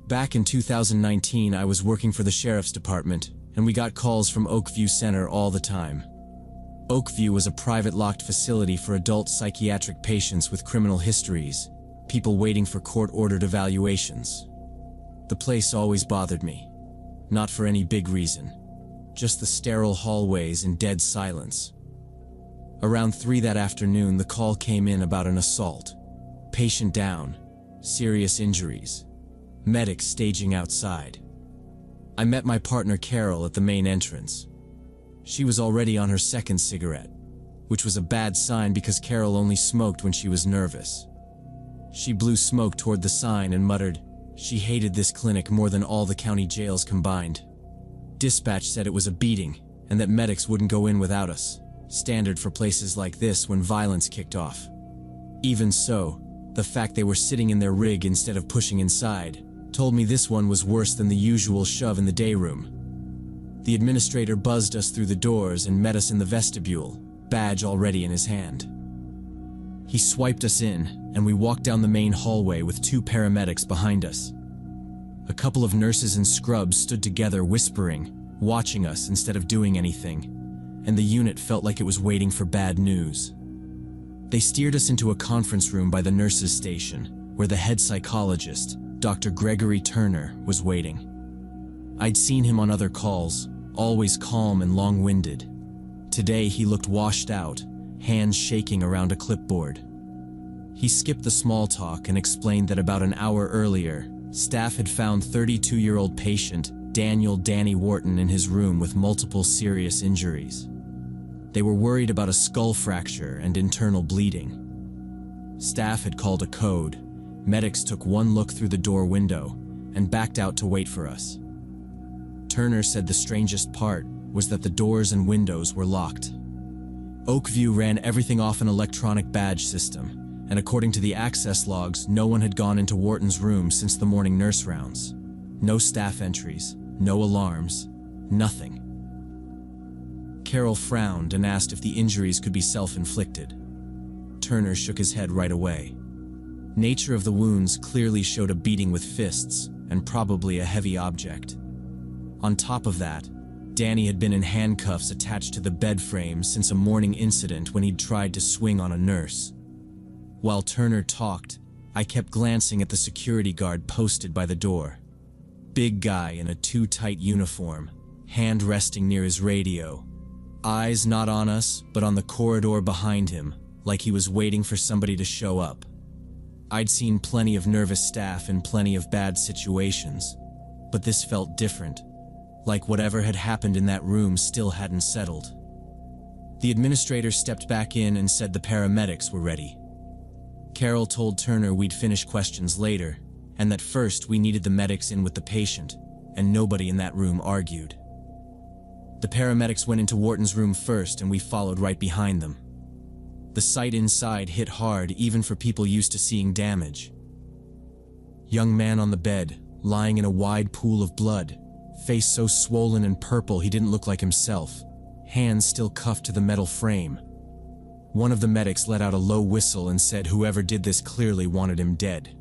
Back in 2019, I was working for the sheriff's department, and we got calls from Oakview Center all the time. Oakview was a private locked facility for adult psychiatric patients with criminal histories, people waiting for court-ordered evaluations. The place always bothered me. Not for any big reason. Just the sterile hallways and dead silence. Around 3 that afternoon, the call came in about an assault. Patient down. Serious injuries. Medics staging outside. I met my partner Carol at the main entrance. She was already on her second cigarette, which was a bad sign because Carol only smoked when she was nervous. She blew smoke toward the sign and muttered, she hated this clinic more than all the county jails combined. Dispatch said it was a beating and that medics wouldn't go in without us, standard for places like this when violence kicked off. Even so, the fact they were sitting in their rig instead of pushing inside told me this one was worse than the usual shove in the day room. The administrator buzzed us through the doors and met us in the vestibule, badge already in his hand. He swiped us in, and we walked down the main hallway with 2 paramedics behind us. A couple of nurses in scrubs stood together whispering, watching us instead of doing anything, and the unit felt like it was waiting for bad news. They steered us into a conference room by the nurses' station, where the head psychologist, Dr. Gregory Turner, was waiting. I'd seen him on other calls, always calm and long-winded. Today he looked washed out, hands shaking around a clipboard. He skipped the small talk and explained that about an hour earlier, staff had found 32-year-old patient Daniel "Danny" Wharton in his room with multiple serious injuries. They were worried about a skull fracture and internal bleeding. Staff had called a code. Medics took one look through the door window and backed out to wait for us. Turner said the strangest part was that the doors and windows were locked. Oakview ran everything off an electronic badge system, and according to the access logs, no one had gone into Wharton's room since the morning nurse rounds. No staff entries, no alarms, nothing. Carol frowned and asked if the injuries could be self-inflicted. Turner shook his head right away. Nature of the wounds clearly showed a beating with fists, and probably a heavy object. On top of that, Danny had been in handcuffs attached to the bed frame since a morning incident when he'd tried to swing on a nurse. While Turner talked, I kept glancing at the security guard posted by the door. Big guy in a too tight uniform, hand resting near his radio. Eyes not on us, but on the corridor behind him, like he was waiting for somebody to show up. I'd seen plenty of nervous staff in plenty of bad situations, but this felt different, like whatever had happened in that room still hadn't settled. The administrator stepped back in and said the paramedics were ready. Carol told Turner we'd finish questions later, and that first we needed the medics in with the patient, and nobody in that room argued. The paramedics went into Wharton's room first, and we followed right behind them. The sight inside hit hard even for people used to seeing damage. Young man on the bed, lying in a wide pool of blood, face so swollen and purple he didn't look like himself, hands still cuffed to the metal frame. One of the medics let out a low whistle and said whoever did this clearly wanted him dead.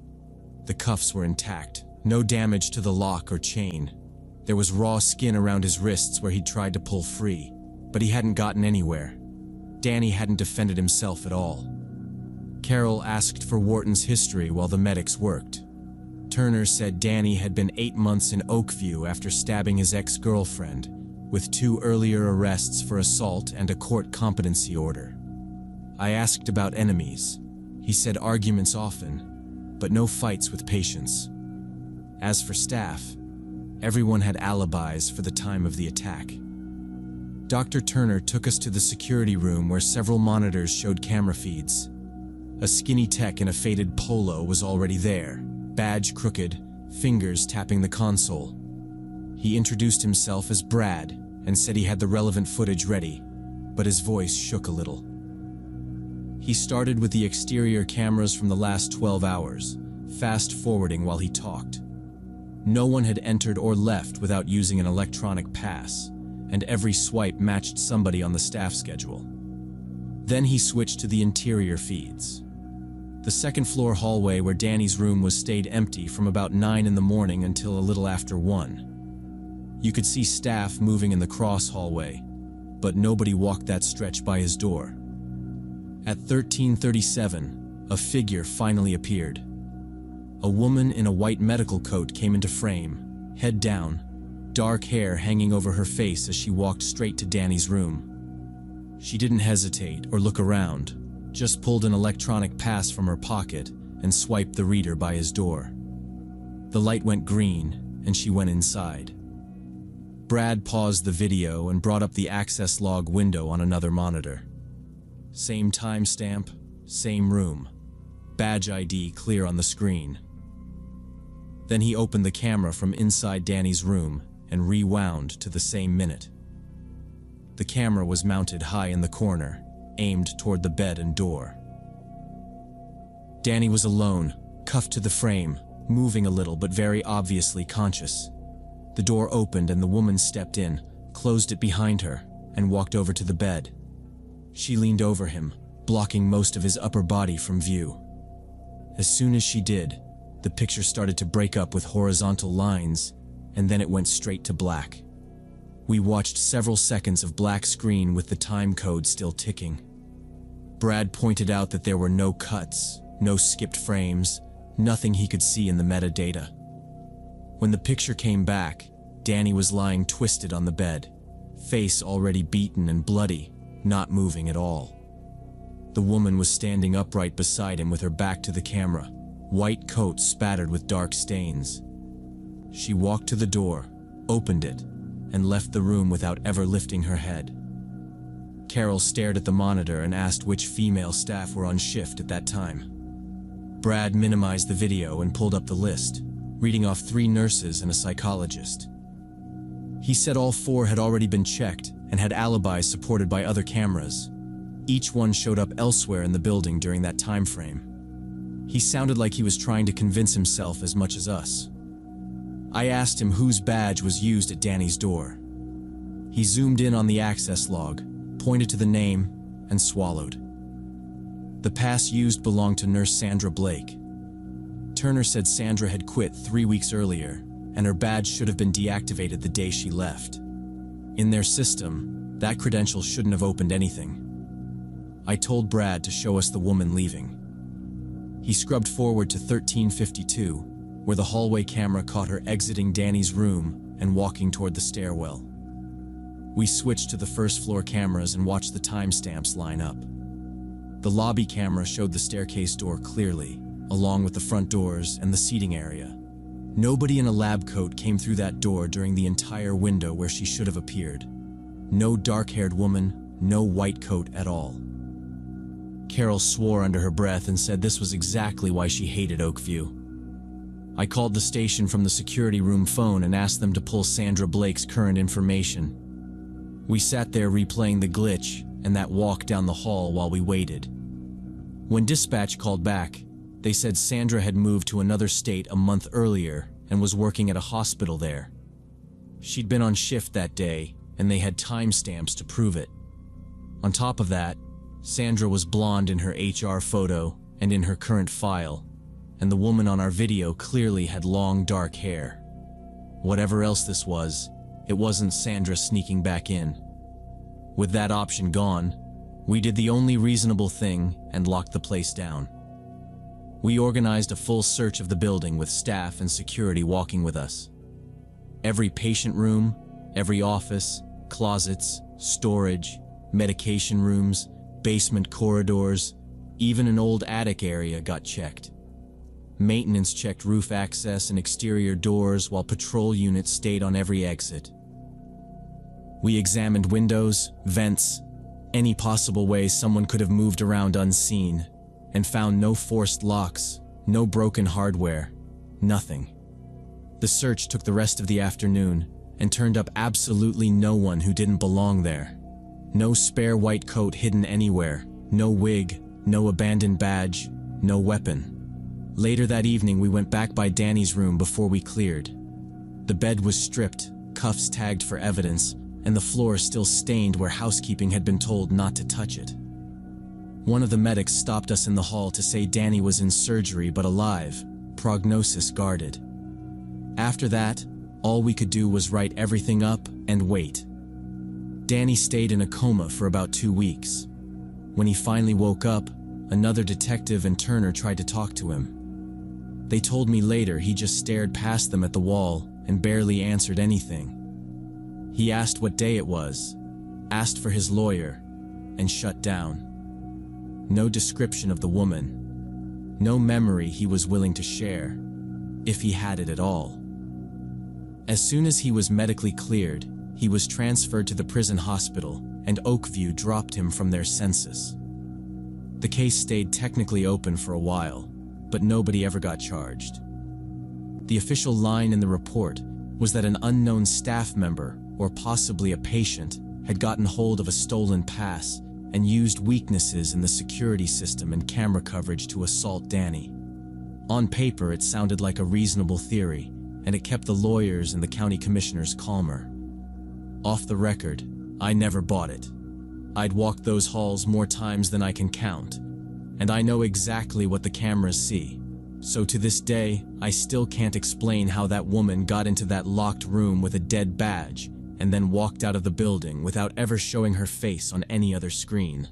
The cuffs were intact, no damage to the lock or chain. There was raw skin around his wrists where he'd tried to pull free, but he hadn't gotten anywhere. Danny hadn't defended himself at all. Carol asked for Wharton's history while the medics worked. Turner said Danny had been 8 months in Oakview after stabbing his ex-girlfriend, with 2 earlier arrests for assault and a court competency order. I asked about enemies. He said arguments often, but no fights with patients. As for staff, everyone had alibis for the time of the attack. Dr. Turner took us to the security room where several monitors showed camera feeds. A skinny tech in a faded polo was already there, badge crooked, fingers tapping the console. He introduced himself as Brad and said he had the relevant footage ready, but his voice shook a little. He started with the exterior cameras from the last 12 hours, fast-forwarding while he talked. No one had entered or left without using an electronic pass, and every swipe matched somebody on the staff schedule. Then he switched to the interior feeds. The second-floor hallway where Danny's room was stayed empty from about 9 in the morning until a little after 1. You could see staff moving in the cross hallway, but nobody walked that stretch by his door. At 13:37, a figure finally appeared. A woman in a white medical coat came into frame, head down, dark hair hanging over her face as she walked straight to Danny's room. She didn't hesitate or look around, just pulled an electronic pass from her pocket and swiped the reader by his door. The light went green, and she went inside. Brad paused the video and brought up the access log window on another monitor. Same timestamp, same room. Badge ID clear on the screen. Then he opened the camera from inside Danny's room and rewound to the same minute. The camera was mounted high in the corner, aimed toward the bed and door. Danny was alone, cuffed to the frame, moving a little but very obviously conscious. The door opened and the woman stepped in, closed it behind her, and walked over to the bed. She leaned over him, blocking most of his upper body from view. As soon as she did, the picture started to break up with horizontal lines, and then it went straight to black. We watched several seconds of black screen with the time code still ticking. Brad pointed out that there were no cuts, no skipped frames, nothing he could see in the metadata. When the picture came back, Danny was lying twisted on the bed, face already beaten and bloody, not moving at all. The woman was standing upright beside him with her back to the camera, white coat spattered with dark stains. She walked to the door, opened it, and left the room without ever lifting her head. Carol stared at the monitor and asked which female staff were on shift at that time. Brad minimized the video and pulled up the list, reading off 3 nurses and a psychologist. He said all 4 had already been checked and had alibis supported by other cameras. Each one showed up elsewhere in the building during that time frame. He sounded like he was trying to convince himself as much as us. I asked him whose badge was used at Danny's door. He zoomed in on the access log, pointed to the name, and swallowed. The pass used belonged to Nurse Sandra Blake. Turner said Sandra had quit 3 weeks earlier, and her badge should have been deactivated the day she left. In their system, that credential shouldn't have opened anything. I told Brad to show us the woman leaving. He scrubbed forward to 13:52, where the hallway camera caught her exiting Danny's room and walking toward the stairwell. We switched to the first-floor cameras and watched the timestamps line up. The lobby camera showed the staircase door clearly, along with the front doors and the seating area. Nobody in a lab coat came through that door during the entire window where she should have appeared. No dark-haired woman, no white coat at all. Carol swore under her breath and said this was exactly why she hated Oakview. I called the station from the security room phone and asked them to pull Sandra Blake's current information. We sat there replaying the glitch and that walk down the hall while we waited. When dispatch called back, they said Sandra had moved to another state a month earlier and was working at a hospital there. She'd been on shift that day, and they had timestamps to prove it. On top of that, Sandra was blonde in her HR photo and in her current file, and the woman on our video clearly had long dark hair. Whatever else this was, it wasn't Sandra sneaking back in. With that option gone, we did the only reasonable thing and locked the place down. We organized a full search of the building with staff and security walking with us. Every patient room, every office, closets, storage, medication rooms, basement corridors, even an old attic area got checked. Maintenance checked roof access and exterior doors while patrol units stayed on every exit. We examined windows, vents, any possible way someone could have moved around unseen, and found no forced locks, no broken hardware, nothing. The search took the rest of the afternoon and turned up absolutely no one who didn't belong there. No spare white coat hidden anywhere, no wig, no abandoned badge, no weapon. Later that evening, we went back by Danny's room before we cleared. The bed was stripped, cuffs tagged for evidence, and the floor still stained where housekeeping had been told not to touch it. One of the medics stopped us in the hall to say Danny was in surgery but alive, prognosis guarded. After that, all we could do was write everything up and wait. Danny stayed in a coma for about 2 weeks. When he finally woke up, another detective and Turner tried to talk to him. They told me later he just stared past them at the wall and barely answered anything. He asked what day it was, asked for his lawyer, and shut down. No description of the woman. No memory he was willing to share, if he had it at all. As soon as he was medically cleared, he was transferred to the prison hospital, and Oakview dropped him from their census. The case stayed technically open for a while, but nobody ever got charged. The official line in the report was that an unknown staff member, or possibly a patient, had gotten hold of a stolen pass and used weaknesses in the security system and camera coverage to assault Danny. On paper, it sounded like a reasonable theory, and it kept the lawyers and the county commissioners calmer. Off the record, I never bought it. I'd walked those halls more times than I can count, and I know exactly what the cameras see. So to this day, I still can't explain how that woman got into that locked room with a dead badge and then walked out of the building without ever showing her face on any other screen.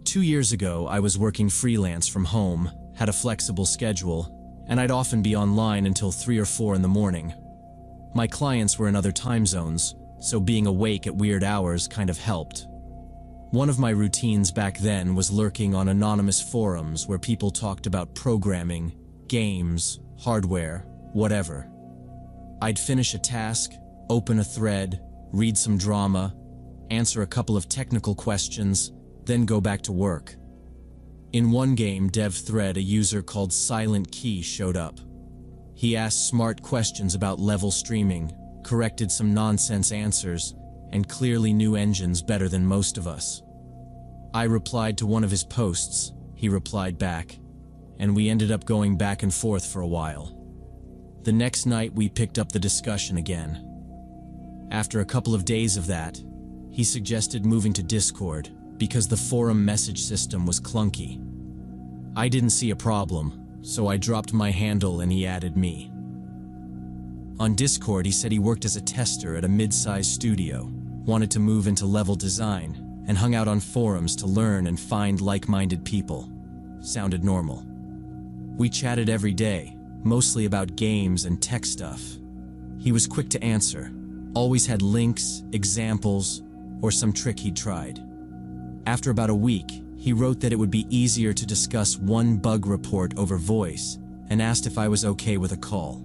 Two years ago, I was working freelance from home, had a flexible schedule, and I'd often be online until 3 or 4 in the morning. My clients were in other time zones, so being awake at weird hours kind of helped. One of my routines back then was lurking on anonymous forums where people talked about programming, games, hardware, whatever. I'd finish a task, open a thread, read some drama, answer a couple of technical questions, then go back to work. In one game dev thread, a user called Silent Key showed up. He asked smart questions about level streaming, corrected some nonsense answers, and clearly knew engines better than most of us. I replied to one of his posts, he replied back, and we ended up going back and forth for a while. The next night we picked up the discussion again. After a couple of days of that, he suggested moving to Discord because the forum message system was clunky. I didn't see a problem, so I dropped my handle and he added me. On Discord, he said he worked as a tester at a mid-sized studio, wanted to move into level design, and hung out on forums to learn and find like-minded people. Sounded normal. We chatted every day, mostly about games and tech stuff. He was quick to answer, always had links, examples, or some trick he'd tried. After about a week, he wrote that it would be easier to discuss one bug report over voice and asked if I was okay with a call.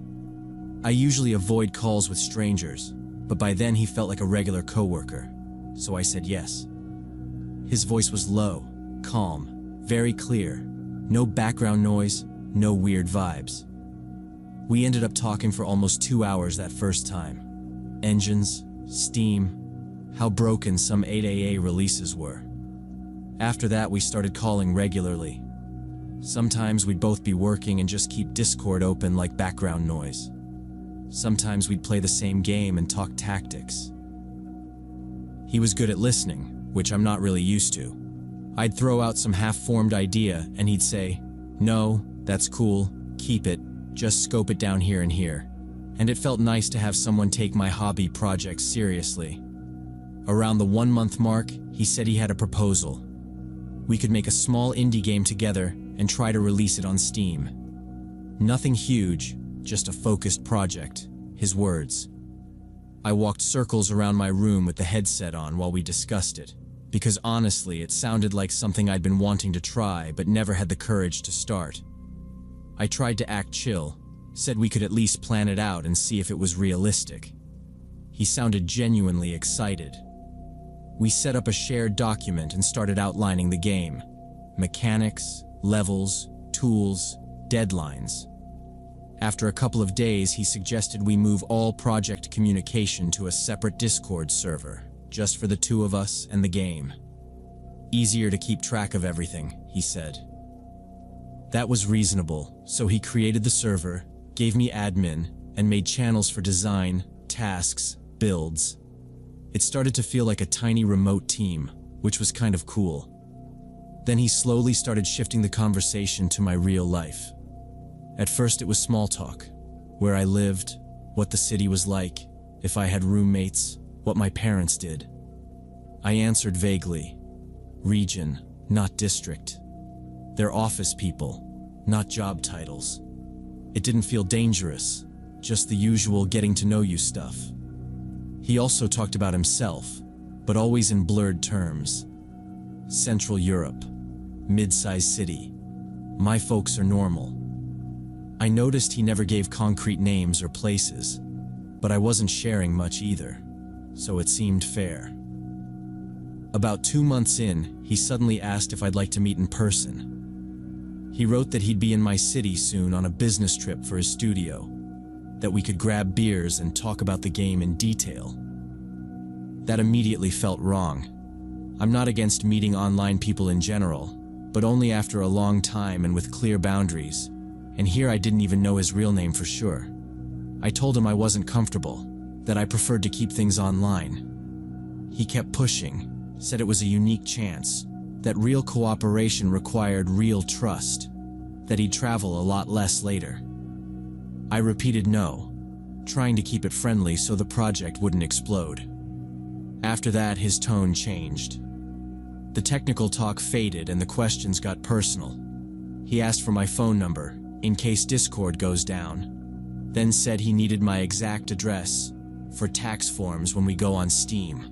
I usually avoid calls with strangers, but by then he felt like a regular coworker, so I said yes. His voice was low, calm, very clear, no background noise, no weird vibes. We ended up talking for almost 2 hours that first time. Engines, Steam, how broken some 8AA releases were. After that, we started calling regularly. Sometimes we'd both be working and just keep Discord open like background noise. Sometimes we'd play the same game and talk tactics. He was good at listening, which I'm not really used to. I'd throw out some half-formed idea and he'd say, "No, that's cool, keep it, just scope it down here and here." And it felt nice to have someone take my hobby projects seriously. Around the 1-month mark, he said he had a proposal. We could make a small indie game together and try to release it on Steam. Nothing huge, just a focused project, his words. I walked circles around my room with the headset on while we discussed it, because honestly, it sounded like something I'd been wanting to try but never had the courage to start. I tried to act chill, said we could at least plan it out and see if it was realistic. He sounded genuinely excited. We set up a shared document and started outlining the game. Mechanics, levels, tools, deadlines. After a couple of days, he suggested we move all project communication to a separate Discord server, just for the two of us and the game. Easier to keep track of everything, he said. That was reasonable, so he created the server, gave me admin, and made channels for design, tasks, builds. It started to feel like a tiny remote team, which was kind of cool. Then he slowly started shifting the conversation to my real life. At first it was small talk, where I lived, what the city was like, if I had roommates, what my parents did. I answered vaguely. Region, not district. They're office people, not job titles. It didn't feel dangerous, just the usual getting to know you stuff. He also talked about himself, but always in blurred terms. Central Europe, mid-sized city. My folks are normal. I noticed he never gave concrete names or places, but I wasn't sharing much either, so it seemed fair. About 2 months in, he suddenly asked if I'd like to meet in person. He wrote that he'd be in my city soon on a business trip for his studio, that we could grab beers and talk about the game in detail. That immediately felt wrong. I'm not against meeting online people in general, but only after a long time and with clear boundaries, and here I didn't even know his real name for sure. I told him I wasn't comfortable, that I preferred to keep things online. He kept pushing, said it was a unique chance, that real cooperation required real trust, that he'd travel a lot less later. I repeated no, trying to keep it friendly so the project wouldn't explode. After that, his tone changed. The technical talk faded and the questions got personal. He asked for my phone number, in case Discord goes down, then said he needed my exact address for tax forms when we go on Steam.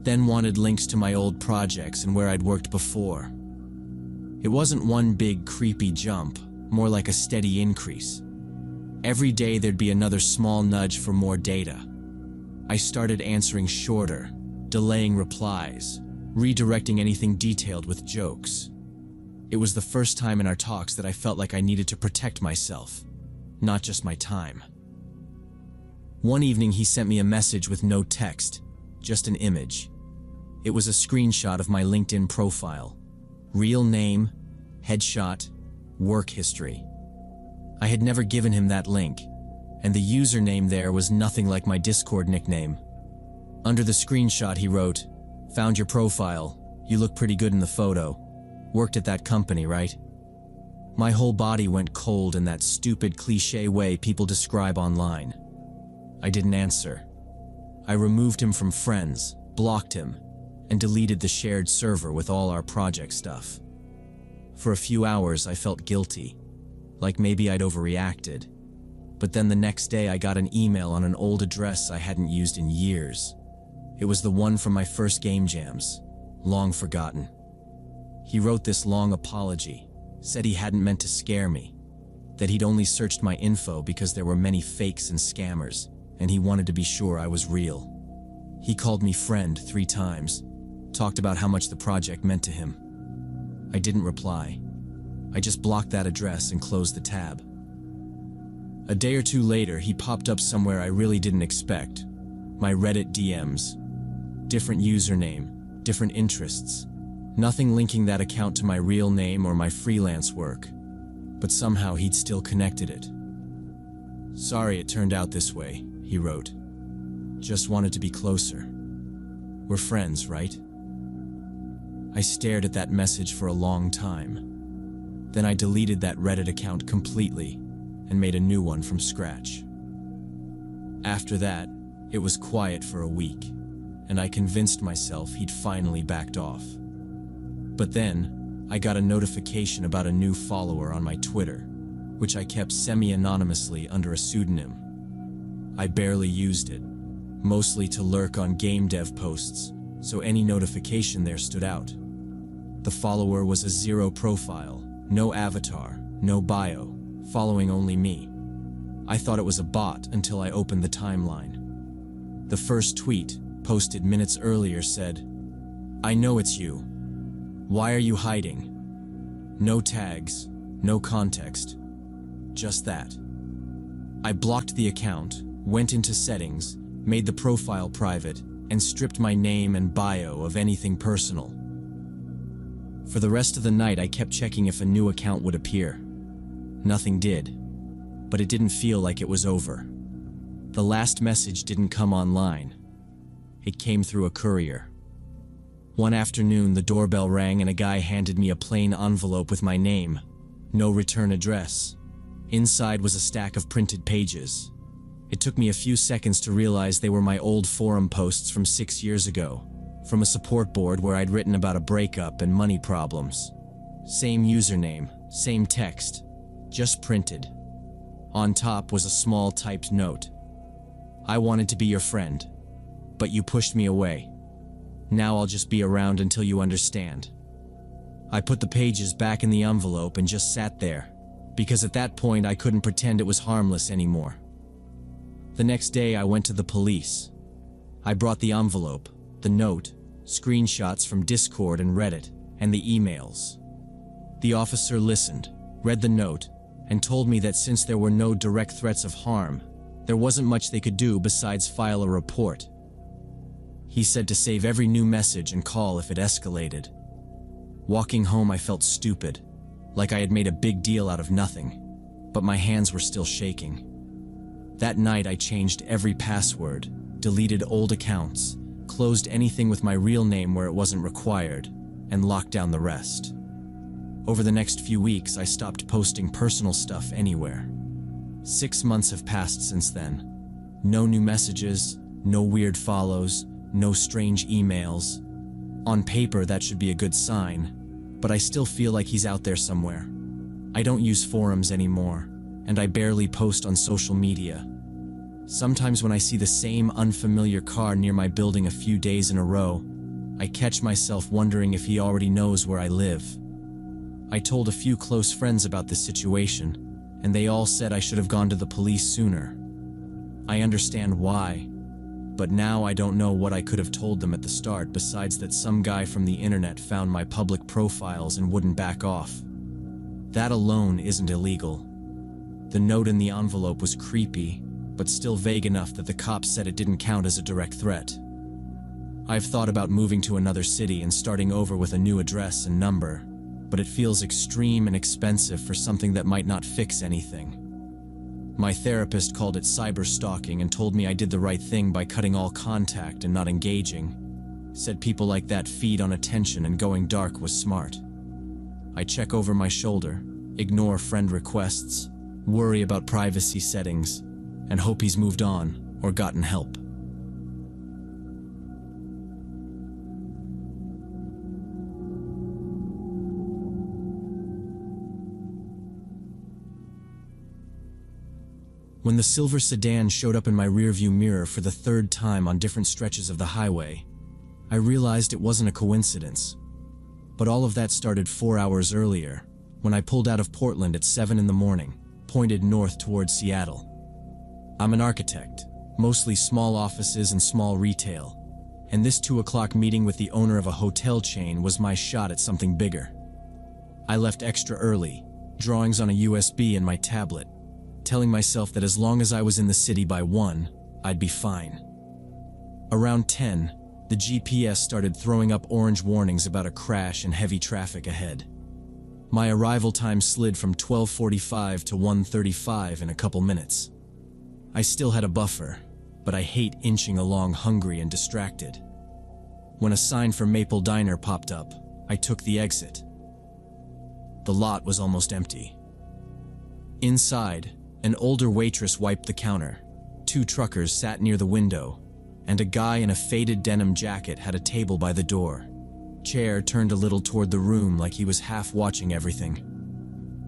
Then wanted links to my old projects and where I'd worked before. It wasn't one big creepy jump, more like a steady increase. Every day there'd be another small nudge for more data. I started answering shorter, delaying replies, redirecting anything detailed with jokes. It was the first time in our talks that I felt like I needed to protect myself, not just my time. One evening he sent me a message with no text, just an image. It was a screenshot of my LinkedIn profile. Real name, headshot, work history. I had never given him that link, and the username there was nothing like my Discord nickname. Under the screenshot he wrote, "Found your profile. You look pretty good in the photo. Worked at that company, right?" My whole body went cold in that stupid cliché way people describe online. I didn't answer. I removed him from friends, blocked him, and deleted the shared server with all our project stuff. For a few hours I felt guilty, like maybe I'd overreacted. But then the next day I got an email on an old address I hadn't used in years. It was the one from my first game jams, long forgotten. He wrote this long apology, said he hadn't meant to scare me, that he'd only searched my info because there were many fakes and scammers, and he wanted to be sure I was real. He called me friend 3 times, talked about how much the project meant to him. I didn't reply. I just blocked that address and closed the tab. A day or 2 later, he popped up somewhere I really didn't expect. My Reddit DMs. Different username, different interests. Nothing linking that account to my real name or my freelance work. But somehow he'd still connected it. "Sorry it turned out this way," he wrote. "Just wanted to be closer. We're friends, right?" I stared at that message for a long time. Then I deleted that Reddit account completely and made a new one from scratch. After that, it was quiet for a week, and I convinced myself he'd finally backed off. But then, I got a notification about a new follower on my Twitter, which I kept semi-anonymously under a pseudonym. I barely used it, mostly to lurk on game dev posts, so any notification there stood out. The follower was a zero profile, no avatar, no bio, following only me. I thought it was a bot until I opened the timeline. The first tweet, posted minutes earlier, said, "I know it's you. Why are you hiding?" No tags, no context, just that. I blocked the account, went into settings, made the profile private, and stripped my name and bio of anything personal. For the rest of the night, I kept checking if a new account would appear. Nothing did, but it didn't feel like it was over. The last message didn't come online. It came through a courier. One afternoon, the doorbell rang and a guy handed me a plain envelope with my name, no return address. Inside was a stack of printed pages. It took me a few seconds to realize they were my old forum posts from 6 years ago, from a support board where I'd written about a breakup and money problems. Same username, same text, just printed. On top was a small typed note. I wanted to be your friend, but you pushed me away. Now I'll just be around until you understand. I put the pages back in the envelope and just sat there, because at that point I couldn't pretend it was harmless anymore. The next day I went to the police. I brought the envelope, the note, screenshots from Discord and Reddit, and the emails. The officer listened, read the note, and told me that since there were no direct threats of harm, there wasn't much they could do besides file a report. He said to save every new message and call if it escalated. Walking home, I felt stupid, like I had made a big deal out of nothing, but my hands were still shaking. That night, I changed every password, deleted old accounts, closed anything with my real name where it wasn't required, and locked down the rest. Over the next few weeks, I stopped posting personal stuff anywhere. 6 months have passed since then. No new messages, no weird follows, no strange emails. On paper, that should be a good sign, but I still feel like he's out there somewhere. I don't use forums anymore, and I barely post on social media. Sometimes when I see the same unfamiliar car near my building a few days in a row, I catch myself wondering if he already knows where I live. I told a few close friends about this situation, and they all said I should have gone to the police sooner. I understand why, but now I don't know what I could have told them at the start besides that some guy from the internet found my public profiles and wouldn't back off. That alone isn't illegal. The note in the envelope was creepy, but still vague enough that the cops said it didn't count as a direct threat. I've thought about moving to another city and starting over with a new address and number, but it feels extreme and expensive for something that might not fix anything. My therapist called it cyberstalking and told me I did the right thing by cutting all contact and not engaging. Said people like that feed on attention and going dark was smart. I check over my shoulder, ignore friend requests, worry about privacy settings, and hope he's moved on or gotten help. When the silver sedan showed up in my rearview mirror for the third time on different stretches of the highway, I realized it wasn't a coincidence. But all of that started 4 hours earlier, when I pulled out of Portland at 7 in the morning, pointed north towards Seattle. I'm an architect, mostly small offices and small retail, and this 2 o'clock meeting with the owner of a hotel chain was my shot at something bigger. I left extra early, drawings on a USB in my tablet, telling myself that as long as I was in the city by 1, I'd be fine. Around 10, the GPS started throwing up orange warnings about a crash and heavy traffic ahead. My arrival time slid from 12:45 to 1:35 in a couple minutes. I still had a buffer, but I hate inching along hungry and distracted. When a sign for Maple Diner popped up, I took the exit. The lot was almost empty. Inside, an older waitress wiped the counter, 2 truckers sat near the window, and a guy in a faded denim jacket had a table by the door. Chair turned a little toward the room like he was half watching everything.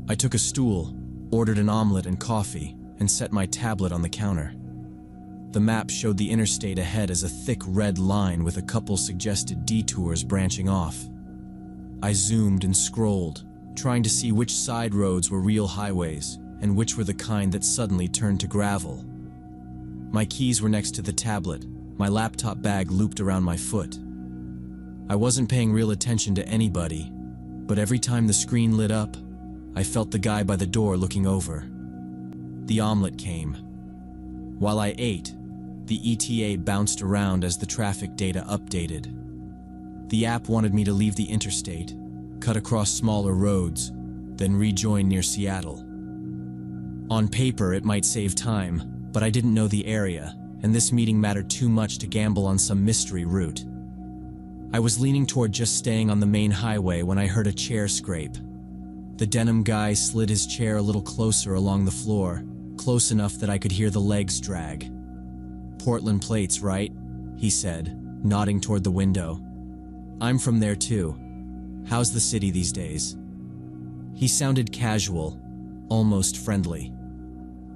I took a stool, ordered an omelet and coffee, and set my tablet on the counter. The map showed the interstate ahead as a thick red line with a couple suggested detours branching off. I zoomed and scrolled, trying to see which side roads were real highways and which were the kind that suddenly turned to gravel. My keys were next to the tablet, my laptop bag looped around my foot. I wasn't paying real attention to anybody, but every time the screen lit up, I felt the guy by the door looking over. The omelet came. While I ate, the ETA bounced around as the traffic data updated. The app wanted me to leave the interstate, cut across smaller roads, then rejoin near Seattle. On paper, it might save time, but I didn't know the area, and this meeting mattered too much to gamble on some mystery route. I was leaning toward just staying on the main highway when I heard a chair scrape. The denim guy slid his chair a little closer along the floor, close enough that I could hear the legs drag. "Portland plates, right?" he said, nodding toward the window. "I'm from there too. How's the city these days?" He sounded casual, almost friendly.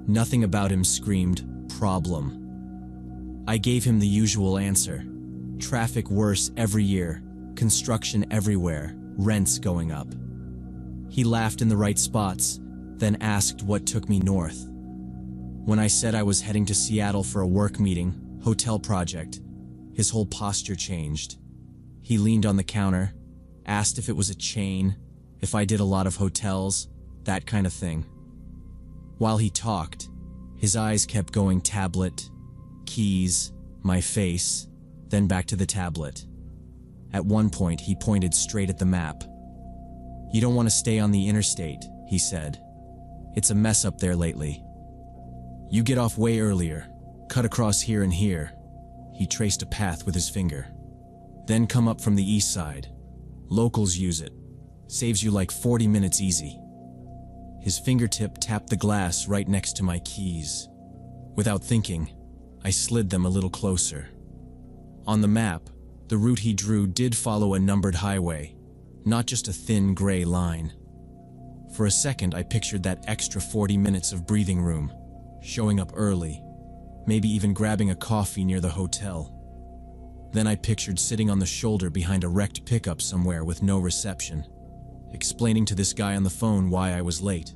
Nothing about him screamed, "problem." I gave him the usual answer. Traffic worse every year, construction everywhere, rents going up. He laughed in the right spots, then asked what took me north. When I said I was heading to Seattle for a work meeting, hotel project, his whole posture changed. He leaned on the counter, asked if it was a chain, if I did a lot of hotels, that kind of thing. While he talked, his eyes kept going tablet, keys, my face, then back to the tablet. At one point, he pointed straight at the map. "You don't want to stay on the interstate," he said. "It's a mess up there lately. You get off way earlier, cut across here and here." He traced a path with his finger. "Then come up from the east side. Locals use it. Saves you like 40 minutes easy." His fingertip tapped the glass right next to my keys. Without thinking, I slid them a little closer. On the map, the route he drew did follow a numbered highway, not just a thin gray line. For a second, I pictured that extra 40 minutes of breathing room, showing up early, maybe even grabbing a coffee near the hotel. Then I pictured sitting on the shoulder behind a wrecked pickup somewhere with no reception, explaining to this guy on the phone why I was late.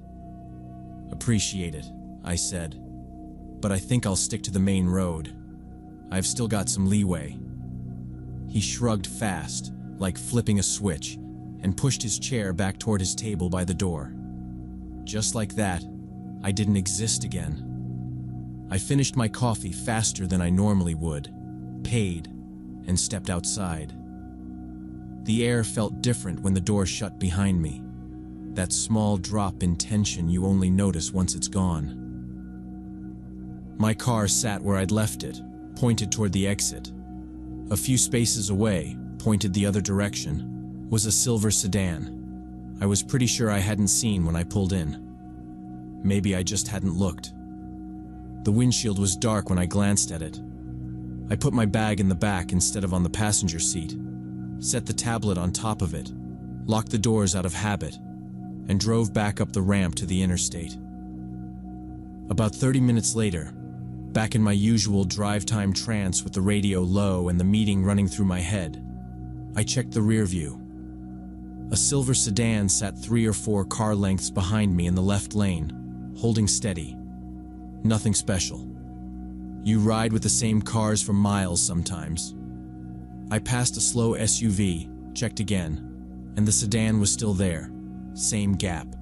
"Appreciate it," I said, "but I think I'll stick to the main road. I've still got some leeway." He shrugged fast, like flipping a switch, and pushed his chair back toward his table by the door. Just like that, I didn't exist again. I finished my coffee faster than I normally would, paid, and stepped outside. The air felt different when the door shut behind me. That small drop in tension you only notice once it's gone. My car sat where I'd left it, pointed toward the exit. A few spaces away, pointed the other direction, was a silver sedan. I was pretty sure I hadn't seen when I pulled in. Maybe I just hadn't looked. The windshield was dark when I glanced at it. I put my bag in the back instead of on the passenger seat, set the tablet on top of it, locked the doors out of habit, and drove back up the ramp to the interstate. About 30 minutes later, back in my usual drive-time trance with the radio low and the meeting running through my head, I checked the rear view. A silver sedan sat 3 or 4 car lengths behind me in the left lane, holding steady. Nothing special. You ride with the same cars for miles sometimes. I passed a slow SUV, checked again, and the sedan was still there, same gap.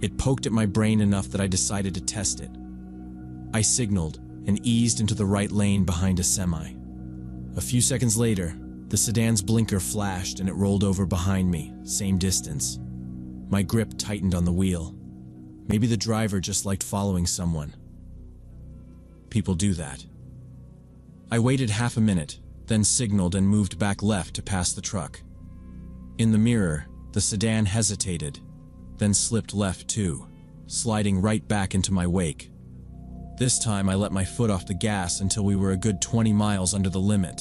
It poked at my brain enough that I decided to test it. I signaled and eased into the right lane behind a semi. A few seconds later, the sedan's blinker flashed and it rolled over behind me, same distance. My grip tightened on the wheel. Maybe the driver just liked following someone. People do that. I waited half a minute, then signaled and moved back left to pass the truck. In the mirror, the sedan hesitated, then slipped left too, sliding right back into my wake. This time I let my foot off the gas until we were a good 20 miles under the limit.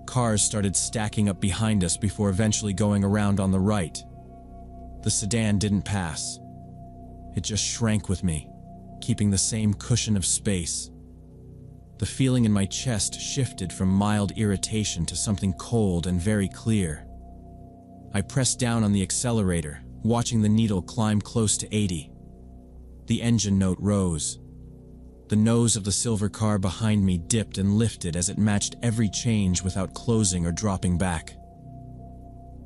Cars started stacking up behind us before eventually going around on the right. The sedan didn't pass. It just shrank with me, keeping the same cushion of space. The feeling in my chest shifted from mild irritation to something cold and very clear. I pressed down on the accelerator, watching the needle climb close to 80. The engine note rose. The nose of the silver car behind me dipped and lifted as it matched every change without closing or dropping back.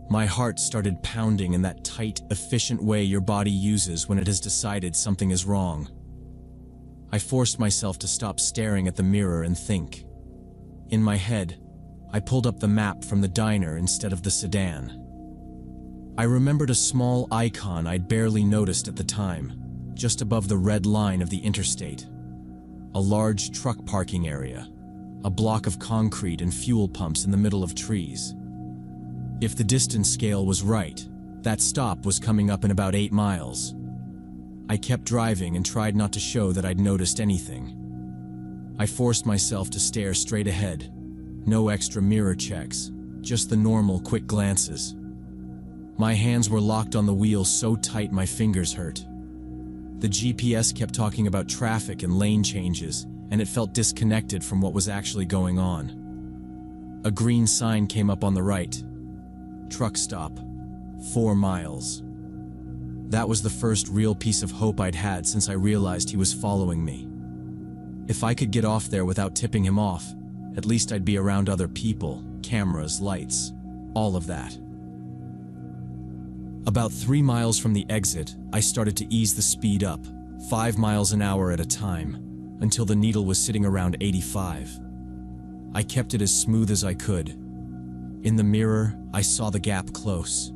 My heart started pounding in that tight, efficient way your body uses when it has decided something is wrong. I forced myself to stop staring at the mirror and think. In my head, I pulled up the map from the diner instead of the sedan. I remembered a small icon I'd barely noticed at the time, just above the red line of the interstate. A large truck parking area, a block of concrete and fuel pumps in the middle of trees. If the distance scale was right, that stop was coming up in about 8 miles. I kept driving and tried not to show that I'd noticed anything. I forced myself to stare straight ahead. No extra mirror checks, just the normal quick glances. My hands were locked on the wheel so tight my fingers hurt. The GPS kept talking about traffic and lane changes, and it felt disconnected from what was actually going on. A green sign came up on the right. Truck stop. 4 miles. That was the first real piece of hope I'd had since I realized he was following me. If I could get off there without tipping him off, at least I'd be around other people, cameras, lights, all of that. About 3 miles from the exit, I started to ease the speed up, 5 miles an hour at a time, until the needle was sitting around 85. I kept it as smooth as I could. In the mirror, I saw the gap close.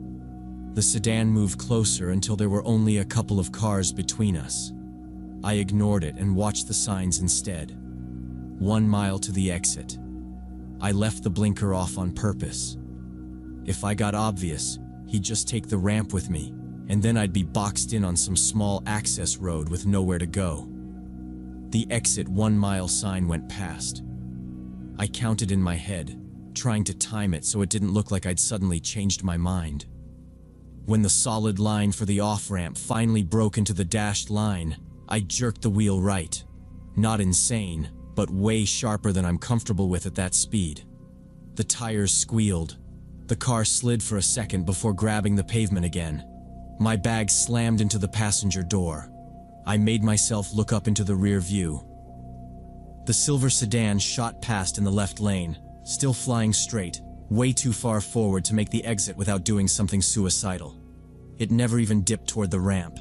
The sedan moved closer until there were only a couple of cars between us. I ignored it and watched the signs instead. 1 mile to the exit. I left the blinker off on purpose. If I got obvious, he'd just take the ramp with me, and then I'd be boxed in on some small access road with nowhere to go. The exit 1 mile sign went past. I counted in my head, trying to time it so it didn't look like I'd suddenly changed my mind. When the solid line for the off-ramp finally broke into the dashed line, I jerked the wheel right. Not insane, but way sharper than I'm comfortable with at that speed. The tires squealed. The car slid for a second before grabbing the pavement again. My bag slammed into the passenger door. I made myself look up into the rear view. The silver sedan shot past in the left lane, still flying straight, way too far forward to make the exit without doing something suicidal. It never even dipped toward the ramp.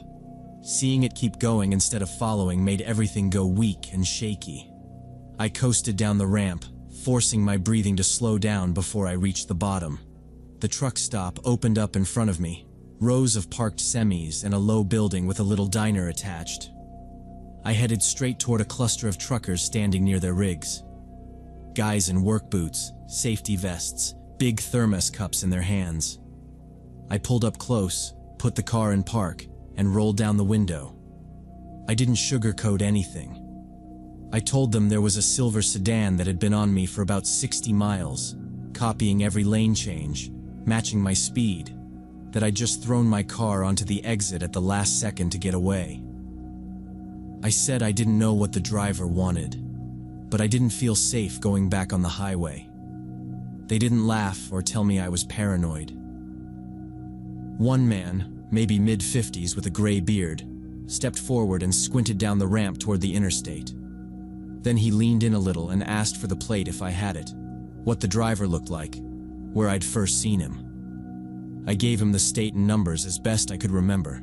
Seeing it keep going instead of following made everything go weak and shaky. I coasted down the ramp, forcing my breathing to slow down before I reached the bottom. The truck stop opened up in front of me, rows of parked semis and a low building with a little diner attached. I headed straight toward a cluster of truckers standing near their rigs. Guys in work boots, safety vests, big thermos cups in their hands. I pulled up close, put the car in park, and rolled down the window. I didn't sugarcoat anything. I told them there was a silver sedan that had been on me for about 60 miles, copying every lane change, matching my speed, that I'd just thrown my car onto the exit at the last second to get away. I said I didn't know what the driver wanted, but I didn't feel safe going back on the highway. They didn't laugh or tell me I was paranoid. One man, maybe mid-50s with a gray beard, stepped forward and squinted down the ramp toward the interstate. Then he leaned in a little and asked for the plate if I had it, what the driver looked like, where I'd first seen him. I gave him the state and numbers as best I could remember.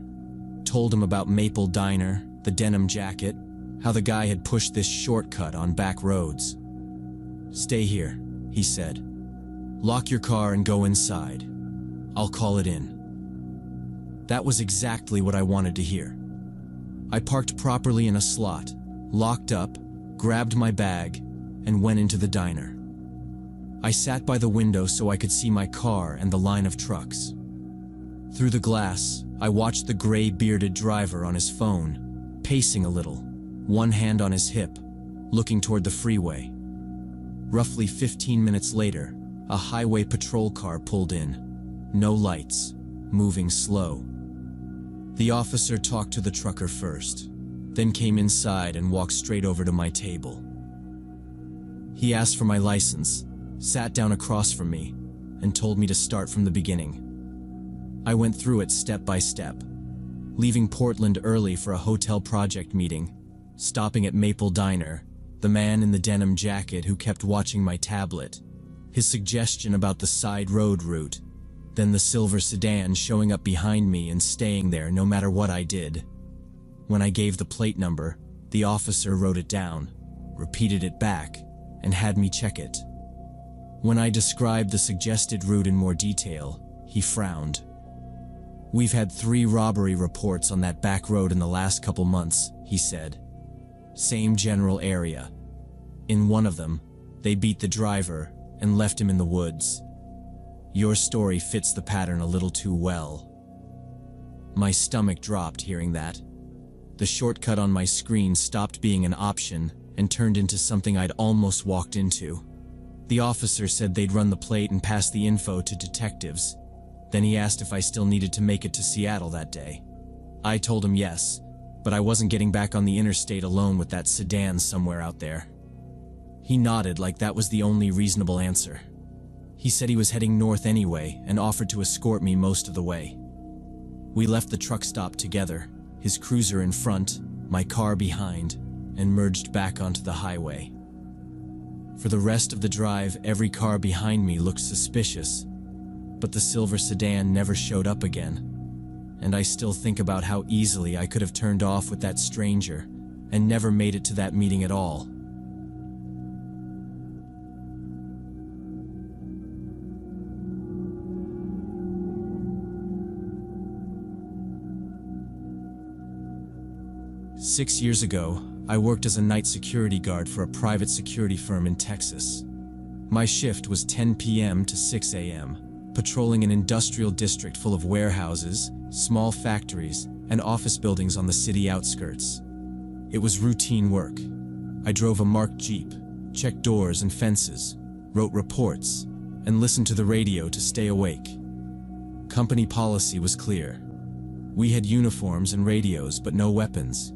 Told him about Maple Diner, the denim jacket, how the guy had pushed this shortcut on back roads. "Stay here," he said. "Lock your car and go inside. I'll call it in." That was exactly what I wanted to hear. I parked properly in a slot, locked up, grabbed my bag, and went into the diner. I sat by the window so I could see my car and the line of trucks. Through the glass, I watched the gray bearded driver on his phone, pacing a little, one hand on his hip, looking toward the freeway. Roughly 15 minutes later, a highway patrol car pulled in. No lights, moving slow. The officer talked to the trucker first, then came inside and walked straight over to my table. He asked for my license, sat down across from me, and told me to start from the beginning. I went through it step by step, leaving Portland early for a hotel project meeting, stopping at Maple Diner, the man in the denim jacket who kept watching my tablet, his suggestion about the side road route, then the silver sedan showing up behind me and staying there no matter what I did. When I gave the plate number, the officer wrote it down, repeated it back, and had me check it. When I described the suggested route in more detail, he frowned. "We've had 3 robbery reports on that back road in the last couple months," he said. "Same general area. In one of them, they beat the driver and left him in the woods. Your story fits the pattern a little too well." My stomach dropped hearing that. The shortcut on my screen stopped being an option and turned into something I'd almost walked into. The officer said they'd run the plate and pass the info to detectives. Then he asked if I still needed to make it to Seattle that day. I told him yes, but I wasn't getting back on the interstate alone with that sedan somewhere out there. He nodded like that was the only reasonable answer. He said he was heading north anyway and offered to escort me most of the way. We left the truck stop together, his cruiser in front, my car behind, and merged back onto the highway. For the rest of the drive, every car behind me looked suspicious, but the silver sedan never showed up again. And I still think about how easily I could have turned off with that stranger and never made it to that meeting at all. "6 years ago, I worked as a night security guard for a private security firm in Texas. My shift was 10 p.m. to 6 a.m., patrolling an industrial district full of warehouses, small factories, and office buildings on the city outskirts. It was routine work. I drove a marked Jeep, checked doors and fences, wrote reports, and listened to the radio to stay awake. Company policy was clear. We had uniforms and radios, but no weapons.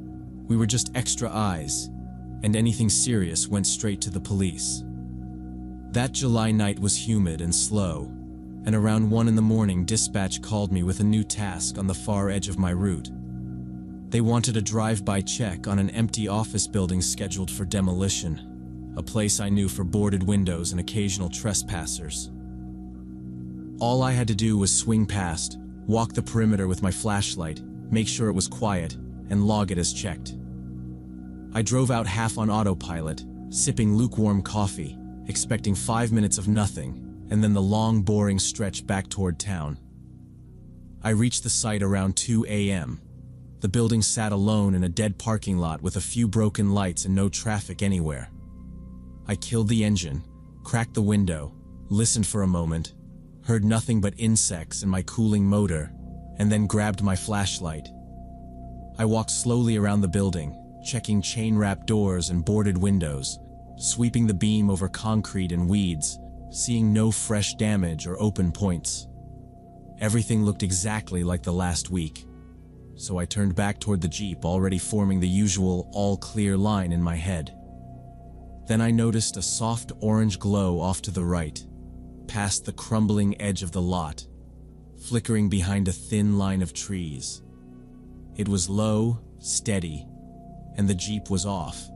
We were just extra eyes, and anything serious went straight to the police. That July night was humid and slow, and around 1 in the morning, dispatch called me with a new task on the far edge of my route. They wanted a drive-by check on an empty office building scheduled for demolition, a place I knew for boarded windows and occasional trespassers. All I had to do was swing past, walk the perimeter with my flashlight, make sure it was quiet, and log it as checked. I drove out half on autopilot, sipping lukewarm coffee, expecting 5 minutes of nothing, and then the long, boring stretch back toward town. I reached the site around 2 a.m. The building sat alone in a dead parking lot with a few broken lights and no traffic anywhere. I killed the engine, cracked the window, listened for a moment, heard nothing but insects and my cooling motor, and then grabbed my flashlight. I walked slowly around the building, checking chain-wrapped doors and boarded windows, sweeping the beam over concrete and weeds, seeing no fresh damage or open points. Everything looked exactly like the last week, so I turned back toward the Jeep, already forming the usual all-clear line in my head. Then I noticed a soft orange glow off to the right, past the crumbling edge of the lot, flickering behind a thin line of trees. It was low, steady, and the Jeep was off,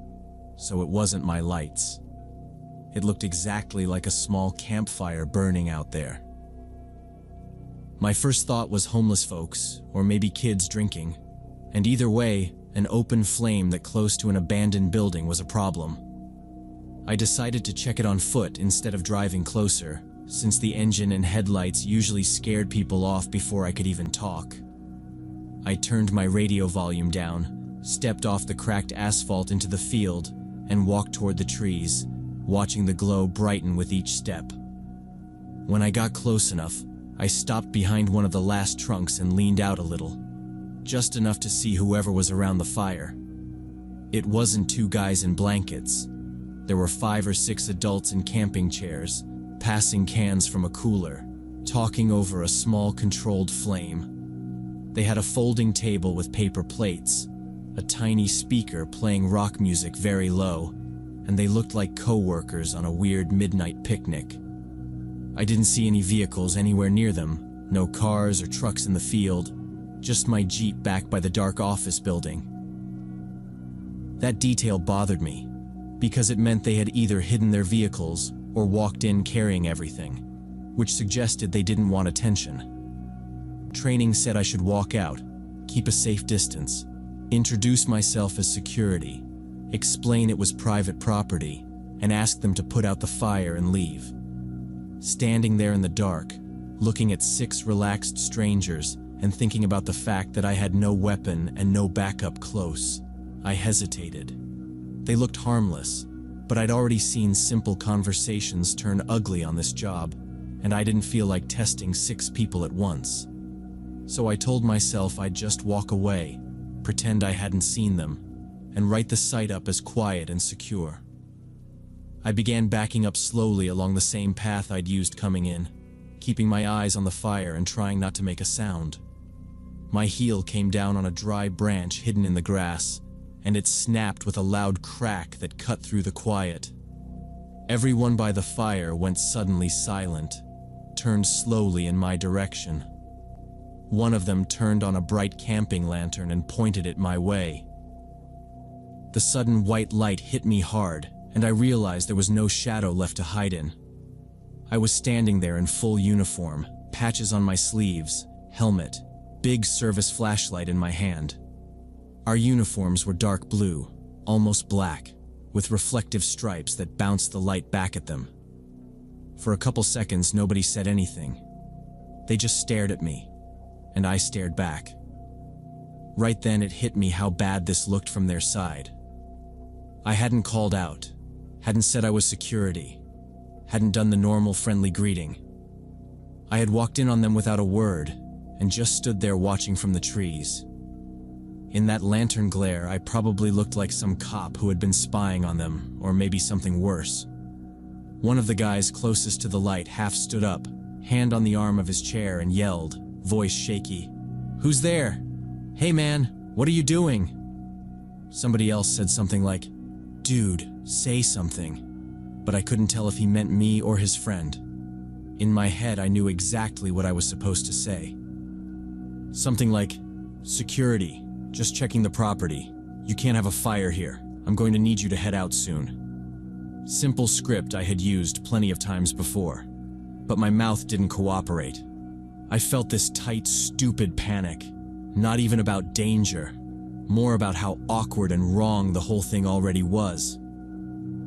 so it wasn't my lights. It looked exactly like a small campfire burning out there. My first thought was homeless folks, or maybe kids drinking, and either way, an open flame that close to an abandoned building was a problem. I decided to check it on foot instead of driving closer, since the engine and headlights usually scared people off before I could even talk. I turned my radio volume down, stepped off the cracked asphalt into the field, and walked toward the trees, watching the glow brighten with each step. When I got close enough, I stopped behind one of the last trunks and leaned out a little, just enough to see whoever was around the fire. It wasn't 2 guys in blankets. There were 5 or 6 adults in camping chairs, passing cans from a cooler, talking over a small controlled flame. They had a folding table with paper plates, a tiny speaker playing rock music very low, and they looked like co-workers on a weird midnight picnic. I didn't see any vehicles anywhere near them, no cars or trucks in the field, just my Jeep back by the dark office building. That detail bothered me, because it meant they had either hidden their vehicles or walked in carrying everything, which suggested they didn't want attention. Training said I should walk out, keep a safe distance, introduce myself as security, explain it was private property, and ask them to put out the fire and leave. Standing there in the dark, looking at 6 relaxed strangers and thinking about the fact that I had no weapon and no backup close, I hesitated. They looked harmless, but I'd already seen simple conversations turn ugly on this job, and I didn't feel like testing 6 people at once. So I told myself I'd just walk away, pretend I hadn't seen them, and write the site up as quiet and secure. I began backing up slowly along the same path I'd used coming in, keeping my eyes on the fire and trying not to make a sound. My heel came down on a dry branch hidden in the grass, and it snapped with a loud crack that cut through the quiet. Everyone by the fire went suddenly silent, turned slowly in my direction. One of them turned on a bright camping lantern and pointed it my way. The sudden white light hit me hard, and I realized there was no shadow left to hide in. I was standing there in full uniform, patches on my sleeves, helmet, big service flashlight in my hand. Our uniforms were dark blue, almost black, with reflective stripes that bounced the light back at them. For a couple seconds, nobody said anything. They just stared at me, and I stared back. Right then it hit me how bad this looked from their side. I hadn't called out, hadn't said I was security, hadn't done the normal friendly greeting. I had walked in on them without a word, and just stood there watching from the trees. In that lantern glare, I probably looked like some cop who had been spying on them, or maybe something worse. One of the guys closest to the light half stood up, hand on the arm of his chair, and yelled, voice shaky, "Who's there? Hey man, what are you doing?" Somebody else said something like, "Dude, say something," but I couldn't tell if he meant me or his friend. In my head, I knew exactly what I was supposed to say. Something like, "Security, just checking the property. You can't have a fire here. I'm going to need you to head out soon." Simple script I had used plenty of times before, but my mouth didn't cooperate. I felt this tight, stupid panic, not even about danger, more about how awkward and wrong the whole thing already was.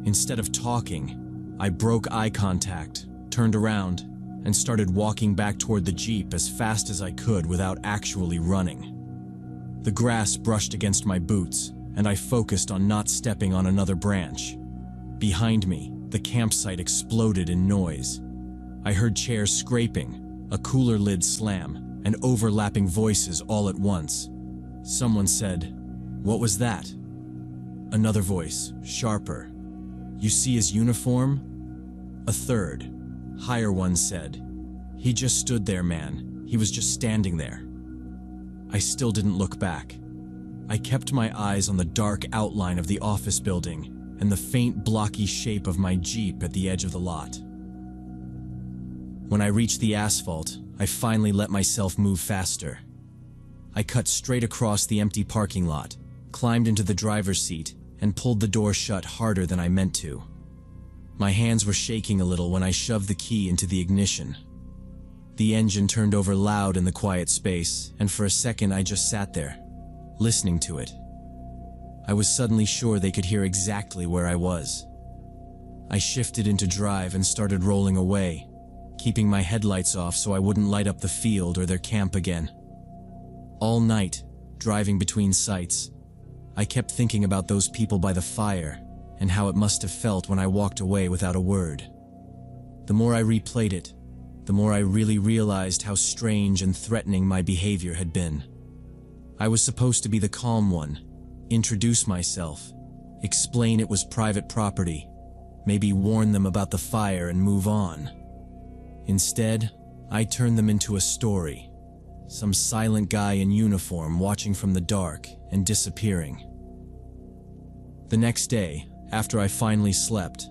Instead of talking, I broke eye contact, turned around, and started walking back toward the Jeep as fast as I could without actually running. The grass brushed against my boots, and I focused on not stepping on another branch. Behind me, the campsite exploded in noise. I heard chairs scraping, a cooler lid slam, and overlapping voices all at once. Someone said, "What was that?" Another voice, sharper, "You see his uniform?" A third, higher one said, "He just stood there, man. He was just standing there." I still didn't look back. I kept my eyes on the dark outline of the office building and the faint blocky shape of my Jeep at the edge of the lot. When I reached the asphalt, I finally let myself move faster. I cut straight across the empty parking lot, climbed into the driver's seat, and pulled the door shut harder than I meant to. My hands were shaking a little when I shoved the key into the ignition. The engine turned over loud in the quiet space, and for a second I just sat there, listening to it. I was suddenly sure they could hear exactly where I was. I shifted into drive and started rolling away, keeping my headlights off so I wouldn't light up the field or their camp again. All night, driving between sites, I kept thinking about those people by the fire and how it must have felt when I walked away without a word. The more I replayed it, the more I really realized how strange and threatening my behavior had been. I was supposed to be the calm one, introduce myself, explain it was private property, maybe warn them about the fire and move on. Instead, I turned them into a story, some silent guy in uniform watching from the dark and disappearing. The next day, after I finally slept,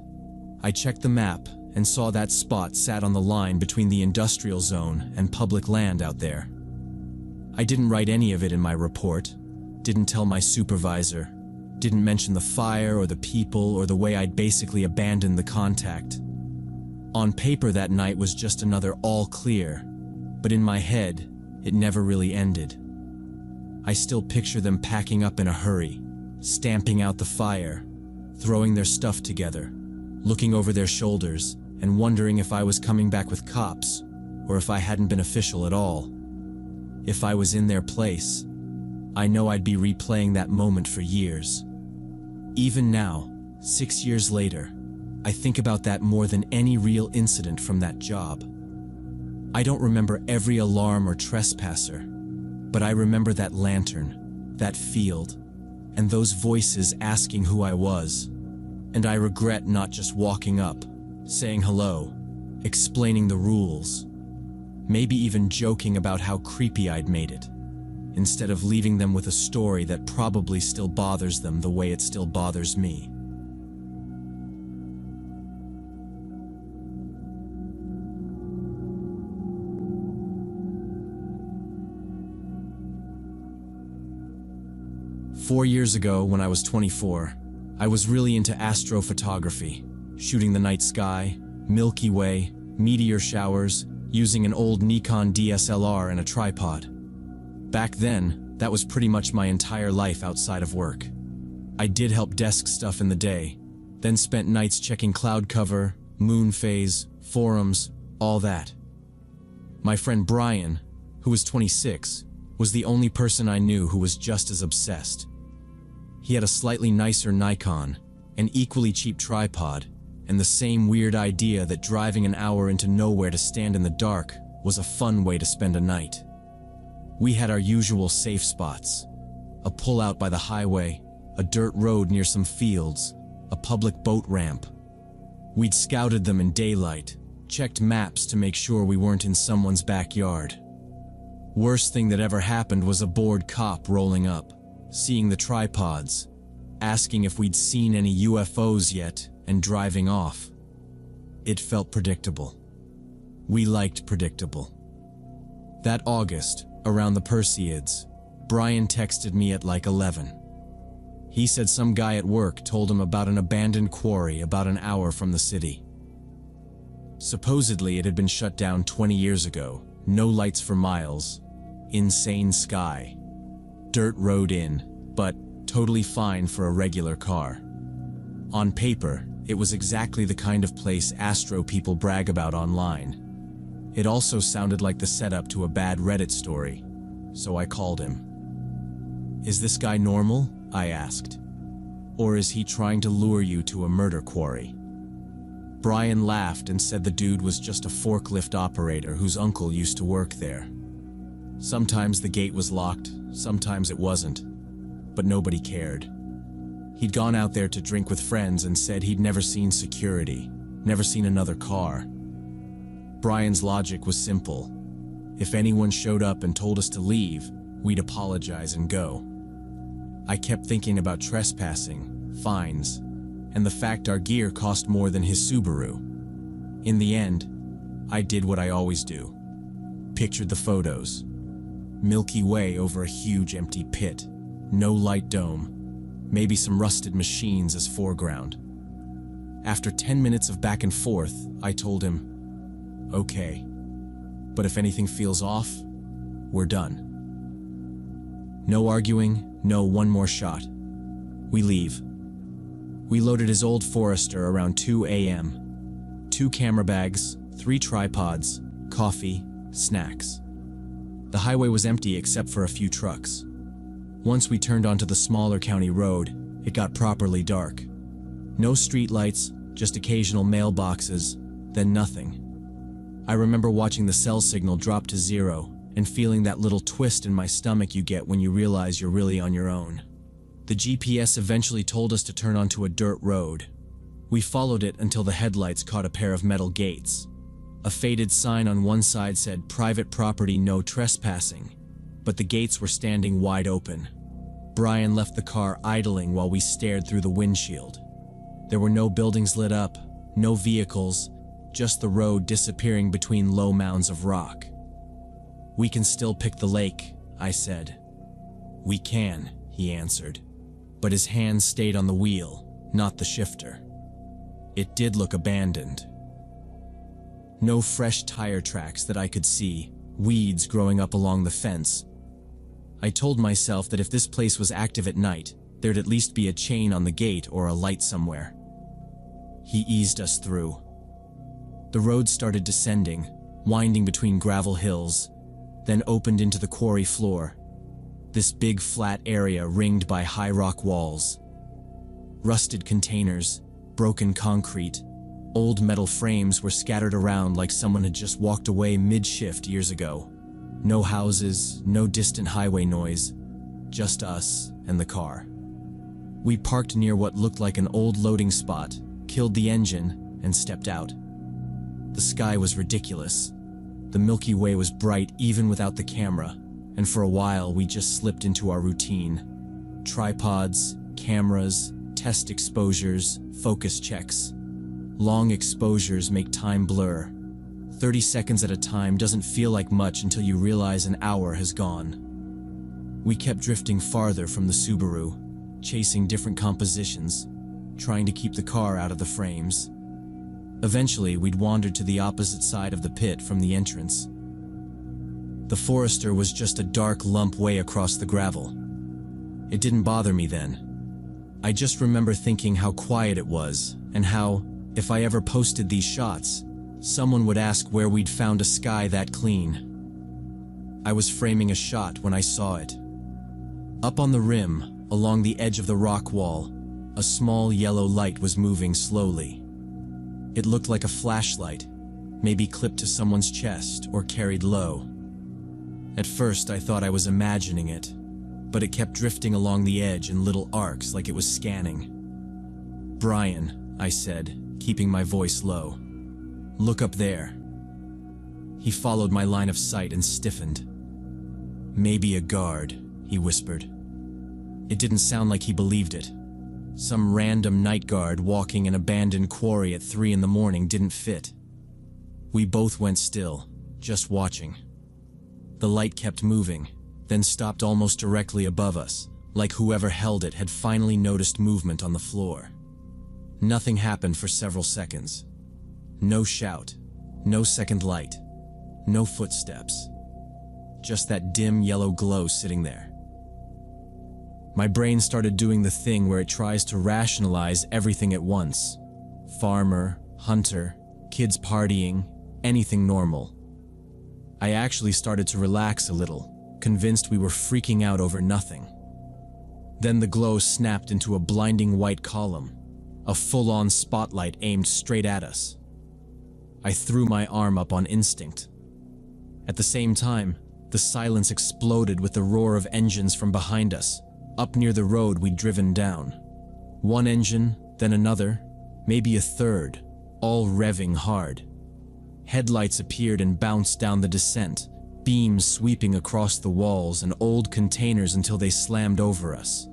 I checked the map and saw that spot sat on the line between the industrial zone and public land out there. I didn't write any of it in my report, didn't tell my supervisor, didn't mention the fire or the people or the way I'd basically abandoned the contact. On paper that night was just another all clear, but in my head, it never really ended. I still picture them packing up in a hurry, stamping out the fire, throwing their stuff together, looking over their shoulders, and wondering if I was coming back with cops, or if I hadn't been official at all. If I was in their place, I know I'd be replaying that moment for years. Even now, 6 years later, I think about that more than any real incident from that job. I don't remember every alarm or trespasser, but I remember that lantern, that field, and those voices asking who I was. And I regret not just walking up, saying hello, explaining the rules, maybe even joking about how creepy I'd made it, instead of leaving them with a story that probably still bothers them the way it still bothers me. Four years ago, when I was 24, I was really into astrophotography, shooting the night sky, Milky Way, meteor showers, using an old Nikon DSLR and a tripod. Back then, that was pretty much my entire life outside of work. I did help desk stuff in the day, then spent nights checking cloud cover, moon phase, forums, all that. My friend Brian, who was 26, was the only person I knew who was just as obsessed. He had a slightly nicer Nikon, an equally cheap tripod, and the same weird idea that driving an hour into nowhere to stand in the dark was a fun way to spend a night. We had our usual safe spots: a pullout by the highway, a dirt road near some fields, a public boat ramp. We'd scouted them in daylight, checked maps to make sure we weren't in someone's backyard. Worst thing that ever happened was a bored cop rolling up, seeing the tripods, asking if we'd seen any UFOs yet, and driving off. It felt predictable. We liked predictable. That August, around the Perseids, Brian texted me at like 11. He said some guy at work told him about an abandoned quarry about an hour from the city. Supposedly it had been shut down 20 years ago, no lights for miles, insane sky, dirt road in, but totally fine for a regular car. On paper, it was exactly the kind of place astro people brag about online. It also sounded like the setup to a bad Reddit story, so I called him. "Is this guy normal?" I asked. "Or is he trying to lure you to a murder quarry?" Brian laughed and said the dude was just a forklift operator whose uncle used to work there. Sometimes the gate was locked, sometimes it wasn't, but nobody cared. He'd gone out there to drink with friends and said he'd never seen security, never seen another car. Brian's logic was simple. If anyone showed up and told us to leave, we'd apologize and go. I kept thinking about trespassing, fines, and the fact our gear cost more than his Subaru. In the end, I did what I always do. Pictured the photos. Milky Way over a huge empty pit, no light dome, maybe some rusted machines as foreground. After 10 minutes of back and forth, I told him, "Okay, but if anything feels off, we're done." No arguing, no one more shot. We leave. We loaded his old Forester around 2 a.m. 2 camera bags, 3 tripods, coffee, snacks. The highway was empty except for a few trucks. Once we turned onto the smaller county road, it got properly dark. No streetlights, just occasional mailboxes, then nothing. I remember watching the cell signal drop to 0 and feeling that little twist in my stomach you get when you realize you're really on your own. The GPS eventually told us to turn onto a dirt road. We followed it until the headlights caught a pair of metal gates. A faded sign on one side said "Private property, no trespassing," but the gates were standing wide open. Brian left the car idling while we stared through the windshield. There were no buildings lit up, no vehicles, just the road disappearing between low mounds of rock. "We can still pick the lake," I said. "We can," he answered, but his hands stayed on the wheel, not the shifter. It did look abandoned. No fresh tire tracks that I could see, weeds growing up along the fence. I told myself that if this place was active at night, there'd at least be a chain on the gate or a light somewhere. He eased us through. The road started descending, winding between gravel hills. then opened into the quarry floor. This big flat area ringed by high rock walls. Rusted containers, broken concrete, old metal frames were scattered around like someone had just walked away mid-shift years ago. No houses, no distant highway noise, just us and the car. We parked near what looked like an old loading spot, killed the engine, and stepped out. The sky was ridiculous. The Milky Way was bright even without the camera, and for a while we just slipped into our routine. Tripods, cameras, test exposures, focus checks. Long exposures make time blur. 30 seconds at a time doesn't feel like much until you realize an hour has gone. We kept drifting farther from the Subaru, chasing different compositions, trying to keep the car out of the frames. Eventually, we'd wandered to the opposite side of the pit from the entrance. The Forester was just a dark lump way across the gravel. It didn't bother me then. I just remember thinking how quiet it was, and how, if I ever posted these shots, someone would ask where we'd found a sky that clean. I was framing a shot when I saw it. Up on the rim, along the edge of the rock wall, a small yellow light was moving slowly. It looked like a flashlight, maybe clipped to someone's chest or carried low. At first, I thought I was imagining it, but it kept drifting along the edge in little arcs like it was scanning. "Brian," I said, keeping my voice low. "Look up there." He followed my line of sight and stiffened. "Maybe a guard," he whispered. It didn't sound like he believed it. Some random night guard walking an abandoned quarry at 3 in the morning didn't fit. We both went still, just watching. The light kept moving, then stopped almost directly above us, like whoever held it had finally noticed movement on the floor. Nothing happened for several seconds. No shout, no second light, no footsteps. Just that dim yellow glow sitting there. My brain started doing the thing where it tries to rationalize everything at once. Farmer, hunter, kids partying, anything normal. I actually started to relax a little, convinced we were freaking out over nothing. Then the glow snapped into a blinding white column, a full-on spotlight aimed straight at us. I threw my arm up on instinct. At the same time, the silence exploded with the roar of engines from behind us, up near the road we'd driven down. One engine, then another, maybe a third, all revving hard. Headlights appeared and bounced down the descent, beams sweeping across the walls and old containers until they slammed over us.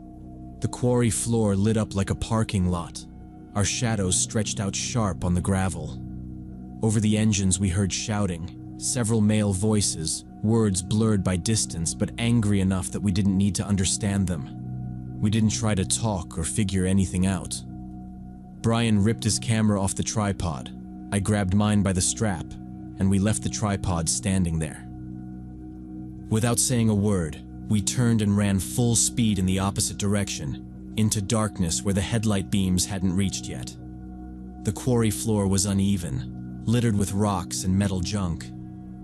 The quarry floor lit up like a parking lot. Our shadows stretched out sharp on the gravel. Over the engines we heard shouting, several male voices, words blurred by distance but angry enough that we didn't need to understand them. We didn't try to talk or figure anything out. Brian ripped his camera off the tripod. I grabbed mine by the strap, and we left the tripod standing there. Without saying a word, we turned and ran full speed in the opposite direction, into darkness where the headlight beams hadn't reached yet. The quarry floor was uneven, littered with rocks and metal junk,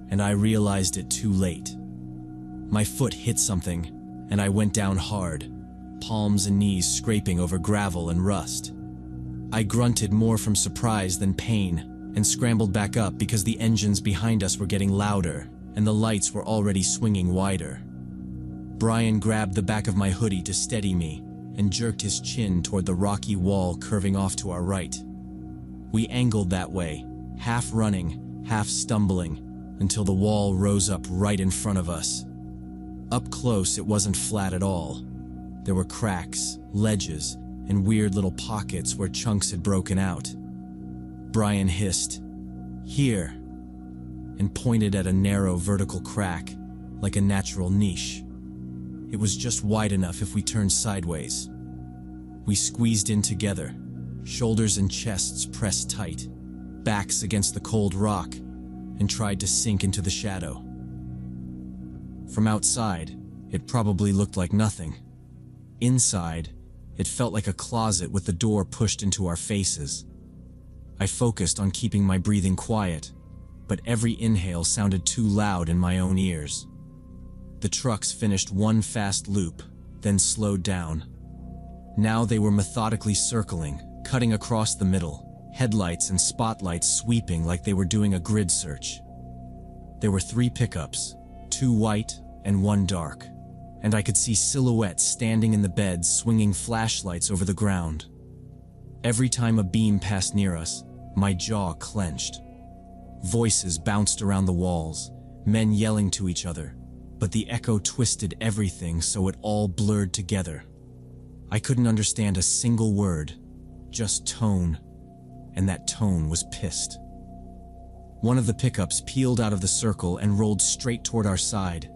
and I realized it too late. My foot hit something, and I went down hard, palms and knees scraping over gravel and rust. I grunted more from surprise than pain, and scrambled back up because the engines behind us were getting louder, and the lights were already swinging wider. Brian grabbed the back of my hoodie to steady me, and jerked his chin toward the rocky wall curving off to our right. We angled that way, half running, half stumbling, until the wall rose up right in front of us. Up close, it wasn't flat at all. There were cracks, ledges, and weird little pockets where chunks had broken out. Brian hissed, "Here," and pointed at a narrow vertical crack, like a natural niche. It was just wide enough if we turned sideways. We squeezed in together, shoulders and chests pressed tight, backs against the cold rock, and tried to sink into the shadow. From outside, it probably looked like nothing. Inside, it felt like a closet with the door pushed into our faces. I focused on keeping my breathing quiet, but every inhale sounded too loud in my own ears. The trucks finished one fast loop, then slowed down. Now they were methodically circling, cutting across the middle, headlights and spotlights sweeping like they were doing a grid search. There were 3 pickups, 2 white and 1 dark, and I could see silhouettes standing in the beds swinging flashlights over the ground. Every time a beam passed near us, my jaw clenched. Voices bounced around the walls, men yelling to each other, but the echo twisted everything so it all blurred together. I couldn't understand a single word, just tone, and that tone was pissed. One of the pickups peeled out of the circle and rolled straight toward our side.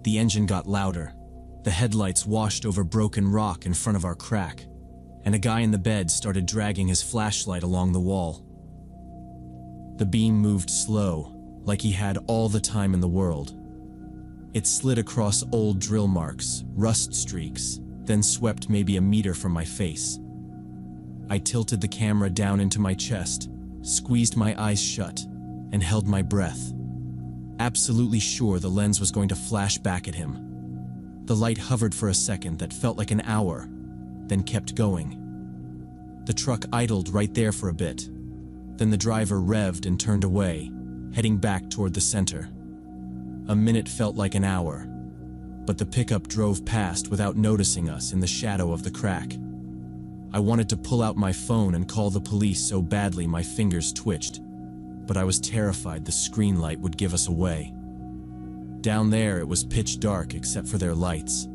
The engine got louder. The headlights washed over broken rock in front of our crack, and a guy in the bed started dragging his flashlight along the wall. The beam moved slow, like he had all the time in the world. It slid across old drill marks, rust streaks, then swept maybe a meter from my face. I tilted the camera down into my chest, squeezed my eyes shut, and held my breath, absolutely sure the lens was going to flash back at him. The light hovered for a second that felt like an hour, then kept going. The truck idled right there for a bit. Then the driver revved and turned away, heading back toward the center. A minute felt like an hour, but the pickup drove past without noticing us in the shadow of the crack. I wanted to pull out my phone and call the police so badly my fingers twitched, but I was terrified the screen light would give us away. Down there it was pitch dark except for their lights.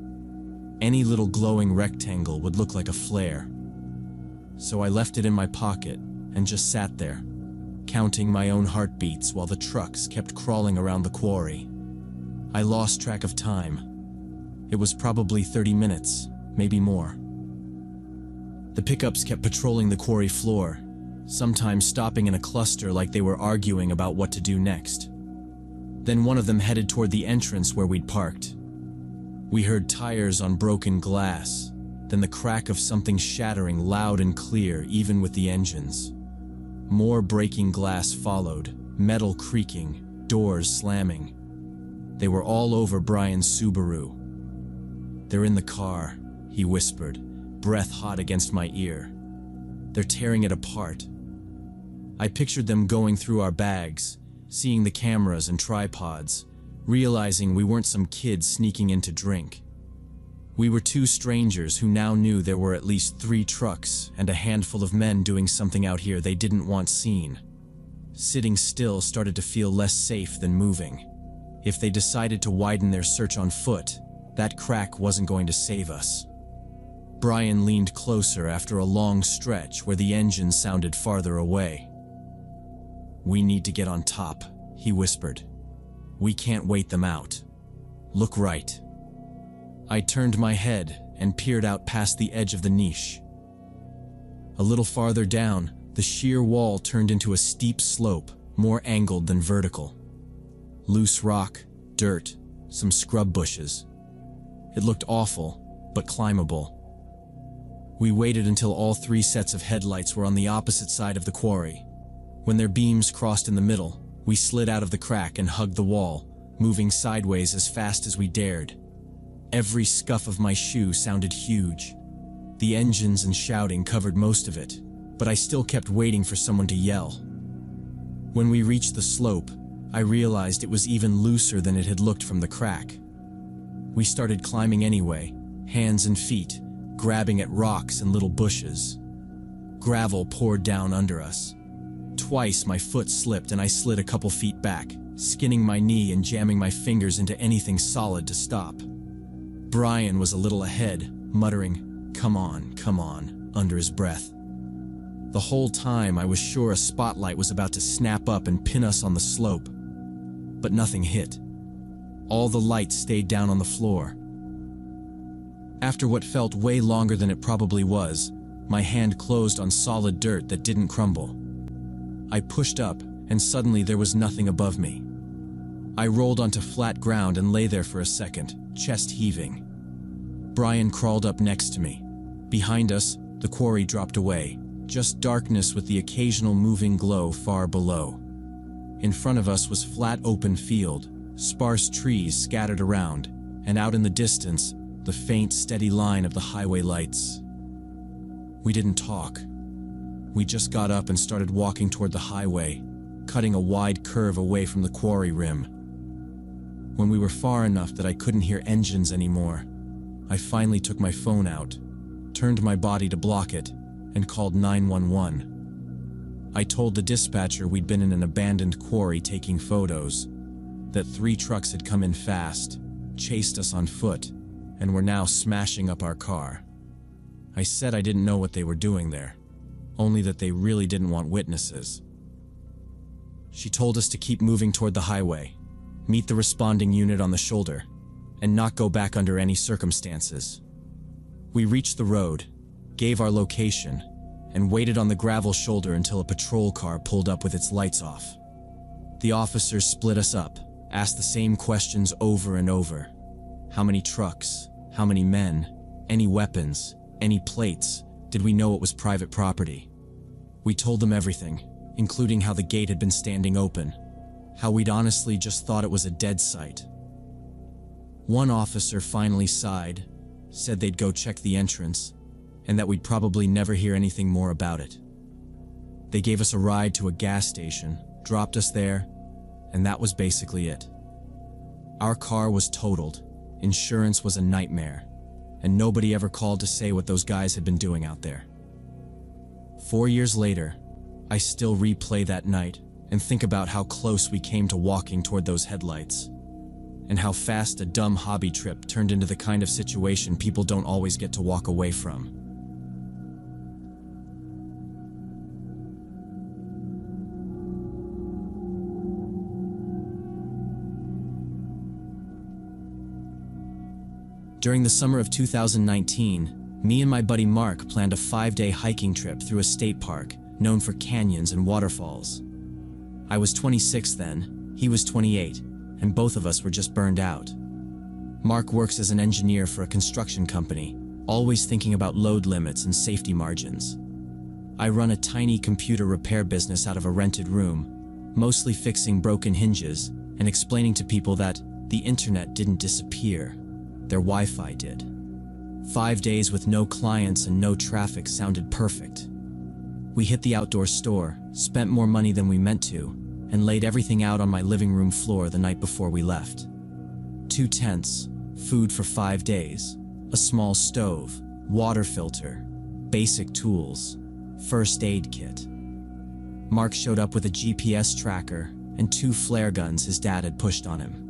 Any little glowing rectangle would look like a flare. So I left it in my pocket and just sat there, counting my own heartbeats while the trucks kept crawling around the quarry. I lost track of time. It was probably 30 minutes, maybe more. The pickups kept patrolling the quarry floor, sometimes stopping in a cluster like they were arguing about what to do next. Then one of them headed toward the entrance where we'd parked. We heard tires on broken glass, then the crack of something shattering loud and clear even with the engines. More breaking glass followed, metal creaking, doors slamming. They were all over Brian's Subaru. "They're in the car," he whispered, breath hot against my ear. "They're tearing it apart." I pictured them going through our bags, seeing the cameras and tripods, realizing we weren't some kids sneaking in to drink. We were 2 strangers who now knew there were at least 3 trucks and a handful of men doing something out here they didn't want seen. Sitting still started to feel less safe than moving. If they decided to widen their search on foot, that crack wasn't going to save us. Brian leaned closer after a long stretch where the engine sounded farther away. "We need to get on top," he whispered. "We can't wait them out. Look right." I turned my head and peered out past the edge of the niche. A little farther down, the sheer wall turned into a steep slope, more angled than vertical. Loose rock, dirt, some scrub bushes. It looked awful, but climbable. We waited until all 3 sets of headlights were on the opposite side of the quarry. When their beams crossed in the middle, we slid out of the crack and hugged the wall, moving sideways as fast as we dared. Every scuff of my shoe sounded huge. The engines and shouting covered most of it, but I still kept waiting for someone to yell. When we reached the slope, I realized it was even looser than it had looked from the crack. We started climbing anyway, hands and feet, grabbing at rocks and little bushes. Gravel poured down under us. Twice my foot slipped and I slid a couple feet back, skinning my knee and jamming my fingers into anything solid to stop. Brian was a little ahead, muttering, come on," under his breath. The whole time I was sure a spotlight was about to snap up and pin us on the slope. But nothing hit. All the lights stayed down on the floor. After what felt way longer than it probably was, my hand closed on solid dirt that didn't crumble. I pushed up, and suddenly there was nothing above me. I rolled onto flat ground and lay there for a second, chest heaving. Brian crawled up next to me. Behind us, the quarry dropped away, just darkness with the occasional moving glow far below. In front of us was flat open field, sparse trees scattered around, and out in the distance, the faint, steady line of the highway lights. We didn't talk. We just got up and started walking toward the highway, cutting a wide curve away from the quarry rim. When we were far enough that I couldn't hear engines anymore, I finally took my phone out, turned my body to block it, and called 911. I told the dispatcher we'd been in an abandoned quarry taking photos, that 3 trucks had come in fast, chased us on foot, and were now smashing up our car. I said I didn't know what they were doing there, only that they really didn't want witnesses. She told us to keep moving toward the highway, meet the responding unit on the shoulder, and not go back under any circumstances. We reached the road, gave our location, and waited on the gravel shoulder until a patrol car pulled up with its lights off. The officers split us up, asked the same questions over and over. How many trucks? How many men? Any weapons? Any plates? Did we know it was private property? We told them everything, including how the gate had been standing open, how we'd honestly just thought it was a dead site. One officer finally sighed, said they'd go check the entrance, and that we'd probably never hear anything more about it. They gave us a ride to a gas station, dropped us there, and that was basically it. Our car was totaled, insurance was a nightmare, and nobody ever called to say what those guys had been doing out there. 4 years later, I still replay that night and think about how close we came to walking toward those headlights, and how fast a dumb hobby trip turned into the kind of situation people don't always get to walk away from. During the summer of 2019, me and my buddy Mark planned a 5-day hiking trip through a state park known for canyons and waterfalls. I was 26 then, he was 28, and both of us were just burned out. Mark works as an engineer for a construction company, always thinking about load limits and safety margins. I run a tiny computer repair business out of a rented room, mostly fixing broken hinges and explaining to people that the internet didn't disappear. Their Wi-Fi did. 5 days with no clients and no traffic sounded perfect. We hit the outdoor store, spent more money than we meant to, and laid everything out on my living room floor the night before we left. 2 tents, food for 5 days, a small stove, water filter, basic tools, first aid kit. Mark showed up with a GPS tracker and 2 flare guns his dad had pushed on him.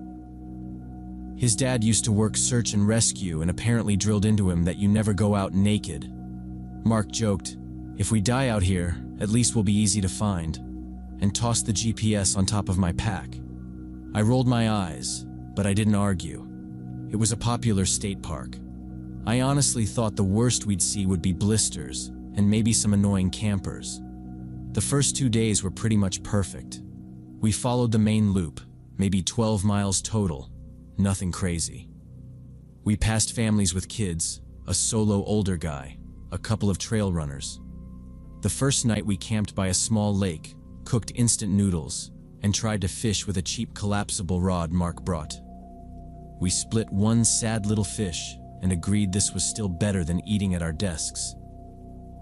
His dad used to work search and rescue and apparently drilled into him that you never go out naked. Mark joked, "If we die out here, at least we'll be easy to find," and tossed the GPS on top of my pack. I rolled my eyes, but I didn't argue. It was a popular state park. I honestly thought the worst we'd see would be blisters and maybe some annoying campers. The first 2 days were pretty much perfect. We followed the main loop, maybe 12 miles total. Nothing crazy. We passed families with kids, a solo older guy, a couple of trail runners. The first night we camped by a small lake, cooked instant noodles, and tried to fish with a cheap collapsible rod Mark brought. We split one sad little fish and agreed this was still better than eating at our desks.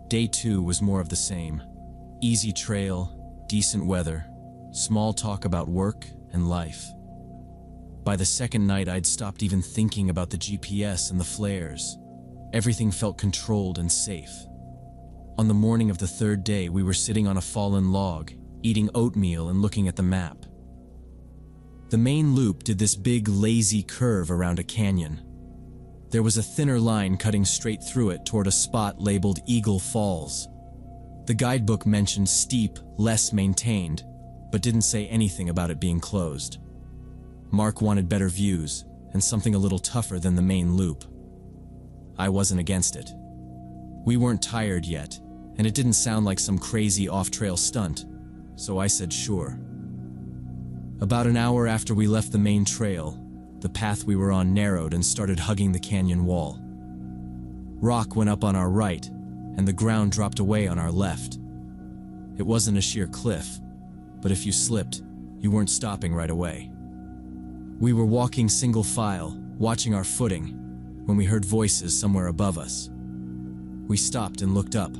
Day 2 was more of the same. Easy trail, decent weather, small talk about work and life. By the second night, I'd stopped even thinking about the GPS and the flares. Everything felt controlled and safe. On the morning of the 3rd day, we were sitting on a fallen log, eating oatmeal and looking at the map. The main loop did this big, lazy curve around a canyon. There was a thinner line cutting straight through it toward a spot labeled Eagle Falls. The guidebook mentioned steep, less maintained, but didn't say anything about it being closed. Mark wanted better views and something a little tougher than the main loop. I wasn't against it. We weren't tired yet, and it didn't sound like some crazy off-trail stunt, so I said sure. About an hour after we left the main trail, the path we were on narrowed and started hugging the canyon wall. Rock went up on our right, and the ground dropped away on our left. It wasn't a sheer cliff, but if you slipped, you weren't stopping right away. We were walking single file, watching our footing, when we heard voices somewhere above us. We stopped and looked up.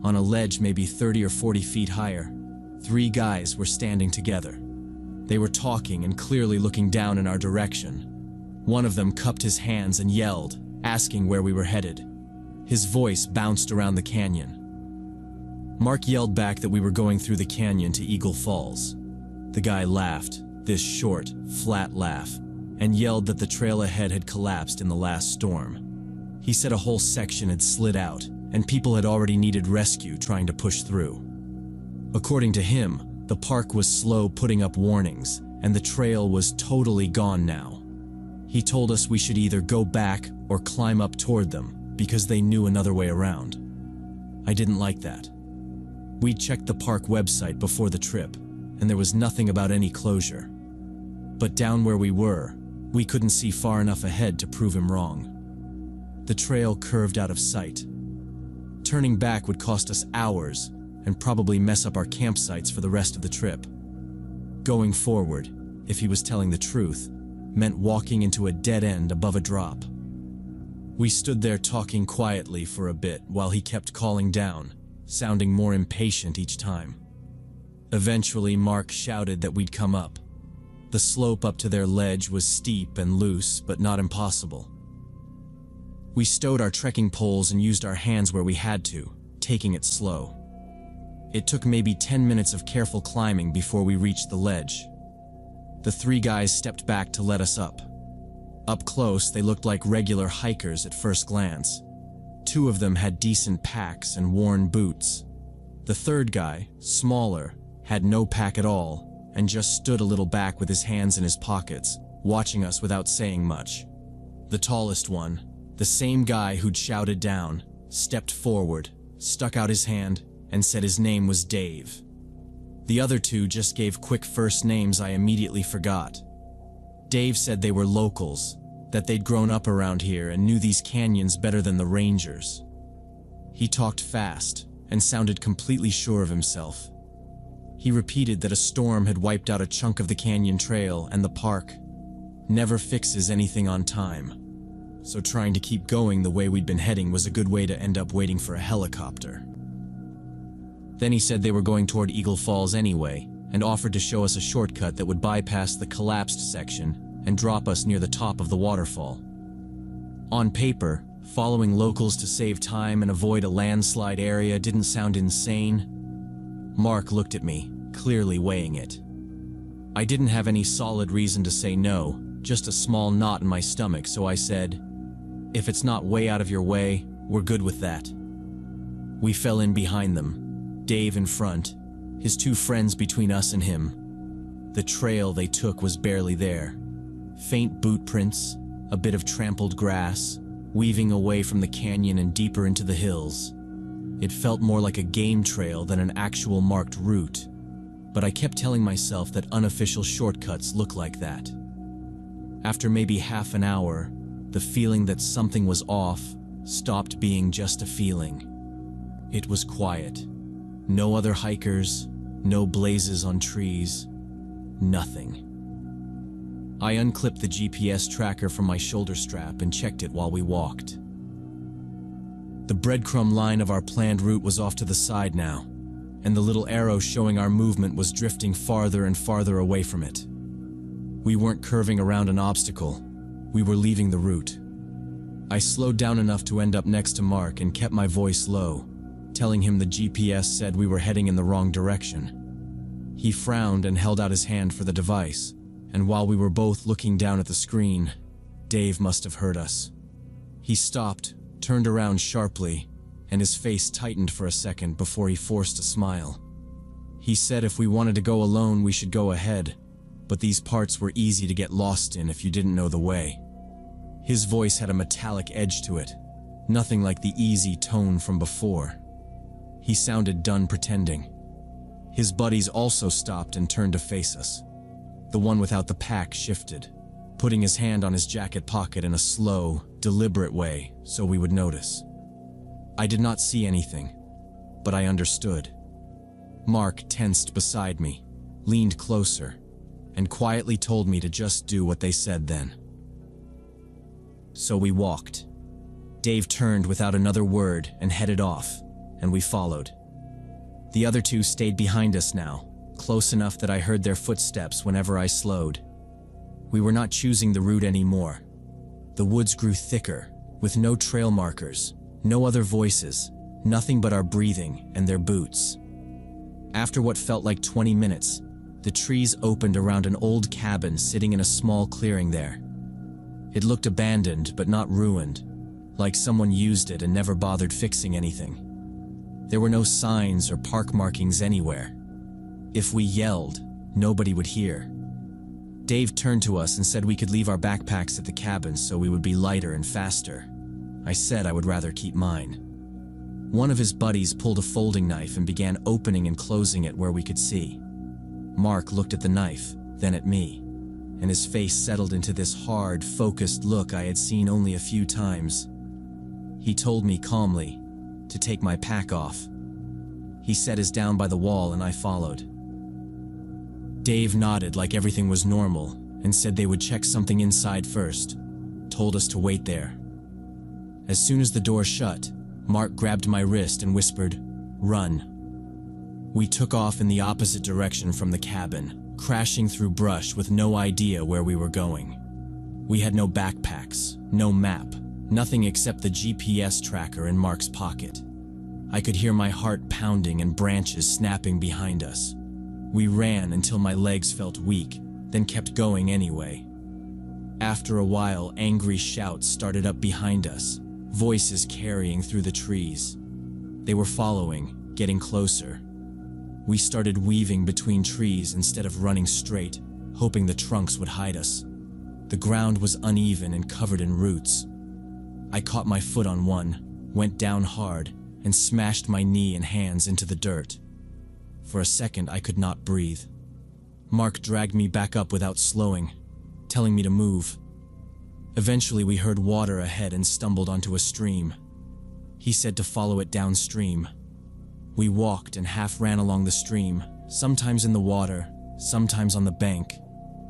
On a ledge maybe 30 or 40 feet higher, 3 guys were standing together. They were talking and clearly looking down in our direction. One of them cupped his hands and yelled, asking where we were headed. His voice bounced around the canyon. Mark yelled back that we were going through the canyon to Eagle Falls. The guy laughed, this short, flat laugh, and yelled that the trail ahead had collapsed in the last storm. He said a whole section had slid out, and people had already needed rescue trying to push through. According to him, the park was slow putting up warnings, and the trail was totally gone now. He told us we should either go back or climb up toward them, because they knew another way around. I didn't like that. We'd checked the park website before the trip, and there was nothing about any closure. But down where we were, we couldn't see far enough ahead to prove him wrong. The trail curved out of sight. Turning back would cost us hours and probably mess up our campsites for the rest of the trip. Going forward, if he was telling the truth, meant walking into a dead end above a drop. We stood there talking quietly for a bit while he kept calling down, sounding more impatient each time. Eventually, Mark shouted that we'd come up. The slope up to their ledge was steep and loose, but not impossible. We stowed our trekking poles and used our hands where we had to, taking it slow. It took maybe 10 minutes of careful climbing before we reached the ledge. The 3 guys stepped back to let us up. Up close, they looked like regular hikers at first glance. 2 of them had decent packs and worn boots. The 3rd guy, smaller, had no pack at all and just stood a little back with his hands in his pockets, watching us without saying much. The tallest one, the same guy who'd shouted down, stepped forward, stuck out his hand, and said his name was Dave. The other 2 just gave quick first names I immediately forgot. Dave said they were locals, that they'd grown up around here and knew these canyons better than the rangers. He talked fast and sounded completely sure of himself. He repeated that a storm had wiped out a chunk of the canyon trail and the park never fixes anything on time. So trying to keep going the way we'd been heading was a good way to end up waiting for a helicopter. Then he said they were going toward Eagle Falls anyway, and offered to show us a shortcut that would bypass the collapsed section and drop us near the top of the waterfall. On paper, following locals to save time and avoid a landslide area didn't sound insane. Mark looked at me, clearly weighing it. I didn't have any solid reason to say no, just a small knot in my stomach, so I said, "If it's not way out of your way, we're good with that." We fell in behind them, Dave in front, his 2 friends between us and him. The trail they took was barely there. Faint boot prints, a bit of trampled grass, weaving away from the canyon and deeper into the hills. It felt more like a game trail than an actual marked route, but I kept telling myself that unofficial shortcuts look like that. After maybe half an hour, the feeling that something was off stopped being just a feeling. It was quiet. No other hikers, no blazes on trees, nothing. I unclipped the GPS tracker from my shoulder strap and checked it while we walked. The breadcrumb line of our planned route was off to the side now, and the little arrow showing our movement was drifting farther and farther away from it. We weren't curving around an obstacle, we were leaving the route. I slowed down enough to end up next to Mark and kept my voice low, telling him the GPS said we were heading in the wrong direction. He frowned and held out his hand for the device, and while we were both looking down at the screen, Dave must have heard us. He stopped, turned around sharply, and his face tightened for a second before he forced a smile. He said if we wanted to go alone, we should go ahead, but these parts were easy to get lost in if you didn't know the way. His voice had a metallic edge to it, nothing like the easy tone from before. He sounded done pretending. His buddies also stopped and turned to face us. The one without the pack shifted, putting his hand on his jacket pocket in a slow, deliberate way so we would notice. I did not see anything, but I understood. Mark tensed beside me, leaned closer, and quietly told me to just do what they said then. So we walked. Dave turned without another word and headed off, and we followed. The other two stayed behind us now, close enough that I heard their footsteps whenever I slowed. We were not choosing the route anymore. The woods grew thicker, with no trail markers, no other voices, nothing but our breathing and their boots. After what felt like 20 minutes, the trees opened around an old cabin sitting in a small clearing there. It looked abandoned but not ruined, like someone used it and never bothered fixing anything. There were no signs or park markings anywhere. If we yelled, nobody would hear. Dave turned to us and said we could leave our backpacks at the cabin so we would be lighter and faster. I said I would rather keep mine. One of his buddies pulled a folding knife and began opening and closing it where we could see. Mark looked at the knife, then at me, and his face settled into this hard, focused look I had seen only a few times. He told me calmly to take my pack off. He set his down by the wall and I followed. Dave nodded like everything was normal and said they would check something inside first, told us to wait there. As soon as the door shut, Mark grabbed my wrist and whispered, "Run." We took off in the opposite direction from the cabin, crashing through brush with no idea where we were going. We had no backpacks, no map, nothing except the GPS tracker in Mark's pocket. I could hear my heart pounding and branches snapping behind us. We ran until my legs felt weak, then kept going anyway. After a while, angry shouts started up behind us, voices carrying through the trees. They were following, getting closer. We started weaving between trees instead of running straight, hoping the trunks would hide us. The ground was uneven and covered in roots. I caught my foot on one, went down hard, and smashed my knee and hands into the dirt. For a second, I could not breathe. Mark dragged me back up without slowing, telling me to move. Eventually, we heard water ahead and stumbled onto a stream. He said to follow it downstream. We walked and half ran along the stream, sometimes in the water, sometimes on the bank,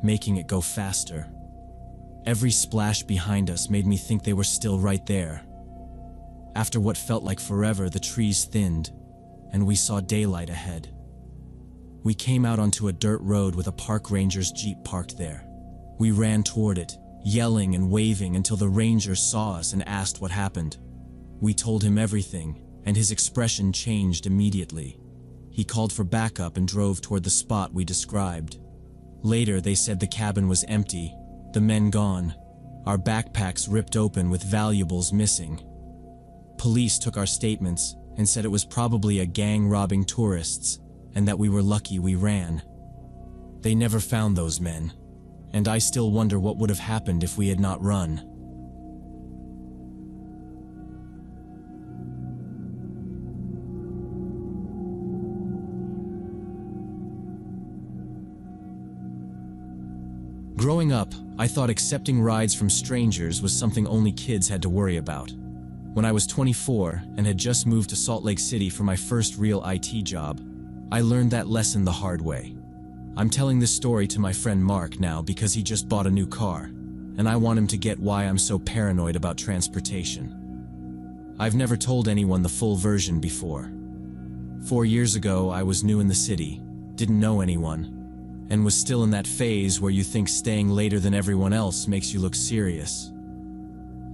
making it go faster. Every splash behind us made me think they were still right there. After what felt like forever, the trees thinned, and we saw daylight ahead. We came out onto a dirt road with a park ranger's jeep parked there. We ran toward it, yelling and waving until the ranger saw us and asked what happened. We told him everything, and his expression changed immediately. He called for backup and drove toward the spot we described. Later, they said the cabin was empty, the men gone, our backpacks ripped open with valuables missing. Police took our statements and said it was probably a gang robbing tourists, and that we were lucky we ran. They never found those men, and I still wonder what would have happened if we had not run. Growing up, I thought accepting rides from strangers was something only kids had to worry about. When I was 24 and had just moved to Salt Lake City for my first real IT job, I learned that lesson the hard way. I'm telling this story to my friend Mark now because he just bought a new car, and I want him to get why I'm so paranoid about transportation. I've never told anyone the full version before. 4 years ago, I was new in the city, didn't know anyone, and was still in that phase where you think staying later than everyone else makes you look serious.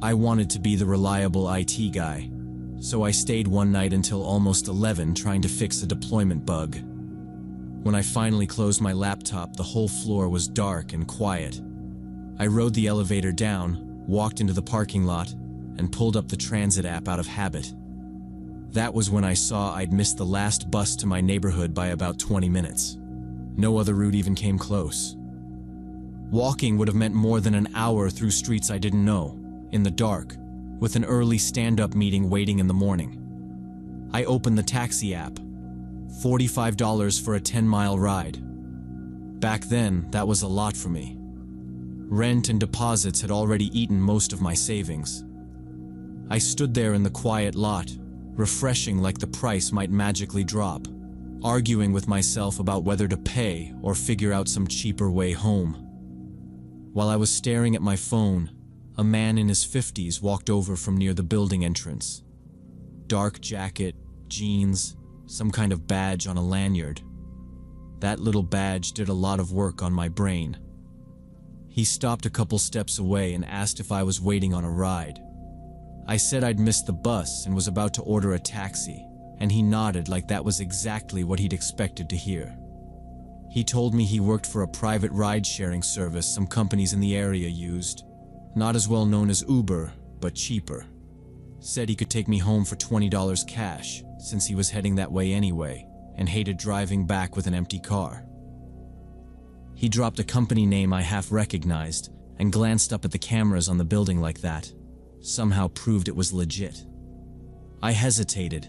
I wanted to be the reliable IT guy, so I stayed one night until almost 11 trying to fix a deployment bug. When I finally closed my laptop, the whole floor was dark and quiet. I rode the elevator down, walked into the parking lot, and pulled up the transit app out of habit. That was when I saw I'd missed the last bus to my neighborhood by about 20 minutes. No other route even came close. Walking would have meant more than an hour through streets I didn't know, in the dark, with an early stand-up meeting waiting in the morning. I opened the taxi app. $45 for a 10-mile ride. Back then, that was a lot for me. Rent and deposits had already eaten most of my savings. I stood there in the quiet lot, refreshing like the price might magically drop. arguing with myself about whether to pay or figure out some cheaper way home. While I was staring at my phone, a man in his 50s walked over from near the building entrance. Dark jacket, jeans, some kind of badge on a lanyard. That little badge did a lot of work on my brain. He stopped a couple steps away and asked if I was waiting on a ride. I said I'd missed the bus and was about to order a taxi, and he nodded like that was exactly what he'd expected to hear. He told me he worked for a private ride-sharing service some companies in the area used. Not as well known as Uber, but cheaper. Said he could take me home for $20 cash, since he was heading that way anyway, and hated driving back with an empty car. He dropped a company name I half recognized, and glanced up at the cameras on the building like that. Somehow proved it was legit. I hesitated,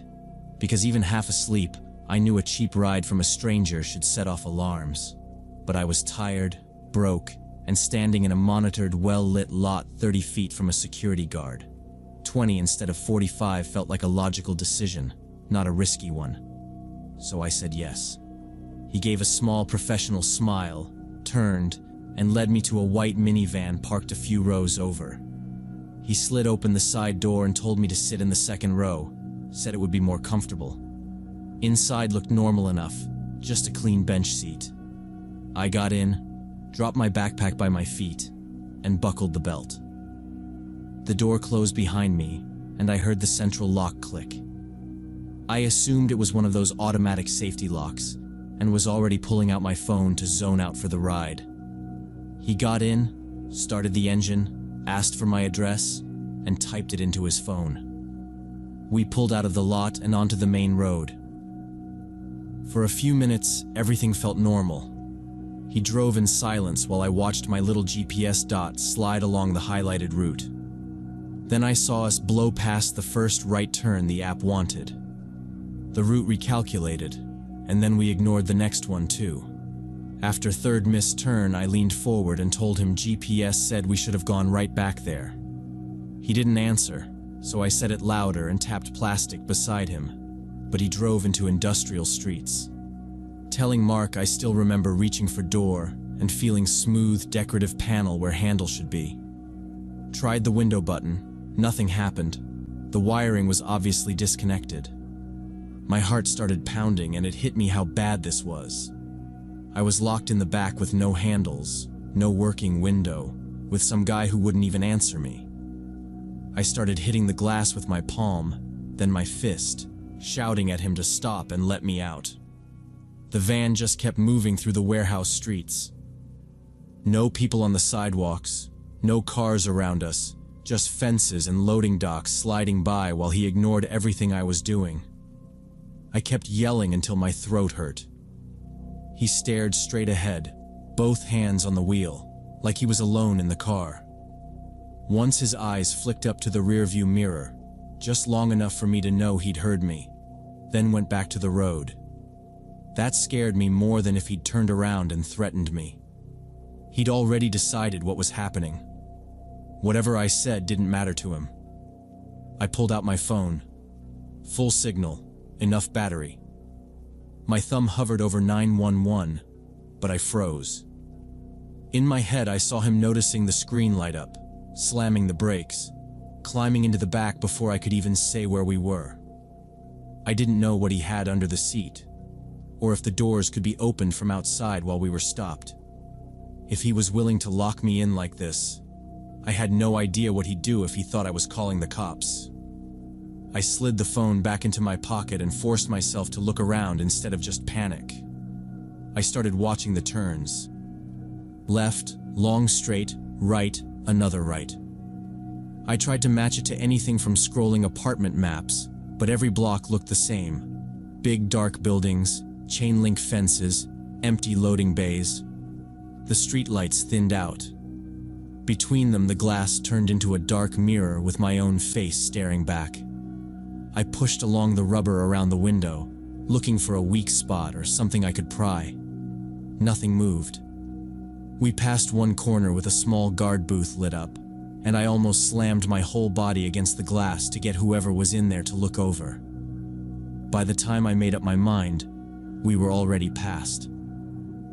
because even half asleep, I knew a cheap ride from a stranger should set off alarms. But I was tired, broke, and standing in a monitored, well-lit lot 30 feet from a security guard. 20 instead of 45 felt like a logical decision, not a risky one. So I said yes. He gave a small professional smile, turned, and led me to a white minivan parked a few rows over. He slid open the side door and told me to sit in the second row, said it would be more comfortable. Inside looked normal enough, just a clean bench seat. I got in, dropped my backpack by my feet, and buckled the belt. The door closed behind me, and I heard the central lock click. I assumed it was one of those automatic safety locks, and was already pulling out my phone to zone out for the ride. He got in, started the engine, asked for my address, and typed it into his phone. We pulled out of the lot and onto the main road. For a few minutes, everything felt normal. He drove in silence while I watched my little GPS dot slide along the highlighted route. Then I saw us blow past the first right turn the app wanted. The route recalculated, and then we ignored the next one too. After third missed turn, I leaned forward and told him GPS said we should have gone right back there. He didn't answer, so I said it louder and tapped plastic beside him, but he drove into industrial streets. Telling Mark I still remember reaching for door and feeling smooth, decorative panel where handle should be. Tried the window button, nothing happened. The wiring was obviously disconnected. My heart started pounding and it hit me how bad this was. I was locked in the back with no handles, no working window, with some guy who wouldn't even answer me. I started hitting the glass with my palm, then my fist, shouting at him to stop and let me out. The van just kept moving through the warehouse streets. No people on the sidewalks, no cars around us, just fences and loading docks sliding by while he ignored everything I was doing. I kept yelling until my throat hurt. He stared straight ahead, both hands on the wheel, like he was alone in the car. Once his eyes flicked up to the rearview mirror, just long enough for me to know he'd heard me, then went back to the road. That scared me more than if he'd turned around and threatened me. He'd already decided what was happening. Whatever I said didn't matter to him. I pulled out my phone. Full signal, enough battery. My thumb hovered over 911, but I froze. In my head, I saw him noticing the screen light up, slamming the brakes, climbing into the back before I could even say where we were. I didn't know what he had under the seat, or if the doors could be opened from outside while we were stopped. If he was willing to lock me in like this, I had no idea what he'd do if he thought I was calling the cops. I slid the phone back into my pocket and forced myself to look around instead of just panic. I started watching the turns. Left, long straight, right, another right. I tried to match it to anything from scrolling apartment maps, but every block looked the same. Big dark buildings, chain link fences, empty loading bays. The streetlights thinned out. Between them, the glass turned into a dark mirror with my own face staring back. I pushed along the rubber around the window, looking for a weak spot or something I could pry. Nothing moved. We passed one corner with a small guard booth lit up, and I almost slammed my whole body against the glass to get whoever was in there to look over. By the time I made up my mind, we were already past.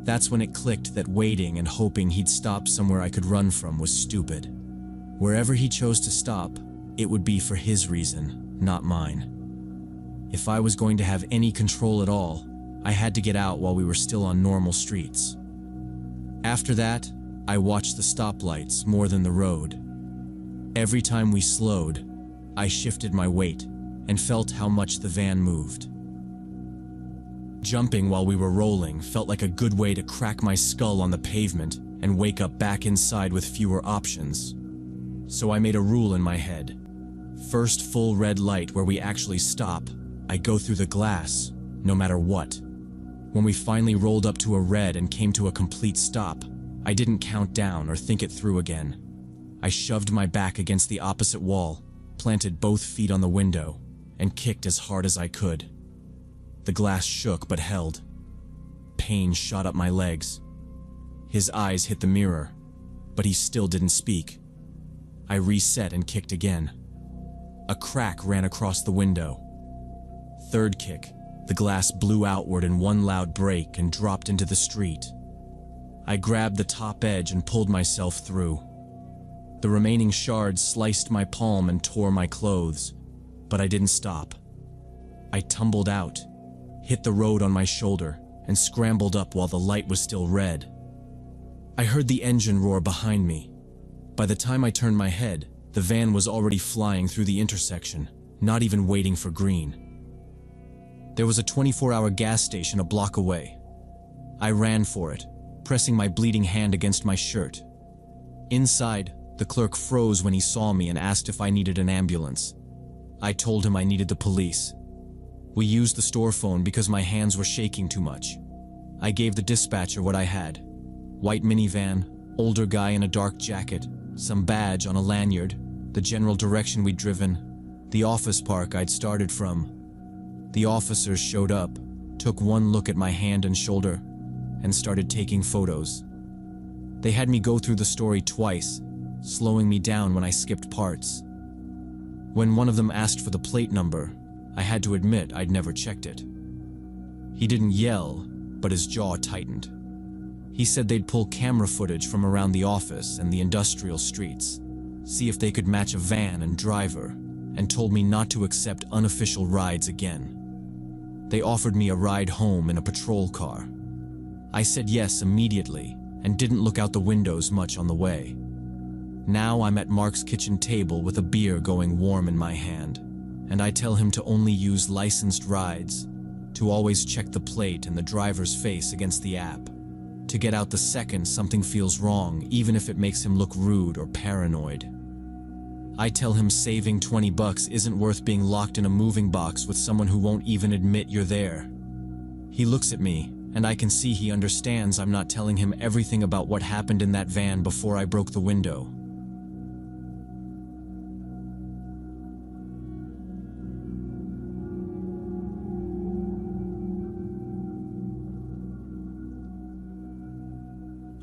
That's when it clicked that waiting and hoping he'd stop somewhere I could run from was stupid. Wherever he chose to stop, it would be for his reason, not mine. If I was going to have any control at all, I had to get out while we were still on normal streets. After that, I watched the stoplights more than the road. Every time we slowed, I shifted my weight and felt how much the van moved. Jumping while we were rolling felt like a good way to crack my skull on the pavement and wake up back inside with fewer options. So I made a rule in my head. First full red light where we actually stop, I go through the glass, no matter what. When we finally rolled up to a red and came to a complete stop, I didn't count down or think it through again. I shoved my back against the opposite wall, planted both feet on the window, and kicked as hard as I could. The glass shook but held. Pain shot up my legs. His eyes hit the mirror, but he still didn't speak. I reset and kicked again. A crack ran across the window. Third kick, the glass blew outward in one loud break and dropped into the street. I grabbed the top edge and pulled myself through. The remaining shards sliced my palm and tore my clothes, but I didn't stop. I tumbled out, hit the road on my shoulder, and scrambled up while the light was still red. I heard the engine roar behind me. By the time I turned my head, the van was already flying through the intersection, not even waiting for green. There was a 24-hour gas station a block away. I ran for it, pressing my bleeding hand against my shirt. Inside, the clerk froze when he saw me and asked if I needed an ambulance. I told him I needed the police. We used the store phone because my hands were shaking too much. I gave the dispatcher what I had: white minivan, older guy in a dark jacket, some badge on a lanyard, the general direction we'd driven, the office park I'd started from. The officers showed up, took one look at my hand and shoulder, and started taking photos. They had me go through the story twice, slowing me down when I skipped parts. When one of them asked for the plate number, I had to admit I'd never checked it. He didn't yell, but his jaw tightened. He said they'd pull camera footage from around the office and the industrial streets, see if they could match a van and driver, and told me not to accept unofficial rides again. They offered me a ride home in a patrol car. I said yes immediately and didn't look out the windows much on the way. Now I'm at Mark's kitchen table with a beer going warm in my hand, and I tell him to only use licensed rides, to always check the plate and the driver's face against the app, to get out the second something feels wrong, even if it makes him look rude or paranoid. I tell him saving $20 isn't worth being locked in a moving box with someone who won't even admit you're there. He looks at me, and I can see he understands I'm not telling him everything about what happened in that van before I broke the window.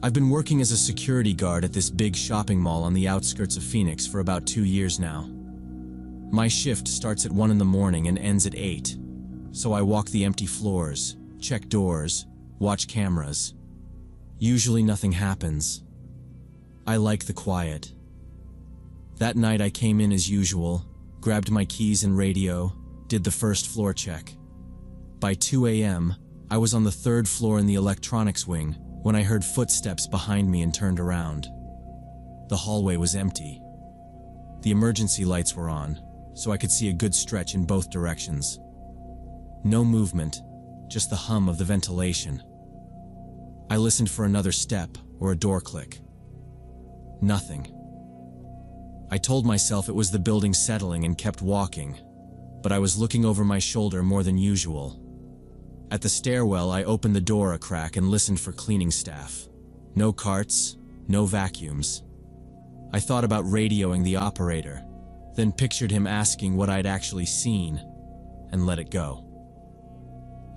I've been working as a security guard at this big shopping mall on the outskirts of Phoenix for about 2 years now. My shift starts at 1 in the morning and ends at 8, so I walk the empty floors, check doors, watch cameras. Usually nothing happens. I like the quiet. That night I came in as usual, grabbed my keys and radio, did the first floor check. By 2 a.m., I was on the 3rd floor in the electronics wing when I heard footsteps behind me and turned around. The hallway was empty. The emergency lights were on, so I could see a good stretch in both directions. No movement, just the hum of the ventilation. I listened for another step or a door click. Nothing. I told myself it was the building settling and kept walking, but I was looking over my shoulder more than usual. At the stairwell, I opened the door a crack and listened for cleaning staff. No carts, no vacuums. I thought about radioing the operator, then pictured him asking what I'd actually seen, and let it go.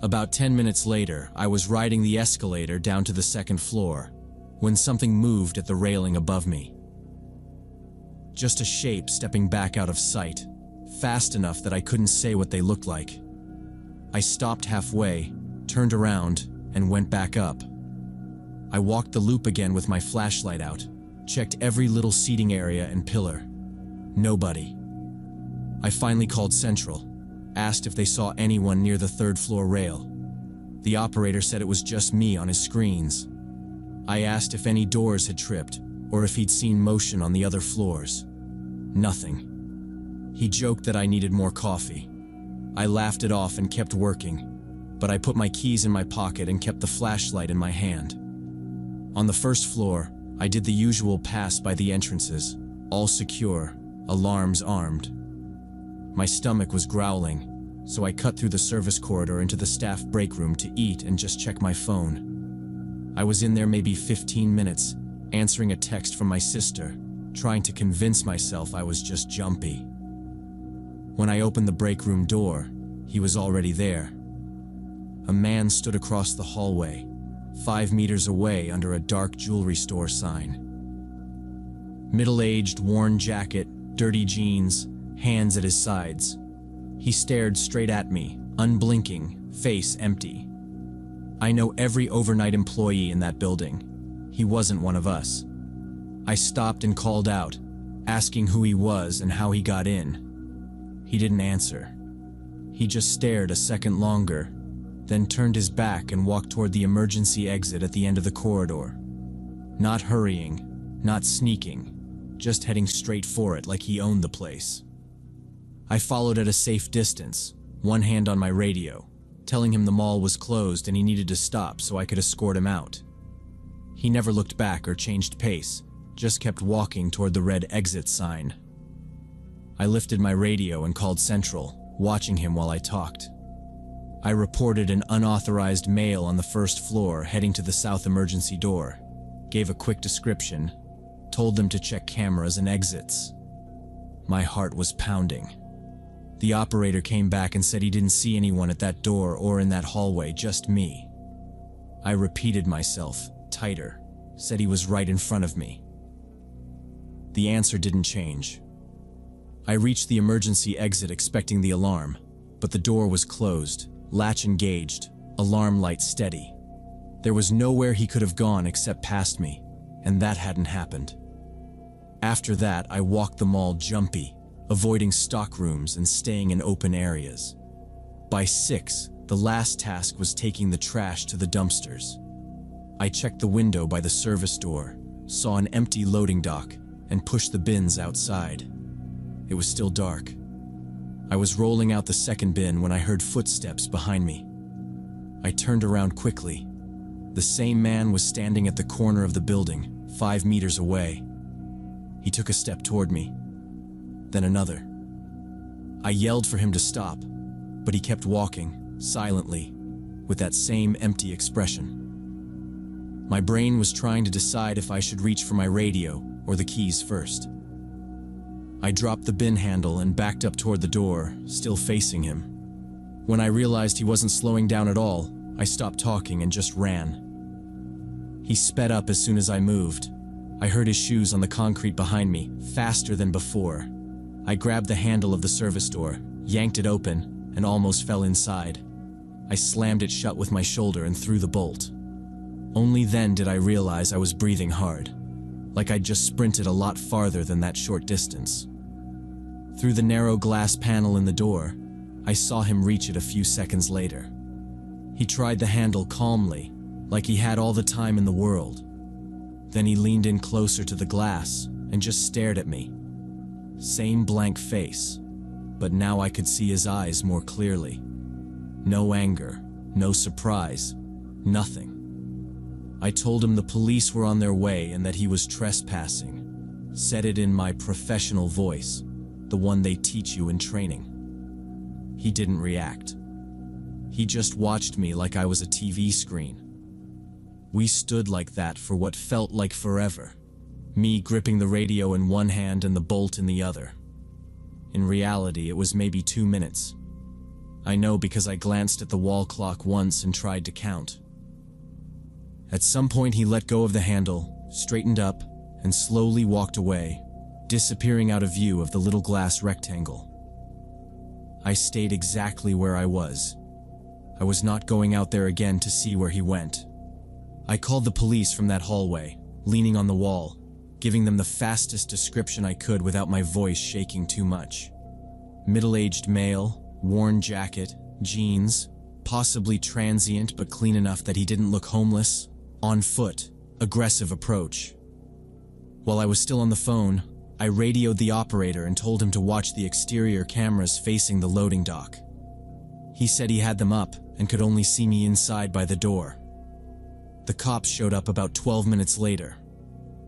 About 10 minutes later, I was riding the escalator down to the 2nd floor, when something moved at the railing above me. Just a shape stepping back out of sight, fast enough that I couldn't say what they looked like. I stopped halfway, turned around, and went back up. I walked the loop again with my flashlight out, checked every little seating area and pillar. Nobody. I finally called Central, asked if they saw anyone near the third-floor rail. The operator said it was just me on his screens. I asked if any doors had tripped, or if he'd seen motion on the other floors. Nothing. He joked that I needed more coffee. I laughed it off and kept working, but I put my keys in my pocket and kept the flashlight in my hand. On the first floor, I did the usual pass by the entrances, all secure, alarms armed. My stomach was growling, so I cut through the service corridor into the staff break room to eat and just check my phone. I was in there maybe 15 minutes, answering a text from my sister, trying to convince myself I was just jumpy. When I opened the break room door, he was already there. A man stood across the hallway, 5 meters away under a dark jewelry store sign. Middle-aged, worn jacket, dirty jeans, hands at his sides. He stared straight at me, unblinking, face empty. I know every overnight employee in that building. He wasn't one of us. I stopped and called out, asking who he was and how he got in. He didn't answer. He just stared a second longer, then turned his back and walked toward the emergency exit at the end of the corridor. Not hurrying, not sneaking, just heading straight for it like he owned the place. I followed at a safe distance, one hand on my radio, telling him the mall was closed and he needed to stop so I could escort him out. He never looked back or changed pace, just kept walking toward the red exit sign. I lifted my radio and called Central, watching him while I talked. I reported an unauthorized male on the first floor heading to the south emergency door, gave a quick description, told them to check cameras and exits. My heart was pounding. The operator came back and said he didn't see anyone at that door or in that hallway, just me. I repeated myself, tighter, said he was right in front of me. The answer didn't change. I reached the emergency exit expecting the alarm, but the door was closed, latch engaged, alarm light steady. There was nowhere he could have gone except past me, and that hadn't happened. After that, I walked the mall jumpy, avoiding stock rooms and staying in open areas. By 6, the last task was taking the trash to the dumpsters. I checked the window by the service door, saw an empty loading dock, and pushed the bins outside. It was still dark. I was rolling out the second bin when I heard footsteps behind me. I turned around quickly. The same man was standing at the corner of the building, 5 meters away. He took a step toward me, then another. I yelled for him to stop, but he kept walking, silently, with that same empty expression. My brain was trying to decide if I should reach for my radio or the keys first. I dropped the bin handle and backed up toward the door, still facing him. When I realized he wasn't slowing down at all, I stopped talking and just ran. He sped up as soon as I moved. I heard his shoes on the concrete behind me, faster than before. I grabbed the handle of the service door, yanked it open, and almost fell inside. I slammed it shut with my shoulder and threw the bolt. Only then did I realize I was breathing hard, like I'd just sprinted a lot farther than that short distance. Through the narrow glass panel in the door, I saw him reach it a few seconds later. He tried the handle calmly, like he had all the time in the world. Then he leaned in closer to the glass and just stared at me. Same blank face, but now I could see his eyes more clearly. No anger, no surprise, nothing. I told him the police were on their way and that he was trespassing. Said it in my professional voice, the one they teach you in training. He didn't react. He just watched me like I was a TV screen. We stood like that for what felt like forever, me gripping the radio in one hand and the bolt in the other. In reality, it was maybe 2 minutes. I know because I glanced at the wall clock once and tried to count. At some point he let go of the handle, straightened up, and slowly walked away, disappearing out of view of the little glass rectangle. I stayed exactly where I was. I was not going out there again to see where he went. I called the police from that hallway, leaning on the wall, giving them the fastest description I could without my voice shaking too much. Middle-aged male, worn jacket, jeans, possibly transient but clean enough that he didn't look homeless, on foot, aggressive approach. While I was still on the phone, I radioed the operator and told him to watch the exterior cameras facing the loading dock. He said he had them up and could only see me inside by the door. The cops showed up about 12 minutes later.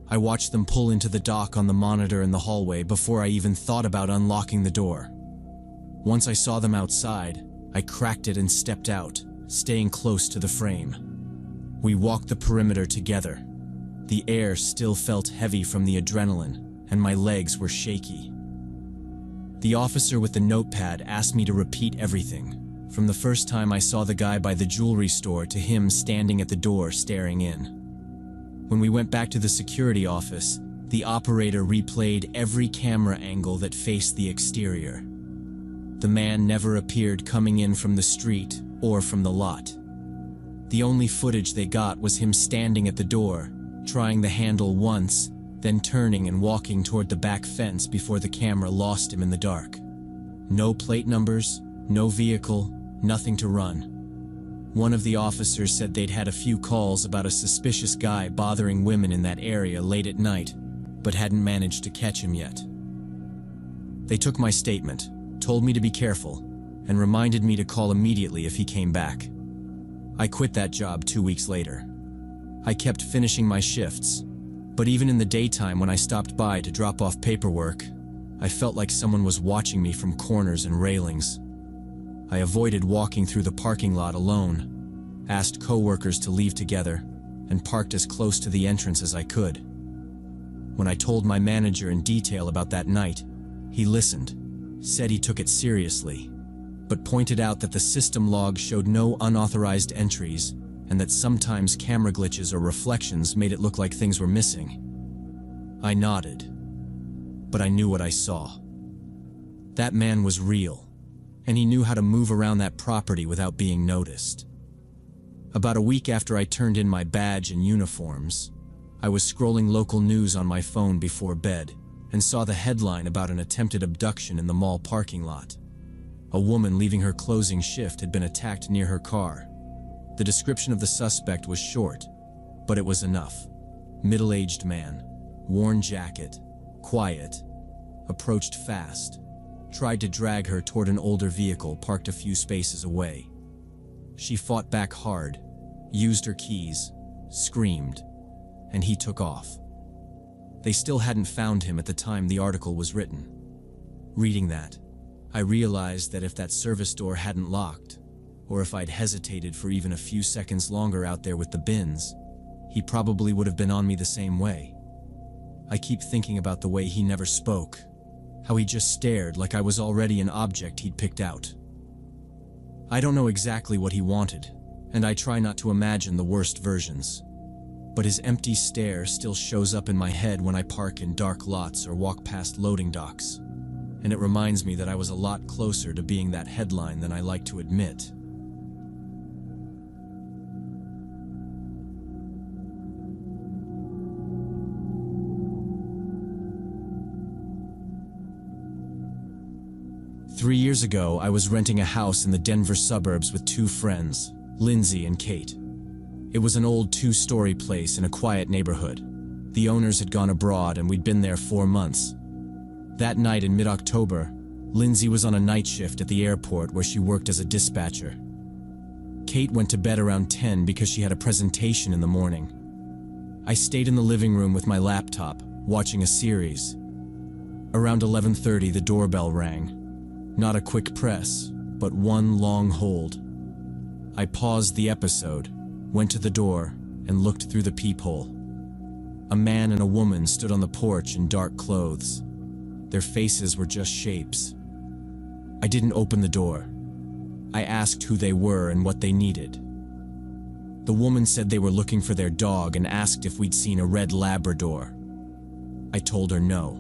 I watched them pull into the dock on the monitor in the hallway before I even thought about unlocking the door. Once I saw them outside, I cracked it and stepped out, staying close to the frame. We walked the perimeter together. The air still felt heavy from the adrenaline, and my legs were shaky. The officer with the notepad asked me to repeat everything, from the first time I saw the guy by the jewelry store to him standing at the door staring in. When we went back to the security office, the operator replayed every camera angle that faced the exterior. The man never appeared coming in from the street or from the lot. The only footage they got was him standing at the door, trying the handle once, then turning and walking toward the back fence before the camera lost him in the dark. No plate numbers, no vehicle, nothing to run. One of the officers said they'd had a few calls about a suspicious guy bothering women in that area late at night, but hadn't managed to catch him yet. They took my statement, told me to be careful, and reminded me to call immediately if he came back. I quit that job 2 weeks later. I kept finishing my shifts, but even in the daytime when I stopped by to drop off paperwork, I felt like someone was watching me from corners and railings. I avoided walking through the parking lot alone, asked coworkers to leave together, and parked as close to the entrance as I could. When I told my manager in detail about that night, he listened, said he took it seriously, but pointed out that the system log showed no unauthorized entries and that sometimes camera glitches or reflections made it look like things were missing. I nodded, but I knew what I saw. That man was real, and he knew how to move around that property without being noticed. About a week after I turned in my badge and uniforms, I was scrolling local news on my phone before bed and saw the headline about an attempted abduction in the mall parking lot. A woman leaving her closing shift had been attacked near her car. The description of the suspect was short, but it was enough. Middle-aged man, worn jacket, quiet, approached fast, tried to drag her toward an older vehicle parked a few spaces away. She fought back hard, used her keys, screamed, and he took off. They still hadn't found him at the time the article was written. Reading that, I realized that if that service door hadn't locked, or if I'd hesitated for even a few seconds longer out there with the bins, he probably would have been on me the same way. I keep thinking about the way he never spoke, how he just stared like I was already an object he'd picked out. I don't know exactly what he wanted, and I try not to imagine the worst versions. But his empty stare still shows up in my head when I park in dark lots or walk past loading docks, and it reminds me that I was a lot closer to being that headline than I like to admit. Three years ago, I was renting a house in the Denver suburbs with two friends, Lindsay and Kate. It was an old 2-story place in a quiet neighborhood. The owners had gone abroad and we'd been there 4 months. That night in mid-October, Lindsay was on a night shift at the airport where she worked as a dispatcher. Kate went to bed around 10 because she had a presentation in the morning. I stayed in the living room with my laptop, watching a series. Around 11:30, the doorbell rang. Not a quick press, but one long hold. I paused the episode, went to the door, and looked through the peephole. A man and a woman stood on the porch in dark clothes. Their faces were just shapes. I didn't open the door. I asked who they were and what they needed. The woman said they were looking for their dog and asked if we'd seen a red Labrador. I told her no.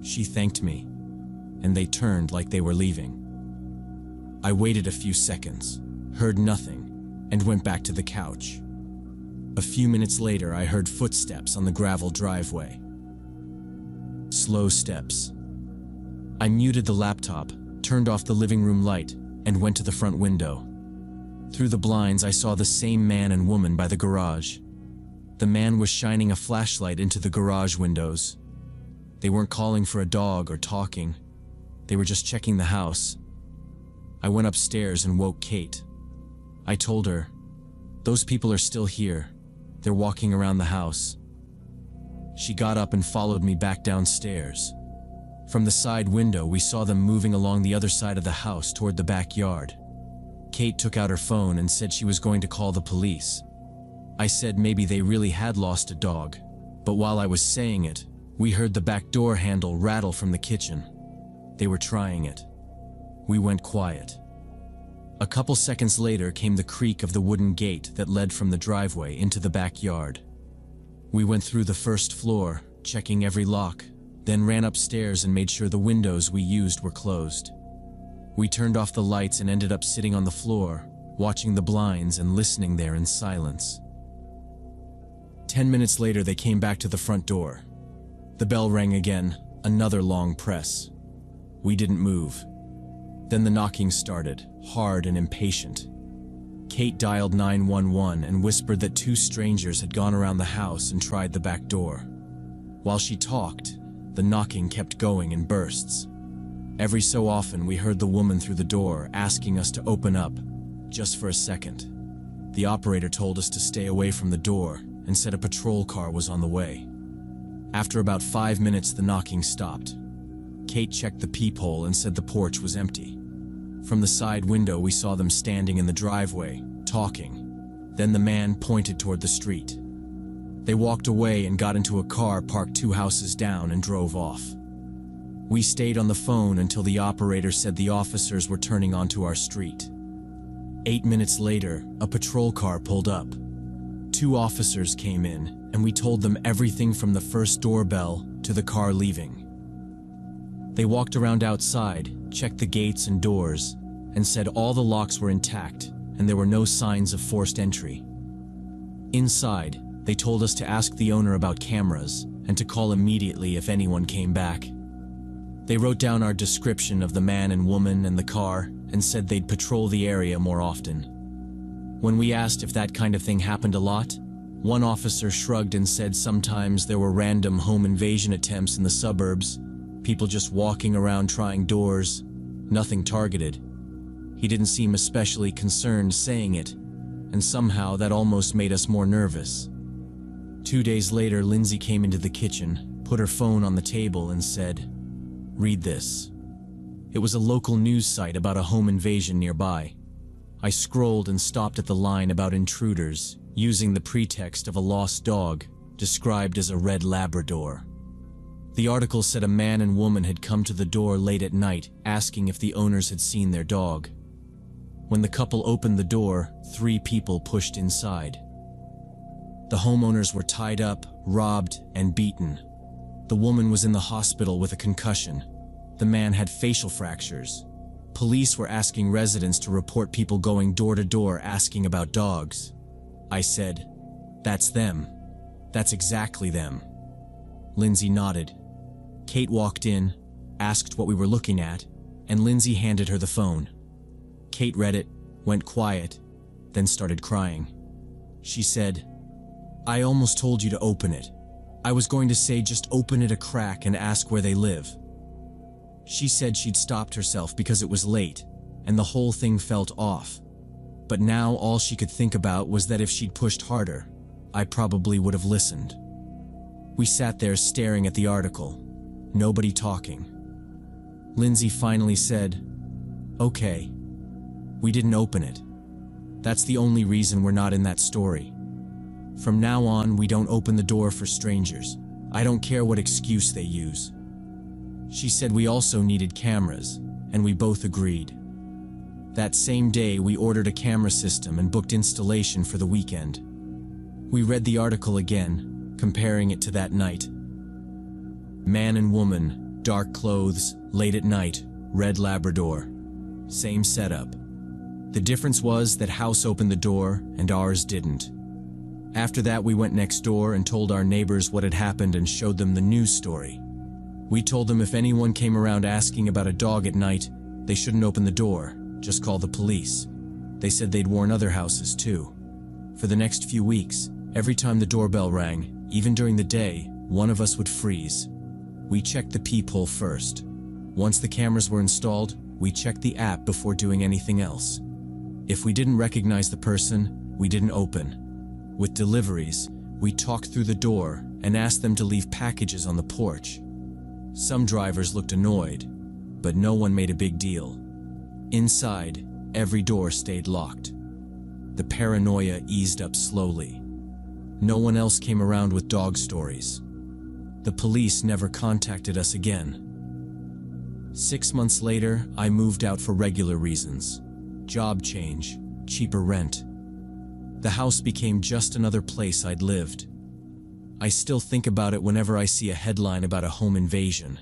She thanked me, and they turned like they were leaving. I waited a few seconds, heard nothing, and went back to the couch. A few minutes later, I heard footsteps on the gravel driveway. Slow steps. I muted the laptop, turned off the living room light, and went to the front window. Through the blinds, I saw the same man and woman by the garage. The man was shining a flashlight into the garage windows. They weren't calling for a dog or talking. They were just checking the house. I went upstairs and woke Kate. I told her, "Those people are still here. They're walking around the house." She got up and followed me back downstairs. From the side window, we saw them moving along the other side of the house toward the backyard. Kate took out her phone and said she was going to call the police. I said maybe they really had lost a dog, but while I was saying it, we heard the back door handle rattle from the kitchen. They were trying it. We went quiet. A couple seconds later came the creak of the wooden gate that led from the driveway into the backyard. We went through the first floor, checking every lock, then ran upstairs and made sure the windows we used were closed. We turned off the lights and ended up sitting on the floor, watching the blinds and listening there in silence. 10 minutes later, they came back to the front door. The bell rang again, another long press. We didn't move. Then the knocking started, hard and impatient. Kate dialed 911 and whispered that two strangers had gone around the house and tried the back door. While she talked, the knocking kept going in bursts. Every so often, we heard the woman through the door asking us to open up, just for a second. The operator told us to stay away from the door and said a patrol car was on the way. After about 5 minutes, the knocking stopped. Kate checked the peephole and said the porch was empty. From the side window, we saw them standing in the driveway, talking. Then the man pointed toward the street. They walked away and got into a car parked 2 houses down and drove off. We stayed on the phone until the operator said the officers were turning onto our street. 8 minutes later, a patrol car pulled up. 2 officers came in, and we told them everything from the first doorbell to the car leaving. They walked around outside, checked the gates and doors, and said all the locks were intact and there were no signs of forced entry. Inside, they told us to ask the owner about cameras and to call immediately if anyone came back. They wrote down our description of the man and woman and the car and said they'd patrol the area more often. When we asked if that kind of thing happened a lot, one officer shrugged and said sometimes there were random home invasion attempts in the suburbs, people just walking around trying doors, nothing targeted. He didn't seem especially concerned saying it, and somehow that almost made us more nervous. 2 days later, Lindsay came into the kitchen, put her phone on the table and said, "Read this." It was a local news site about a home invasion nearby. I scrolled and stopped at the line about intruders, using the pretext of a lost dog, described as a red Labrador. The article said a man and woman had come to the door late at night, asking if the owners had seen their dog. When the couple opened the door, 3 people pushed inside. The homeowners were tied up, robbed, and beaten. The woman was in the hospital with a concussion. The man had facial fractures. Police were asking residents to report people going door to door asking about dogs. I said, "That's them. That's exactly them." Lindsay nodded. Kate walked in, asked what we were looking at, and Lindsay handed her the phone. Kate read it, went quiet, then started crying. She said, "I almost told you to open it. I was going to say just open it a crack and ask where they live." She said she'd stopped herself because it was late, and the whole thing felt off. But now all she could think about was that if she'd pushed harder, I probably would have listened. We sat there staring at the article, nobody talking. Lindsay finally said, "Okay, we didn't open it. That's the only reason we're not in that story. From now on, we don't open the door for strangers. I don't care what excuse they use." She said we also needed cameras, and we both agreed. That same day, we ordered a camera system and booked installation for the weekend. We read the article again, comparing it to that night. Man and woman, dark clothes, late at night, red Labrador. Same setup. The difference was that house opened the door and ours didn't. After that, we went next door and told our neighbors what had happened and showed them the news story. We told them if anyone came around asking about a dog at night, they shouldn't open the door, just call the police. They said they'd warn other houses too. For the next few weeks, every time the doorbell rang, even during the day, one of us would freeze. We checked the peephole first. Once the cameras were installed, we checked the app before doing anything else. If we didn't recognize the person, we didn't open. With deliveries, we talked through the door and asked them to leave packages on the porch. Some drivers looked annoyed, but no one made a big deal. Inside, every door stayed locked. The paranoia eased up slowly. No one else came around with dog stories. The police never contacted us again. 6 months later, I moved out for regular reasons. Job change, cheaper rent. The house became just another place I'd lived. I still think about it whenever I see a headline about a home invasion.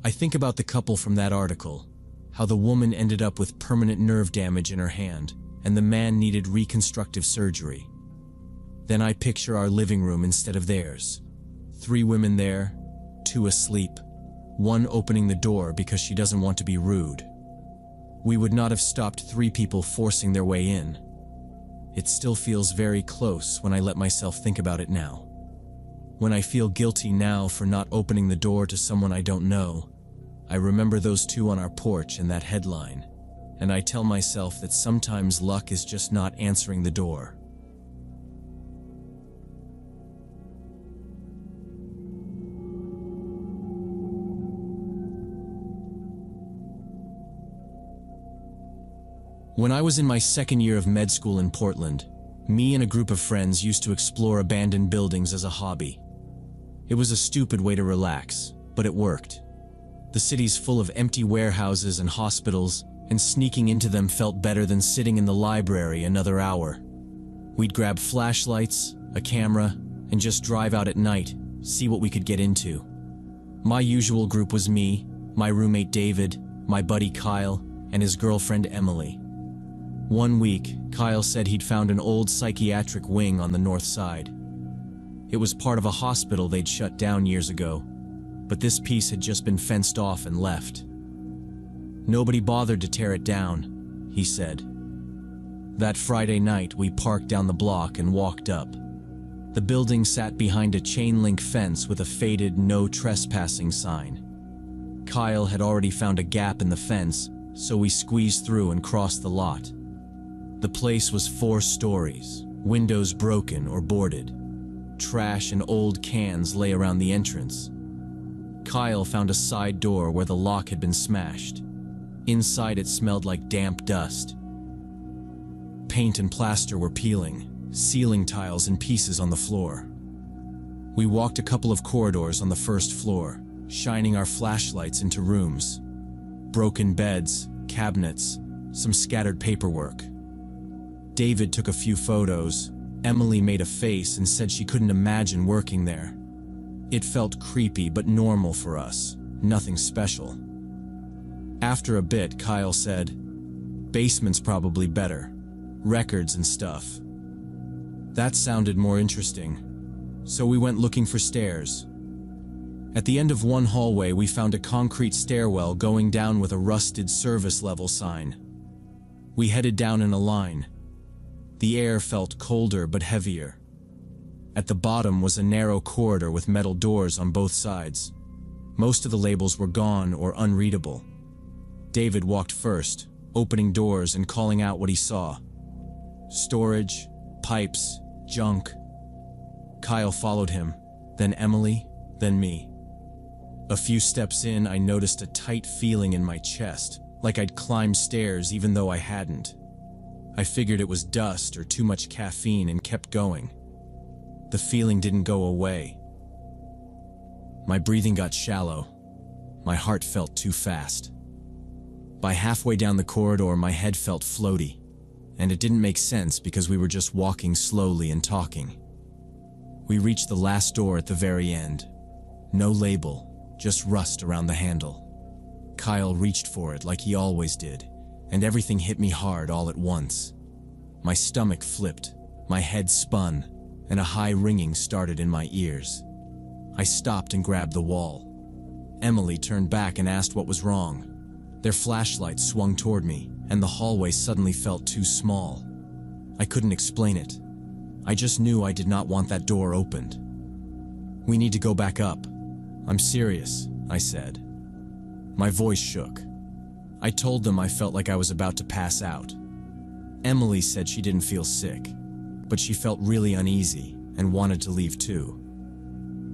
I think about the couple from that article, how the woman ended up with permanent nerve damage in her hand, and the man needed reconstructive surgery. Then I picture our living room instead of theirs. 3 women there, 2 asleep, 1 opening the door because she doesn't want to be rude. We would not have stopped 3 people forcing their way in. It still feels very close when I let myself think about it now. When I feel guilty now for not opening the door to someone I don't know, I remember those 2 on our porch and that headline, and I tell myself that sometimes luck is just not answering the door. When I was in my 2nd year of med school in Portland, me and a group of friends used to explore abandoned buildings as a hobby. It was a stupid way to relax, but it worked. The city's full of empty warehouses and hospitals, and sneaking into them felt better than sitting in the library another hour. We'd grab flashlights, a camera, and just drive out at night, see what we could get into. My usual group was me, my roommate David, my buddy Kyle, and his girlfriend Emily. One week, Kyle said he'd found an old psychiatric wing on the north side. It was part of a hospital they'd shut down years ago, but this piece had just been fenced off and left. Nobody bothered to tear it down, he said. That Friday night, we parked down the block and walked up. The building sat behind a chain-link fence with a faded "No Trespassing" sign. Kyle had already found a gap in the fence, so we squeezed through and crossed the lot. The place was 4 stories, windows broken or boarded. Trash and old cans lay around the entrance. Kyle found a side door where the lock had been smashed. Inside it smelled like damp dust. Paint and plaster were peeling, ceiling tiles in pieces on the floor. We walked a couple of corridors on the 1st floor, shining our flashlights into rooms. Broken beds, cabinets, some scattered paperwork. David took a few photos. Emily made a face and said she couldn't imagine working there. It felt creepy but normal for us, nothing special. After a bit, Kyle said, "Basement's probably better. Records and stuff." That sounded more interesting, so we went looking for stairs. At the end of one hallway, we found a concrete stairwell going down with a rusted service level sign. We headed down in a line. The air felt colder but heavier. At the bottom was a narrow corridor with metal doors on both sides. Most of the labels were gone or unreadable. David walked first, opening doors and calling out what he saw. Storage, pipes, junk. Kyle followed him, then Emily, then me. A few steps in, I noticed a tight feeling in my chest, like I'd climbed stairs even though I hadn't. I figured it was dust or too much caffeine and kept going. The feeling didn't go away. My breathing got shallow. My heart felt too fast. By halfway down the corridor, my head felt floaty, and it didn't make sense because we were just walking slowly and talking. We reached the last door at the very end. No label, just rust around the handle. Kyle reached for it like he always did, and everything hit me hard all at once. My stomach flipped, my head spun, and a high ringing started in my ears. I stopped and grabbed the wall. Emily turned back and asked what was wrong. Their flashlights swung toward me, and the hallway suddenly felt too small. I couldn't explain it. I just knew I did not want that door opened. "We need to go back up. I'm serious," I said. My voice shook. I told them I felt like I was about to pass out. Emily said she didn't feel sick, but she felt really uneasy and wanted to leave too.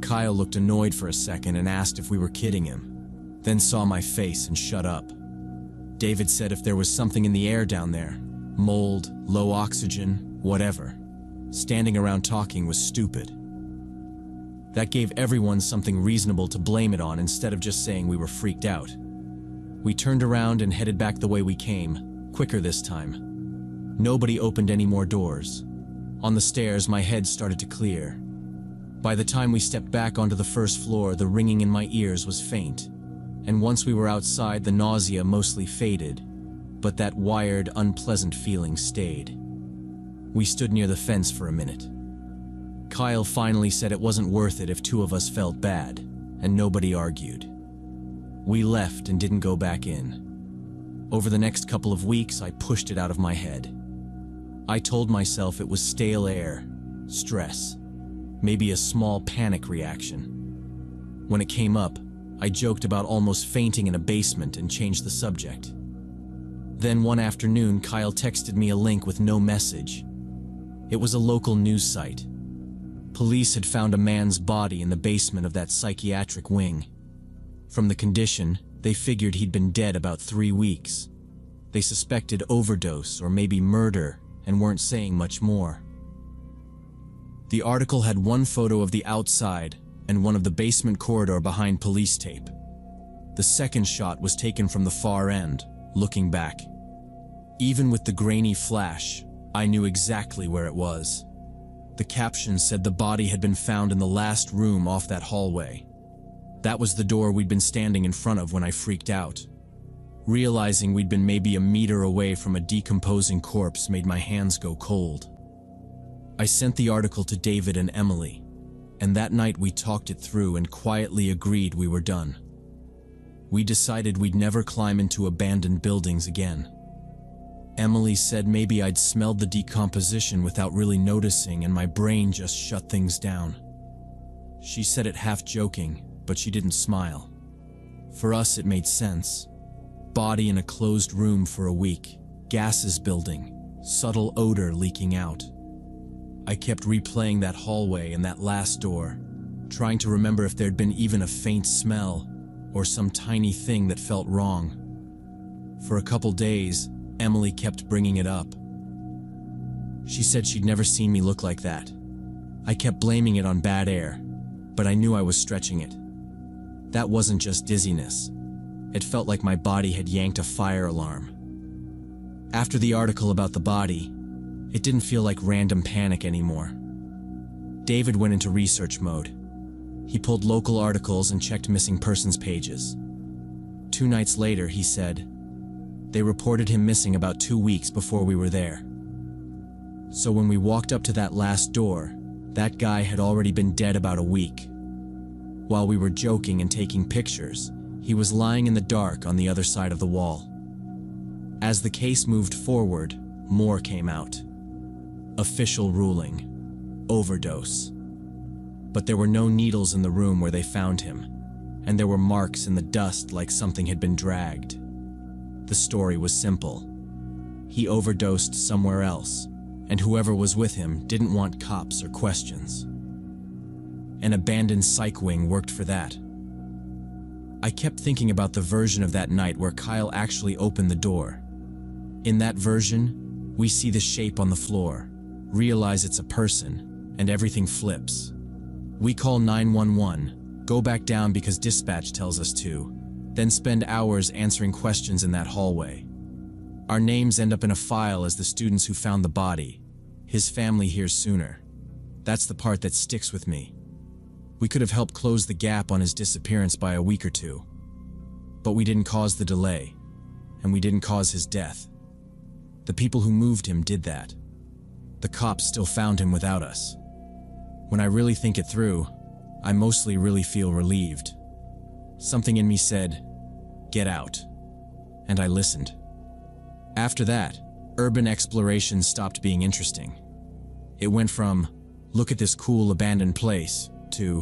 Kyle looked annoyed for a second and asked if we were kidding him, then saw my face and shut up. David said if there was something in the air down there, mold, low oxygen, whatever, standing around talking was stupid. That gave everyone something reasonable to blame it on instead of just saying we were freaked out. We turned around and headed back the way we came, quicker this time. Nobody opened any more doors. On the stairs, my head started to clear. By the time we stepped back onto the first floor, the ringing in my ears was faint, and once we were outside, the nausea mostly faded, but that wired, unpleasant feeling stayed. We stood near the fence for a minute. Kyle finally said it wasn't worth it if two of us felt bad, and nobody argued. We left and didn't go back in. Over the next couple of weeks, I pushed it out of my head. I told myself it was stale air, stress, maybe a small panic reaction. When it came up, I joked about almost fainting in a basement and changed the subject. Then one afternoon, Kyle texted me a link with no message. It was a local news site. Police had found a man's body in the basement of that psychiatric wing. From the condition, they figured he'd been dead about 3 weeks. They suspected overdose or maybe murder and weren't saying much more. The article had one photo of the outside and one of the basement corridor behind police tape. The second shot was taken from the far end, looking back. Even with the grainy flash, I knew exactly where it was. The caption said the body had been found in the last room off that hallway. That was the door we'd been standing in front of when I freaked out. Realizing we'd been maybe a meter away from a decomposing corpse made my hands go cold. I sent the article to David and Emily, and that night we talked it through and quietly agreed we were done. We decided we'd never climb into abandoned buildings again. Emily said maybe I'd smelled the decomposition without really noticing and my brain just shut things down. She said it half joking, but she didn't smile. For us, it made sense. Body in a closed room for a week, gases building, subtle odor leaking out. I kept replaying that hallway and that last door, trying to remember if there'd been even a faint smell or some tiny thing that felt wrong. For a couple days, Emily kept bringing it up. She said she'd never seen me look like that. I kept blaming it on bad air, but I knew I was stretching it. That wasn't just dizziness. It felt like my body had yanked a fire alarm. After the article about the body, it didn't feel like random panic anymore. David went into research mode. He pulled local articles and checked missing persons pages. 2 nights later, he said, they reported him missing about 2 weeks before we were there. So when we walked up to that last door, that guy had already been dead about a week. While we were joking and taking pictures, he was lying in the dark on the other side of the wall. As the case moved forward, more came out. Official ruling: overdose. But there were no needles in the room where they found him, and there were marks in the dust like something had been dragged. The story was simple. He overdosed somewhere else, and whoever was with him didn't want cops or questions. An abandoned psych wing worked for that. I kept thinking about the version of that night where Kyle actually opened the door. In that version, we see the shape on the floor, realize it's a person, and everything flips. We call 911, go back down because dispatch tells us to, then spend hours answering questions in that hallway. Our names end up in a file as the students who found the body. His family hears sooner. That's the part that sticks with me. We could have helped close the gap on his disappearance by a week or 2. But we didn't cause the delay. and we didn't cause his death. The people who moved him did that. The cops still found him without us. When I really think it through, I mostly really feel relieved. Something in me said, "Get out." And I listened. After that, urban exploration stopped being interesting. It went from, "Look at this cool abandoned place," to,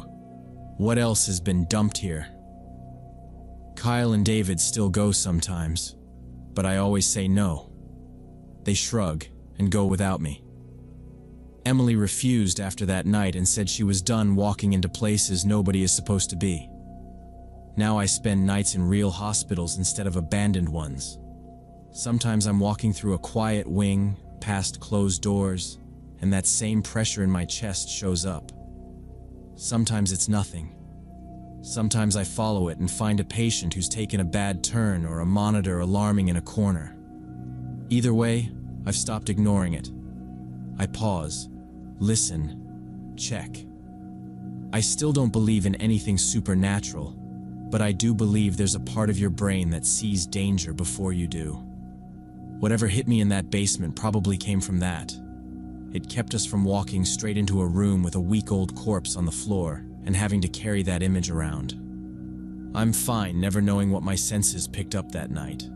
"What else has been dumped here?" Kyle and David still go sometimes, but I always say no. They shrug and go without me. Emily refused after that night and said she was done walking into places nobody is supposed to be. Now I spend nights in real hospitals instead of abandoned ones. Sometimes I'm walking through a quiet wing, past closed doors, and that same pressure in my chest shows up. Sometimes it's nothing. Sometimes I follow it and find a patient who's taken a bad turn or a monitor alarming in a corner. Either way, I've stopped ignoring it. I pause, listen, check. I still don't believe in anything supernatural, but I do believe there's a part of your brain that sees danger before you do. Whatever hit me in that basement probably came from that. It kept us from walking straight into a room with a week-old corpse on the floor and having to carry that image around. I'm fine never knowing what my senses picked up that night.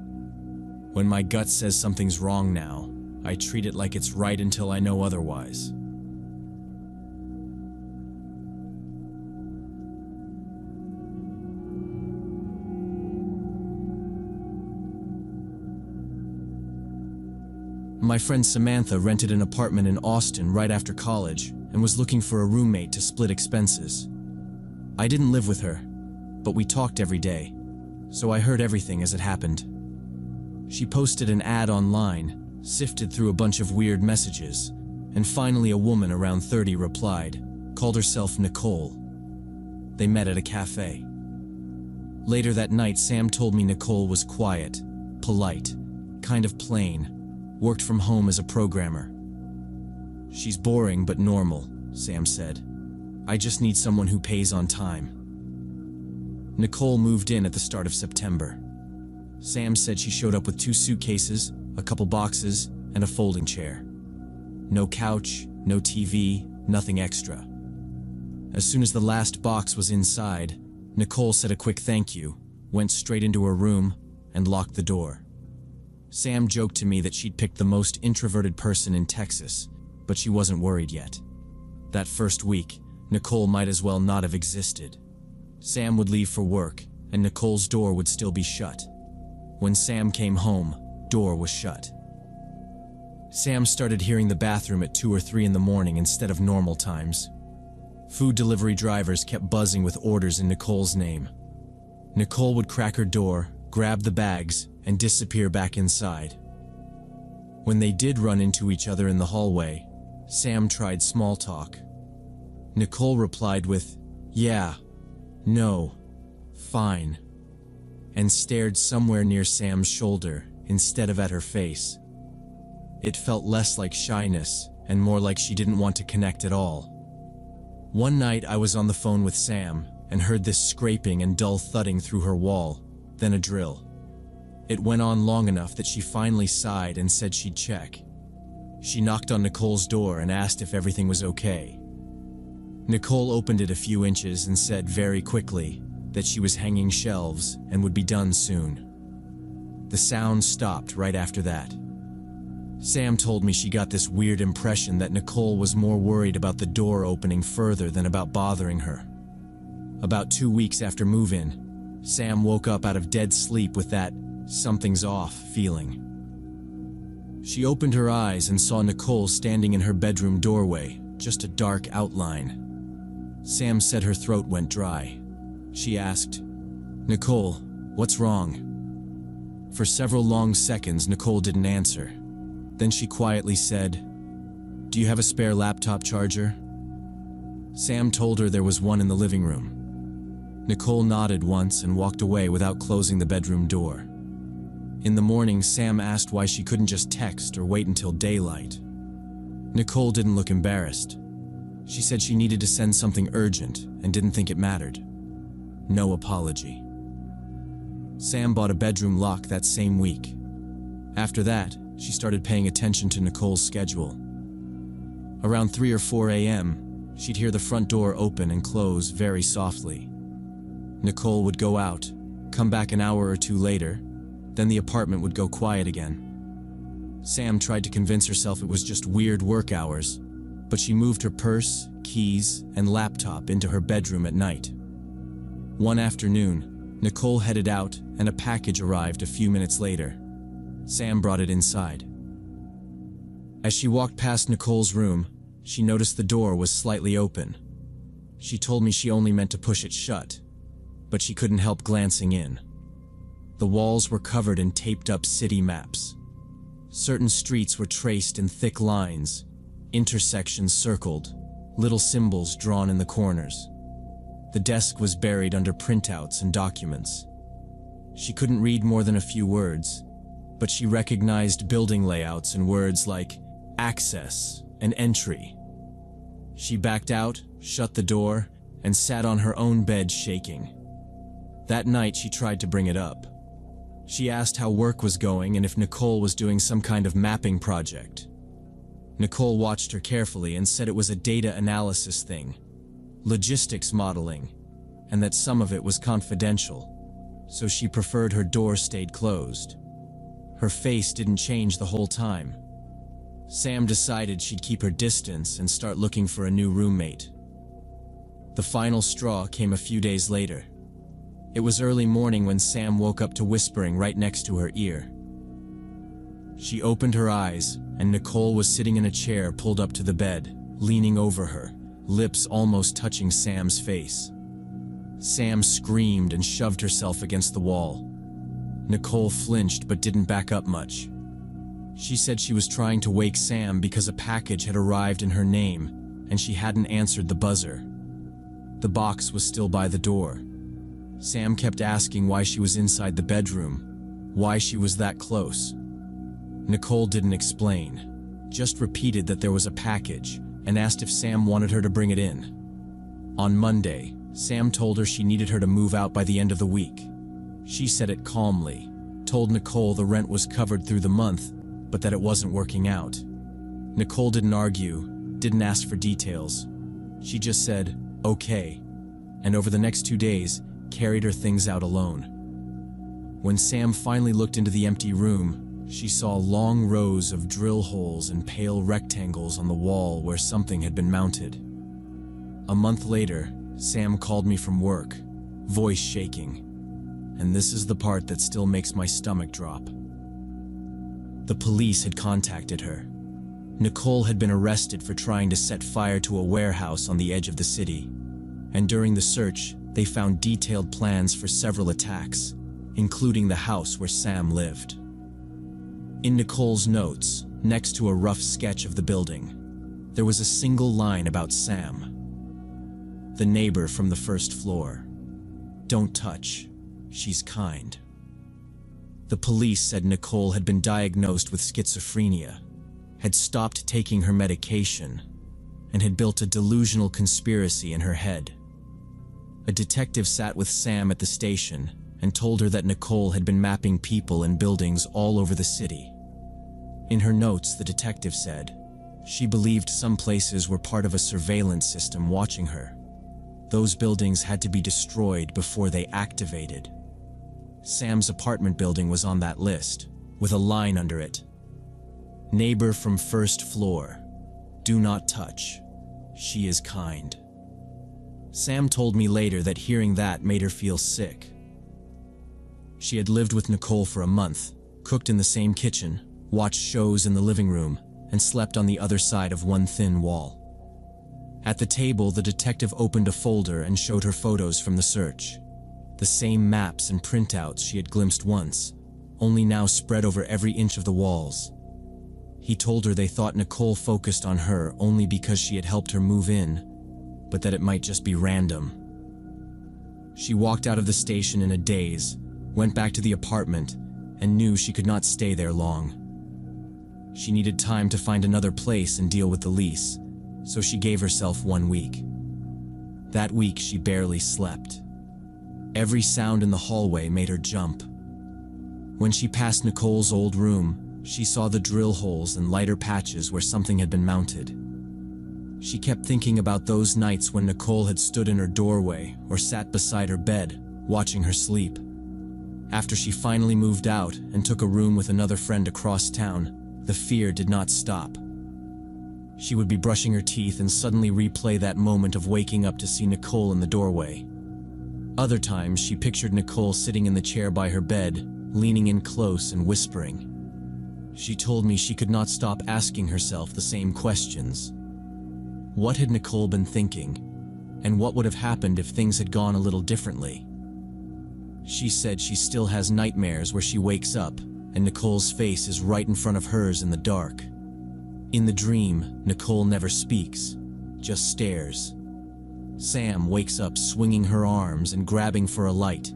When my gut says something's wrong now, I treat it like it's right until I know otherwise. My friend Samantha rented an apartment in Austin right after college and was looking for a roommate to split expenses. I didn't live with her, but we talked every day, so I heard everything as it happened. She posted an ad online, sifted through a bunch of weird messages, and finally a woman around 30 replied, called herself Nicole. They met at a cafe. Later that night, Sam told me Nicole was quiet, polite, kind of plain, worked from home as a programmer. "She's boring but normal," Sam said. "I just need someone who pays on time." Nicole moved in at the start of September. Sam said she showed up with 2 suitcases, a couple boxes, and a folding chair. No couch, no TV, nothing extra. As soon as the last box was inside, Nicole said a quick thank you, went straight into her room, and locked the door. Sam joked to me that she'd picked the most introverted person in Texas, but she wasn't worried yet. That first week, Nicole might as well not have existed. Sam would leave for work, and Nicole's door would still be shut. When Sam came home, door was shut. Sam started hearing the bathroom at 2 or 3 in the morning instead of normal times. Food delivery drivers kept buzzing with orders in Nicole's name. Nicole would crack her door, grab the bags, and disappear back inside. When they did run into each other in the hallway, Sam tried small talk. Nicole replied with, "Yeah, no, fine," and stared somewhere near Sam's shoulder instead of at her face. It felt less like shyness and more like she didn't want to connect at all. One night I was on the phone with Sam and heard this scraping and dull thudding through her wall, then a drill. It went on long enough that she finally sighed and said she'd check. She knocked on Nicole's door and asked if everything was okay. Nicole opened it a few inches and said very quickly that she was hanging shelves and would be done soon. The sound stopped right after that. Sam told me she got this weird impression that Nicole was more worried about the door opening further than about bothering her. About 2 weeks after move-in, Sam woke up out of dead sleep with that "something's off" feeling. She opened her eyes and saw Nicole standing in her bedroom doorway, just a dark outline. Sam said her throat went dry. She asked, "Nicole, what's wrong?" For several long seconds, Nicole didn't answer. Then she quietly said, "Do you have a spare laptop charger?" Sam told her there was one in the living room. Nicole nodded once and walked away without closing the bedroom door. In the morning, Sam asked why she couldn't just text or wait until daylight. Nicole didn't look embarrassed. She said she needed to send something urgent and didn't think it mattered. No apology. Sam bought a bedroom lock that same week. After that, she started paying attention to Nicole's schedule. Around 3 or 4 a.m., she'd hear the front door open and close very softly. Nicole would go out, come back an hour or two later, then the apartment would go quiet again. Sam tried to convince herself it was just weird work hours, but she moved her purse, keys, and laptop into her bedroom at night. One afternoon, Nicole headed out and a package arrived a few minutes later. Sam brought it inside. As she walked past Nicole's room, she noticed the door was slightly open. She told me she only meant to push it shut, but she couldn't help glancing in. The walls were covered in taped-up city maps. Certain streets were traced in thick lines, intersections circled, little symbols drawn in the corners. The desk was buried under printouts and documents. She couldn't read more than a few words, but she recognized building layouts and words like access and entry. She backed out, shut the door, and sat on her own bed shaking. That night she tried to bring it up. She asked how work was going and if Nicole was doing some kind of mapping project. Nicole watched her carefully and said it was a data analysis thing, logistics modeling, and that some of it was confidential, so she preferred her door stayed closed. Her face didn't change the whole time. Sam decided she'd keep her distance and start looking for a new roommate. The final straw came a few days later. It was early morning when Sam woke up to whispering right next to her ear. She opened her eyes, and Nicole was sitting in a chair pulled up to the bed, leaning over her, lips almost touching Sam's face. Sam screamed and shoved herself against the wall. Nicole flinched but didn't back up much. She said she was trying to wake Sam because a package had arrived in her name, and she hadn't answered the buzzer. The box was still by the door. Sam kept asking why she was inside the bedroom, why she was that close. Nicole didn't explain, just repeated that there was a package and asked if Sam wanted her to bring it in. On Monday, Sam told her she needed her to move out by the end of the week. She said it calmly, told Nicole the rent was covered through the month, but that it wasn't working out. Nicole didn't argue, didn't ask for details. She just said, okay, and over the next 2 days, carried her things out alone. When Sam finally looked into the empty room, she saw long rows of drill holes and pale rectangles on the wall where something had been mounted. A month later, Sam called me from work, voice shaking. And this is the part that still makes my stomach drop. The police had contacted her. Nicole had been arrested for trying to set fire to a warehouse on the edge of the city. And during the search, they found detailed plans for several attacks, including the house where Sam lived. In Nicole's notes, next to a rough sketch of the building, there was a single line about Sam, the neighbor from the first floor. Don't touch. She's kind. The police said Nicole had been diagnosed with schizophrenia, had stopped taking her medication, and had built a delusional conspiracy in her head. A detective sat with Sam at the station and told her that Nicole had been mapping people and buildings all over the city. In her notes, the detective said, she believed some places were part of a surveillance system watching her. Those buildings had to be destroyed before they activated. Sam's apartment building was on that list, with a line under it. Neighbor from first floor. Do not touch. She is kind. Sam told me later that hearing that made her feel sick. She had lived with Nicole for a month, cooked in the same kitchen, watched shows in the living room, and slept on the other side of one thin wall. At the table, the detective opened a folder and showed her photos from the search. The same maps and printouts she had glimpsed once, only now spread over every inch of the walls. He told her they thought Nicole focused on her only because she had helped her move in, but that it might just be random. She walked out of the station in a daze, went back to the apartment, and knew she could not stay there long. She needed time to find another place and deal with the lease, so she gave herself 1 week. That week she barely slept. Every sound in the hallway made her jump. When she passed Nicole's old room, she saw the drill holes and lighter patches where something had been mounted. She kept thinking about those nights when Nicole had stood in her doorway or sat beside her bed, watching her sleep. After she finally moved out and took a room with another friend across town, the fear did not stop. She would be brushing her teeth and suddenly replay that moment of waking up to see Nicole in the doorway. Other times, she pictured Nicole sitting in the chair by her bed, leaning in close and whispering. She told me she could not stop asking herself the same questions. What had Nicole been thinking? And what would have happened if things had gone a little differently? She said she still has nightmares where she wakes up and Nicole's face is right in front of hers in the dark. In the dream, Nicole never speaks, just stares. Sam wakes up swinging her arms and grabbing for a light,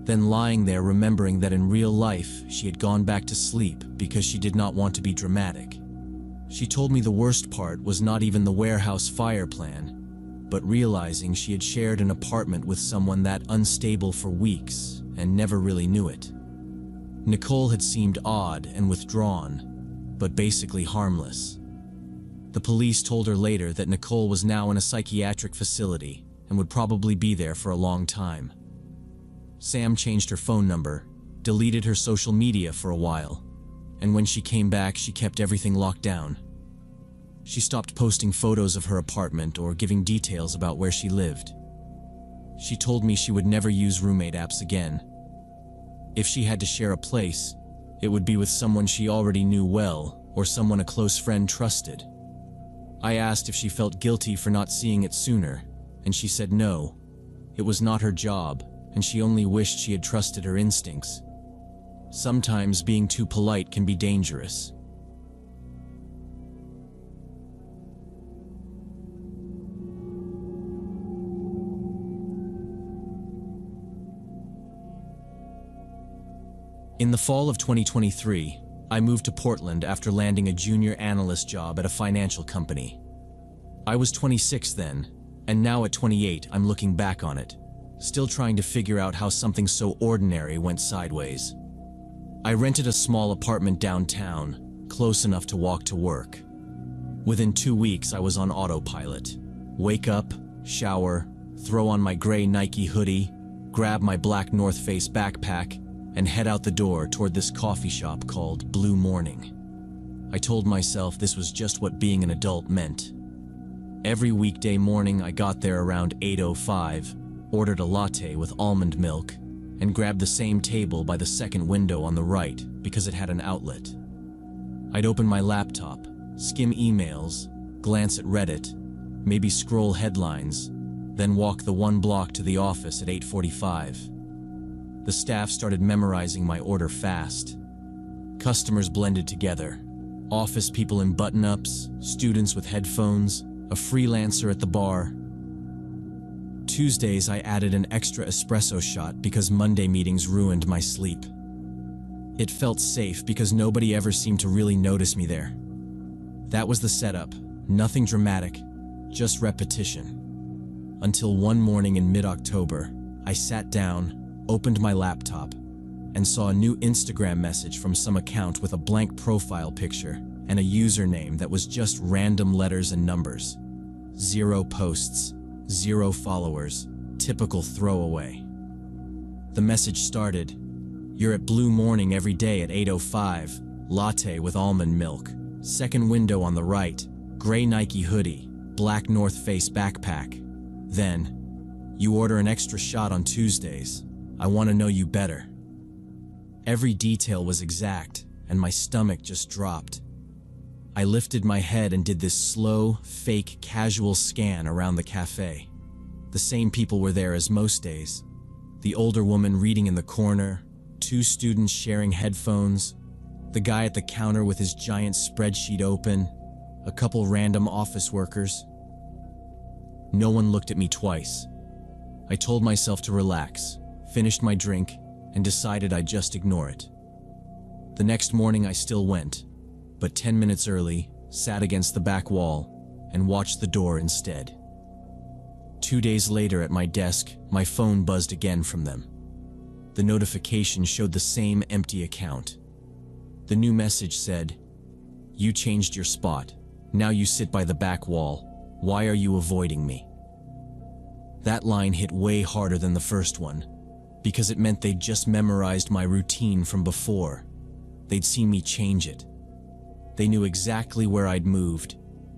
then lying there remembering that in real life she had gone back to sleep because she did not want to be dramatic. She told me the worst part was not even the warehouse fire plan, but realizing she had shared an apartment with someone that unstable for weeks and never really knew it. Nicole had seemed odd and withdrawn, but basically harmless. The police told her later that Nicole was now in a psychiatric facility and would probably be there for a long time. Sam changed her phone number, deleted her social media for a while, and when she came back, she kept everything locked down. She stopped posting photos of her apartment or giving details about where she lived. She told me she would never use roommate apps again. If she had to share a place, it would be with someone she already knew well or someone a close friend trusted. I asked if she felt guilty for not seeing it sooner, and she said no. It was not her job, and she only wished she had trusted her instincts. Sometimes being too polite can be dangerous. In the fall of 2023, I moved to Portland after landing a junior analyst job at a financial company. I was 26 then, and now at 28 I'm looking back on it, still trying to figure out how something so ordinary went sideways. I rented a small apartment downtown, close enough to walk to work. Within 2 weeks I was on autopilot. Wake up, shower, throw on my gray Nike hoodie, grab my black North Face backpack, and head out the door toward this coffee shop called Blue Morning. I told myself this was just what being an adult meant. Every weekday morning I got there around 8:05, ordered a latte with almond milk, and grabbed the same table by the second window on the right because it had an outlet. I'd open my laptop, skim emails, glance at Reddit, maybe scroll headlines, then walk the 1 block to the office at 8:45. The staff started memorizing my order fast. Customers blended together. Office people in button-ups, students with headphones, a freelancer at the bar. Tuesdays I added an extra espresso shot because Monday meetings ruined my sleep. It felt safe because nobody ever seemed to really notice me there. That was the setup, nothing dramatic, just repetition. Until one morning in mid-October, I sat down, opened my laptop, and saw a new Instagram message from some account with a blank profile picture and a username that was just random letters and numbers. 0 posts, 0 followers, typical throwaway. The message started, "You're at Blue Morning every day at 8:05, latte with almond milk, second window on the right, gray Nike hoodie, black North Face backpack. Then, you order an extra shot on Tuesdays. I want to know you better." Every detail was exact, and my stomach just dropped. I lifted my head and did this slow, fake, casual scan around the cafe. The same people were there as most days. The older woman reading in the corner, 2 students sharing headphones, the guy at the counter with his giant spreadsheet open, a couple random office workers. No one looked at me twice. I told myself to relax, finished my drink, and decided I'd just ignore it. The next morning I still went, but 10 minutes early, sat against the back wall, and watched the door instead. 2 days later at my desk, my phone buzzed again from them. The notification showed the same empty account. The new message said, "You changed your spot. Now you sit by the back wall. Why are you avoiding me?" That line hit way harder than the first one, because it meant they'd just memorized my routine from before. They'd seen me change it. They knew exactly where I'd moved,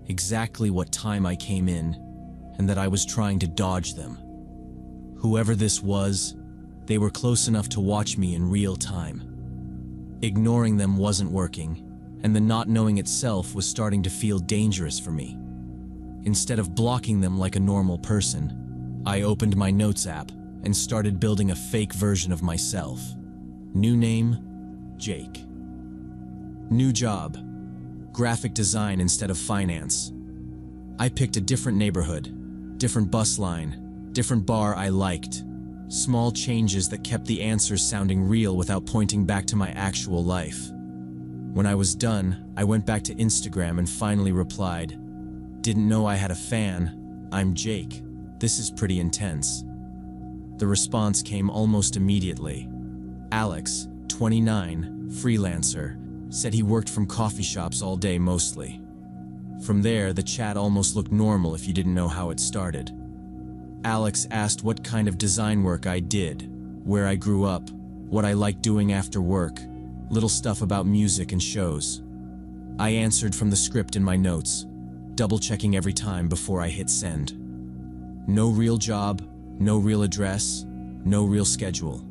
exactly what time I came in, and that I was trying to dodge them. Whoever this was, they were close enough to watch me in real time. Ignoring them wasn't working, and the not knowing itself was starting to feel dangerous for me. Instead of blocking them like a normal person, I opened my notes app and started building a fake version of myself. New name, Jake. New job, graphic design instead of finance. I picked a different neighborhood, different bus line, different bar I liked. Small changes that kept the answers sounding real without pointing back to my actual life. When I was done, I went back to Instagram and finally replied, "Didn't know I had a fan. I'm Jake. This is pretty intense." The response came almost immediately. Alex, 29, freelancer, said he worked from coffee shops all day mostly. From there, the chat almost looked normal if you didn't know how it started. Alex asked what kind of design work I did, where I grew up, what I liked doing after work, little stuff about music and shows. I answered from the script in my notes, double-checking every time before I hit send. No real job, no real address, no real schedule.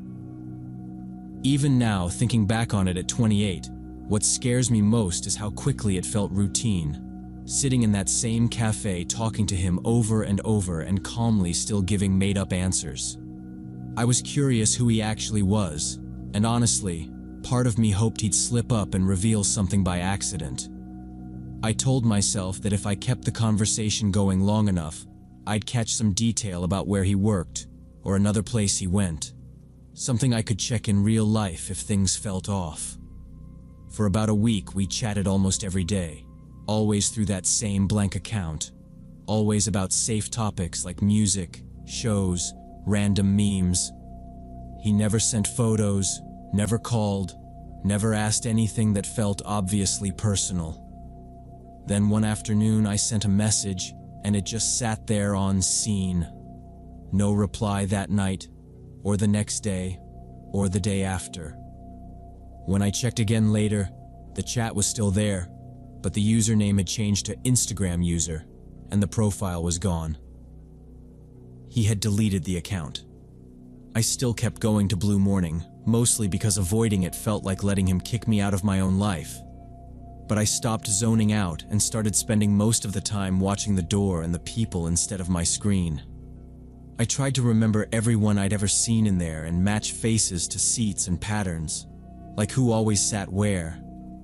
Even now, thinking back on it at 28, what scares me most is how quickly it felt routine. Sitting in that same cafe talking to him over and over and calmly still giving made-up answers. I was curious who he actually was, and honestly, part of me hoped he'd slip up and reveal something by accident. I told myself that if I kept the conversation going long enough, I'd catch some detail about where he worked, or another place he went. Something I could check in real life if things felt off. For about a week, we chatted almost every day. Always through that same blank account. Always about safe topics like music, shows, random memes. He never sent photos, never called, never asked anything that felt obviously personal. Then one afternoon I sent a message and it just sat there on scene. No reply that night, or the next day, or the day after. When I checked again later, the chat was still there, but the username had changed to Instagram user, and the profile was gone. He had deleted the account. I still kept going to Blue Morning, mostly because avoiding it felt like letting him kick me out of my own life. But I stopped zoning out and started spending most of the time watching the door and the people instead of my screen. I tried to remember everyone I'd ever seen in there and match faces to seats and patterns, like who always sat where,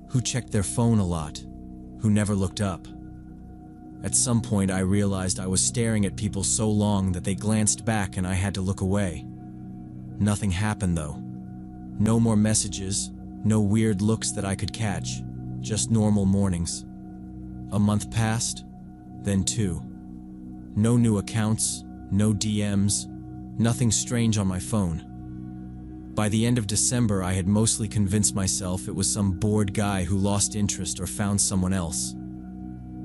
who checked their phone a lot, who never looked up. At some point I realized I was staring at people so long that they glanced back and I had to look away. Nothing happened though. No more messages, no weird looks that I could catch, just normal mornings. A month passed, then 2. No new accounts, no DMs, nothing strange on my phone. By the end of December, I had mostly convinced myself it was some bored guy who lost interest or found someone else.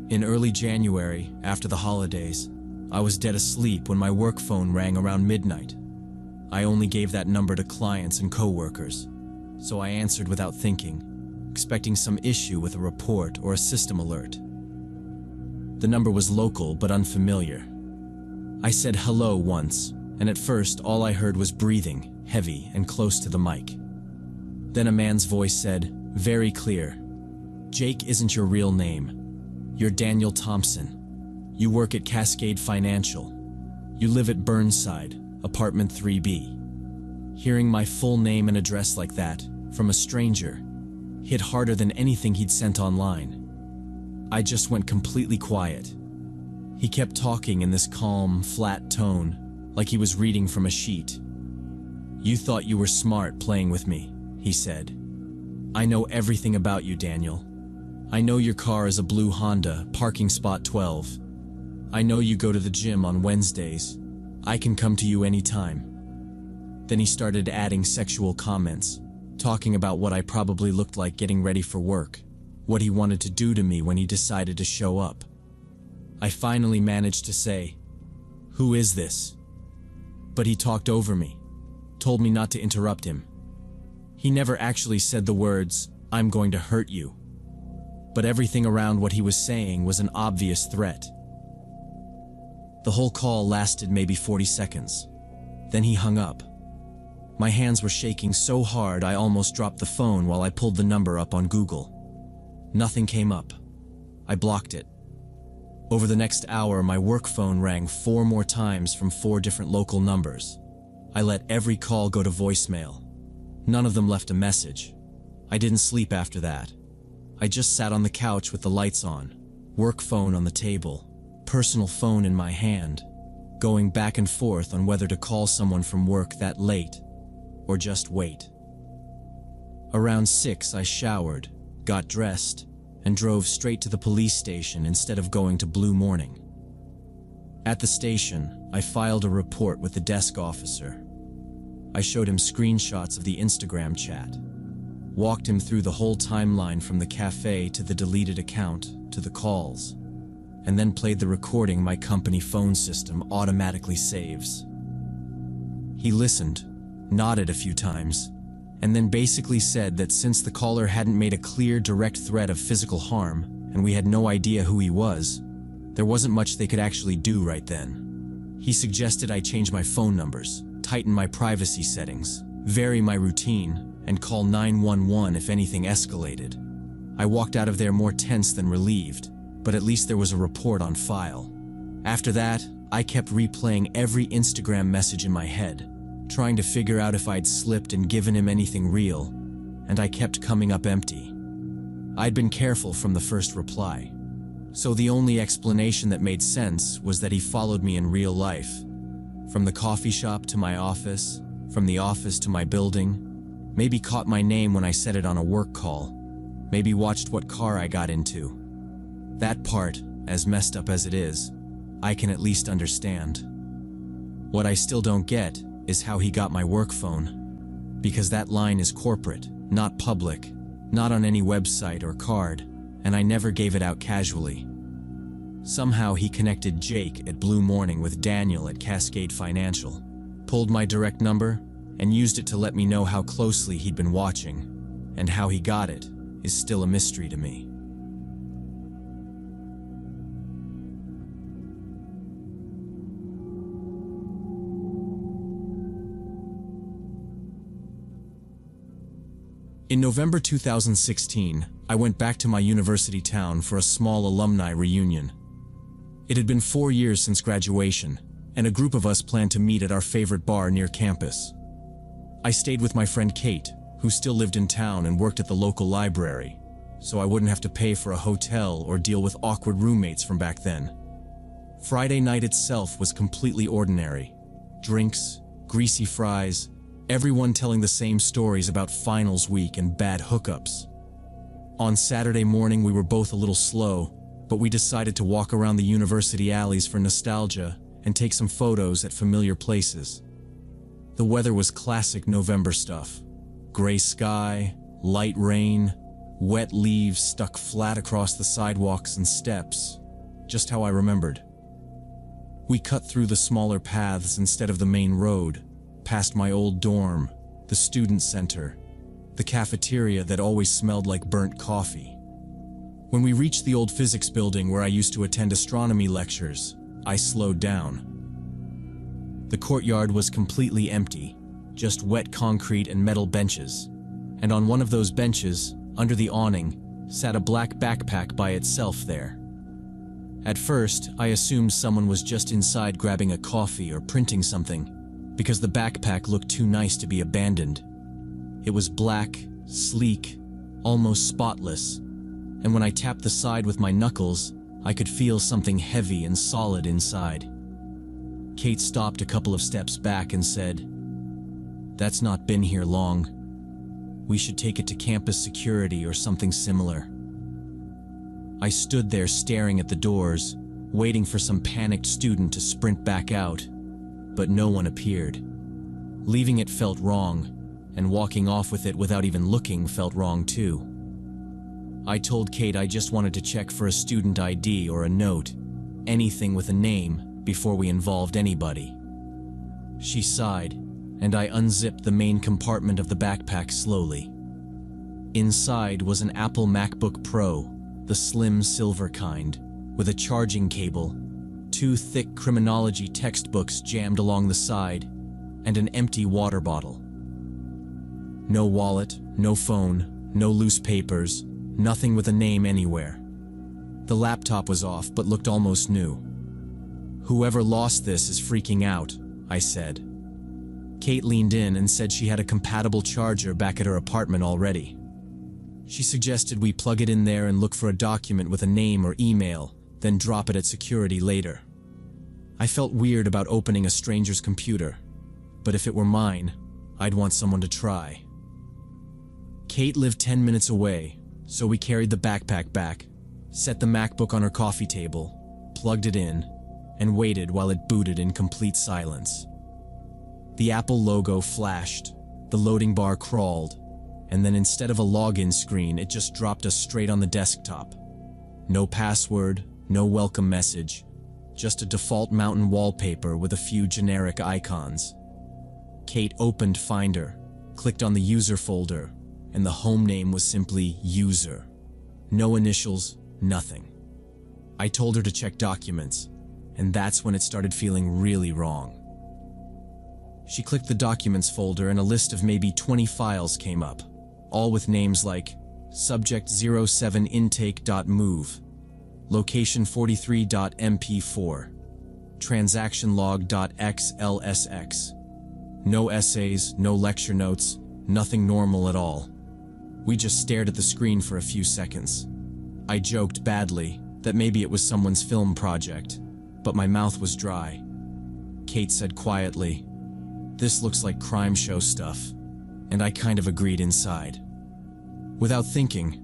In early January, after the holidays, I was dead asleep when my work phone rang around midnight. I only gave that number to clients and coworkers, so I answered without thinking, expecting some issue with a report or a system alert. The number was local but unfamiliar. I said hello once, and at first all I heard was breathing, heavy and close to the mic. Then a man's voice said, very clear, "Jake isn't your real name. You're Daniel Thompson. You work at Cascade Financial. You live at Burnside, apartment 3B. Hearing my full name and address like that, from a stranger, hit harder than anything he'd sent online. I just went completely quiet. He kept talking in this calm, flat tone, like he was reading from a sheet. "You thought you were smart playing with me," he said. "I know everything about you, Daniel. I know your car is a blue Honda, parking spot 12. I know you go to the gym on Wednesdays. I can come to you anytime. Then he started adding sexual comments, talking about what I probably looked like getting ready for work, what he wanted to do to me when he decided to show up. I finally managed to say, "Who is this?" But he talked over me, told me not to interrupt him. He never actually said the words, "I'm going to hurt you." But everything around what he was saying was an obvious threat. The whole call lasted maybe 40 seconds. Then he hung up. My hands were shaking so hard I almost dropped the phone while I pulled the number up on Google. Nothing came up. I blocked it. Over the next hour, my work phone rang 4 more times from 4 different local numbers. I let every call go to voicemail. None of them left a message. I didn't sleep after that. I just sat on the couch with the lights on, work phone on the table, personal phone in my hand, going back and forth on whether to call someone from work that late or just wait. Around 6, I showered, got dressed, and drove straight to the police station instead of going to Blue Morning. At the station, I filed a report with the desk officer. I showed him screenshots of the Instagram chat, walked him through the whole timeline from the cafe to the deleted account to the calls, and then played the recording my company phone system automatically saves. He listened, nodded a few times, and then basically said that since the caller hadn't made a clear, direct threat of physical harm, and we had no idea who he was, there wasn't much they could actually do right then. He suggested I change my phone numbers, tighten my privacy settings, vary my routine, and call 911 if anything escalated. I walked out of there more tense than relieved, but at least there was a report on file. After that, I kept replaying every Instagram message in my head, trying to figure out if I'd slipped and given him anything real, and I kept coming up empty. I'd been careful from the first reply, so the only explanation that made sense was that he followed me in real life. From the coffee shop to my office, from the office to my building, maybe caught my name when I said it on a work call, maybe watched what car I got into. That part, as messed up as it is, I can at least understand. What I still don't get is how he got my work phone, because that line is corporate, not public, not on any website or card, and I never gave it out casually. Somehow he connected Jake at Blue Morning with Daniel at Cascade Financial, pulled my direct number, and used it to let me know how closely he'd been watching, and how he got it is still a mystery to me. In November 2016, I went back to my university town for a small alumni reunion. It had been 4 years since graduation, and a group of us planned to meet at our favorite bar near campus. I stayed with my friend Kate, who still lived in town and worked at the local library, so I wouldn't have to pay for a hotel or deal with awkward roommates from back then. Friday night itself was completely ordinary. Drinks, greasy fries, everyone telling the same stories about finals week and bad hookups. On Saturday morning we were both a little slow, but we decided to walk around the university alleys for nostalgia and take some photos at familiar places. The weather was classic November stuff. Gray sky, light rain, wet leaves stuck flat across the sidewalks and steps, just how I remembered. We cut through the smaller paths instead of the main road, past my old dorm, the student center, the cafeteria that always smelled like burnt coffee. When we reached the old physics building where I used to attend astronomy lectures, I slowed down. The courtyard was completely empty, just wet concrete and metal benches, and on one of those benches, under the awning, sat a black backpack by itself there. At first, I assumed someone was just inside grabbing a coffee or printing something, because the backpack looked too nice to be abandoned. It was black, sleek, almost spotless, and when I tapped the side with my knuckles, I could feel something heavy and solid inside. Kate stopped a couple of steps back and said, "That's not been here long. We should take it to campus security or something similar." I stood there staring at the doors, waiting for some panicked student to sprint back out, but no one appeared. Leaving it felt wrong, and walking off with it without even looking felt wrong too. I told Kate I just wanted to check for a student ID or a note, anything with a name, before we involved anybody. She sighed, and I unzipped the main compartment of the backpack slowly. Inside was an Apple MacBook Pro, the slim silver kind, with a charging cable, 2 thick criminology textbooks jammed along the side, and an empty water bottle. No wallet, no phone, no loose papers, nothing with a name anywhere. The laptop was off but looked almost new. "Whoever lost this is freaking out," I said. Kate leaned in and said she had a compatible charger back at her apartment already. She suggested we plug it in there and look for a document with a name or email, then drop it at security later. I felt weird about opening a stranger's computer, but if it were mine, I'd want someone to try. Kate lived 10 minutes away, so we carried the backpack back, set the MacBook on her coffee table, plugged it in, and waited while it booted in complete silence. The Apple logo flashed, the loading bar crawled, and then instead of a login screen, it just dropped us straight on the desktop. No password, no welcome message, just a default mountain wallpaper with a few generic icons. Kate opened Finder, clicked on the user folder, and the home name was simply user. No initials, nothing. I told her to check documents, and that's when it started feeling really wrong. She clicked the documents folder and a list of maybe 20 files came up, all with names like subject 07intake.move, location 43.mp4, transaction log.xlsx. No essays, no lecture notes, nothing normal at all. We just stared at the screen for a few seconds. I joked badly that maybe it was someone's film project, but my mouth was dry. Kate said quietly, "This looks like crime show stuff," and I kind of agreed inside. Without thinking,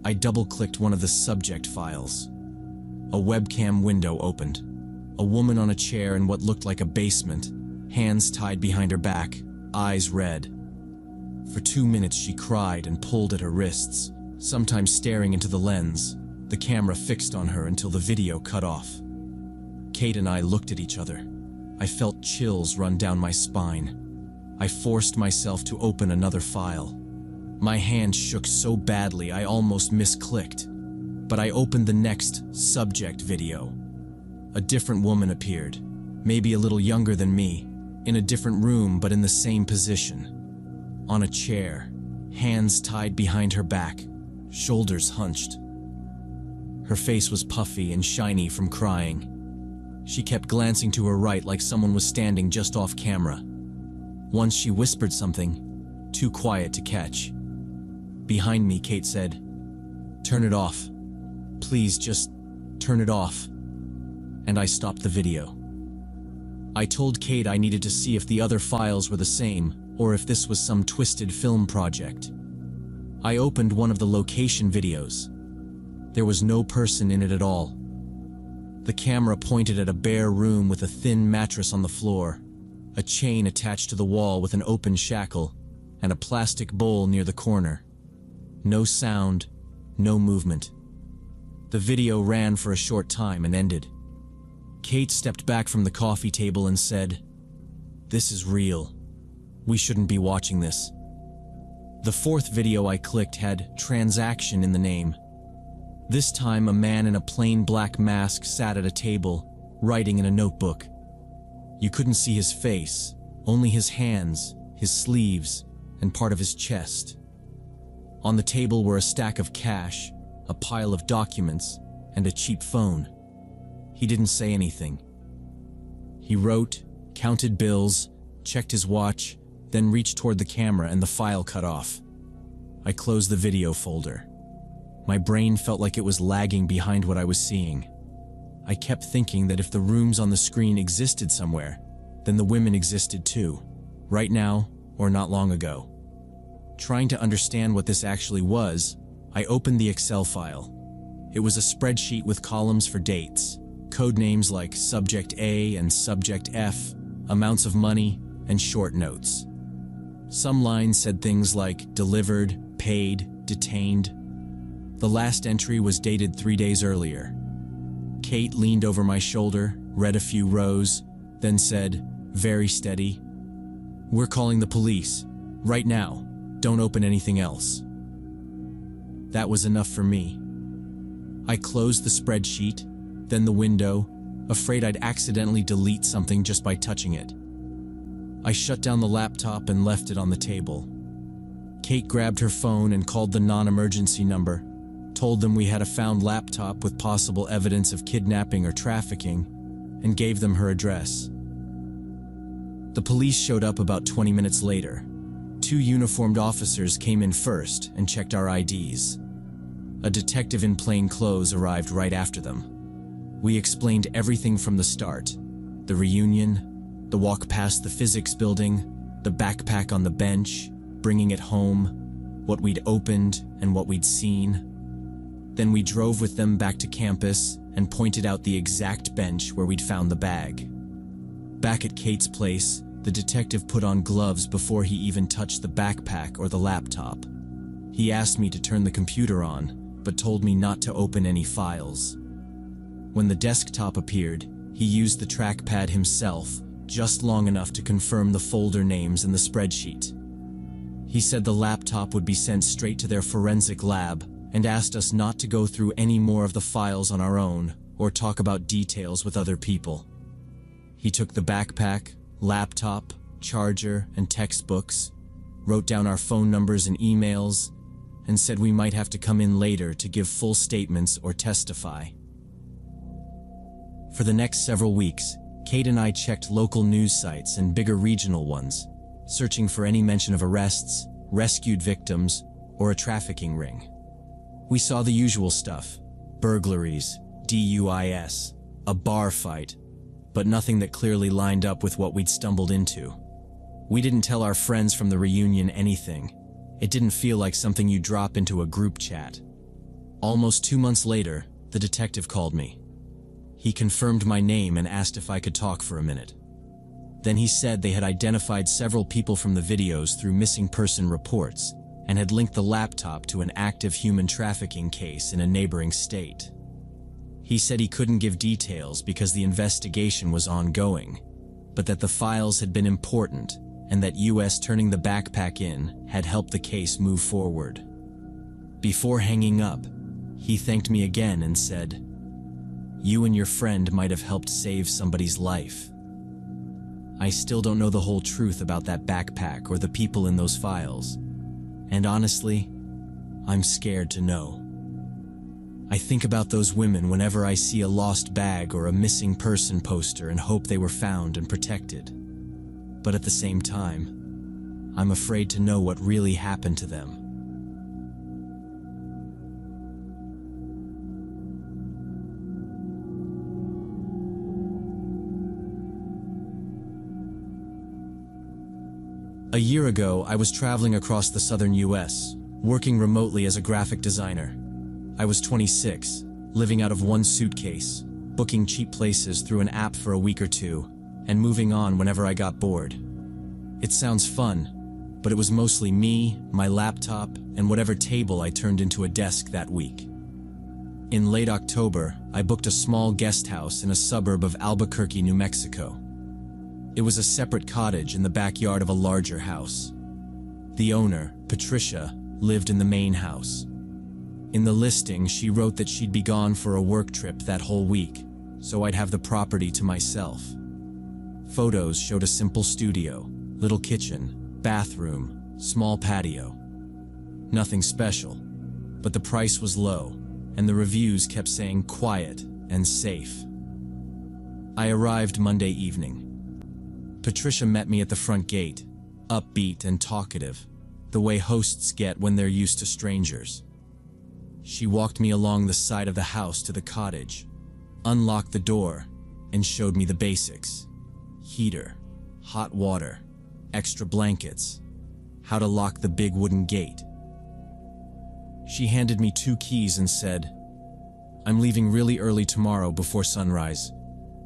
I double-clicked one of the subject files. A webcam window opened. A woman on a chair in what looked like a basement, hands tied behind her back, eyes red. For 2 minutes she cried and pulled at her wrists, sometimes staring into the lens, the camera fixed on her until the video cut off. Kate and I looked at each other. I felt chills run down my spine. I forced myself to open another file. My hand shook so badly I almost misclicked, but I opened the next subject video. A different woman appeared, maybe a little younger than me, in a different room but in the same position. On a chair, hands tied behind her back, shoulders hunched. Her face was puffy and shiny from crying. She kept glancing to her right like someone was standing just off camera. Once she whispered something, too quiet to catch. Behind me, Kate said, "Turn it off. Please just turn it off." And I stopped the video. I told Kate I needed to see if the other files were the same, or if this was some twisted film project. I opened one of the location videos. There was no person in it at all. The camera pointed at a bare room with a thin mattress on the floor, a chain attached to the wall with an open shackle, and a plastic bowl near the corner. No sound, no movement. The video ran for a short time and ended. Kate stepped back from the coffee table and said, "This is real. We shouldn't be watching this." The fourth video I clicked had transaction in the name. This time a man in a plain black mask sat at a table, writing in a notebook. You couldn't see his face, only his hands, his sleeves, and part of his chest. On the table were a stack of cash, a pile of documents, and a cheap phone. He didn't say anything. He wrote, counted bills, checked his watch, then reached toward the camera and the file cut off. I closed the video folder. My brain felt like it was lagging behind what I was seeing. I kept thinking that if the rooms on the screen existed somewhere, then the women existed too, right now or not long ago. Trying to understand what this actually was, I opened the Excel file. It was a spreadsheet with columns for dates, code names like Subject A and Subject F, amounts of money, and short notes. Some lines said things like delivered, paid, detained. The last entry was dated 3 days earlier. Kate leaned over my shoulder, read a few rows, then said, very steady, "We're calling the police. Right now. Don't open anything else." That was enough for me. I closed the spreadsheet, then the window, afraid I'd accidentally delete something just by touching it. I shut down the laptop and left it on the table. Kate grabbed her phone and called the non-emergency number, told them we had a found laptop with possible evidence of kidnapping or trafficking, and gave them her address. The police showed up about 20 minutes later. 2 uniformed officers came in first and checked our IDs. A detective in plain clothes arrived right after them. We explained everything from the start: the reunion, the walk past the physics building, the backpack on the bench, bringing it home, what we'd opened and what we'd seen. Then we drove with them back to campus and pointed out the exact bench where we'd found the bag. Back at Kate's place, the detective put on gloves before he even touched the backpack or the laptop. He asked me to turn the computer on, but told me not to open any files. When the desktop appeared, he used the trackpad himself, just long enough to confirm the folder names in the spreadsheet. He said the laptop would be sent straight to their forensic lab and asked us not to go through any more of the files on our own or talk about details with other people. He took the backpack, laptop, charger, and textbooks, wrote down our phone numbers and emails, and said we might have to come in later to give full statements or testify. For the next several weeks, Kate and I checked local news sites and bigger regional ones, searching for any mention of arrests, rescued victims, or a trafficking ring. We saw the usual stuff: burglaries, DUIs, a bar fight, but nothing that clearly lined up with what we'd stumbled into. We didn't tell our friends from the reunion anything. It didn't feel like something you drop into a group chat. Almost 2 months later, the detective called me. He confirmed my name and asked if I could talk for a minute. Then he said they had identified several people from the videos through missing person reports and had linked the laptop to an active human trafficking case in a neighboring state. He said he couldn't give details because the investigation was ongoing, but that the files had been important and that US turning the backpack in had helped the case move forward. Before hanging up, he thanked me again and said, "You and your friend might have helped save somebody's life." I still don't know the whole truth about that backpack or the people in those files, and honestly, I'm scared to know. I think about those women whenever I see a lost bag or a missing person poster and hope they were found and protected. But at the same time, I'm afraid to know what really happened to them. A year ago, I was traveling across the southern US, working remotely as a graphic designer. I was 26, living out of one suitcase, booking cheap places through an app for a week or two, and moving on whenever I got bored. It sounds fun, but it was mostly me, my laptop, and whatever table I turned into a desk that week. In late October, I booked a small guest house in a suburb of Albuquerque, New Mexico. It was a separate cottage in the backyard of a larger house. The owner, Patricia, lived in the main house. In the listing, she wrote that she'd be gone for a work trip that whole week, so I'd have the property to myself. Photos showed a simple studio, little kitchen, bathroom, small patio. Nothing special, but the price was low, and the reviews kept saying quiet and safe. I arrived Monday evening. Patricia met me at the front gate, upbeat and talkative, the way hosts get when they're used to strangers. She walked me along the side of the house to the cottage, unlocked the door, and showed me the basics: heater, hot water, extra blankets, how to lock the big wooden gate. She handed me 2 keys and said, "I'm leaving really early tomorrow before sunrise.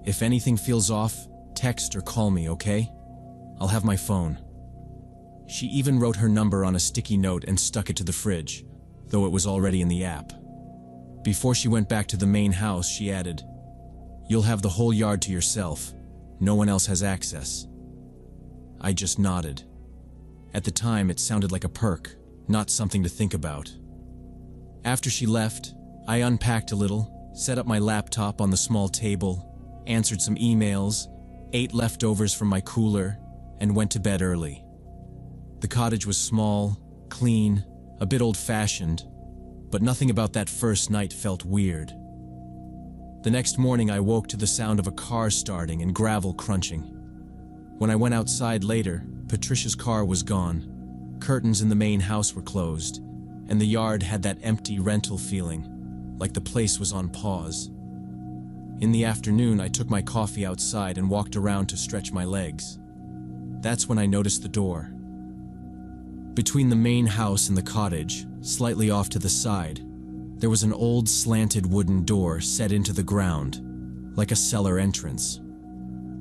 If anything feels off, text or call me, okay? I'll have my phone." She even wrote her number on a sticky note and stuck it to the fridge, though it was already in the app. Before she went back to the main house, she added, "You'll have the whole yard to yourself. No one else has access." I just nodded. At the time, it sounded like a perk, not something to think about. After she left, I unpacked a little, set up my laptop on the small table, answered some emails, ate leftovers from my cooler, and went to bed early. The cottage was small, clean, a bit old-fashioned, but nothing about that first night felt weird. The next morning I woke to the sound of a car starting and gravel crunching. When I went outside later, Patricia's car was gone, curtains in the main house were closed, and the yard had that empty rental feeling, like the place was on pause. In the afternoon, I took my coffee outside and walked around to stretch my legs. That's when I noticed the door. Between the main house and the cottage, slightly off to the side, there was an old slanted wooden door set into the ground, like a cellar entrance.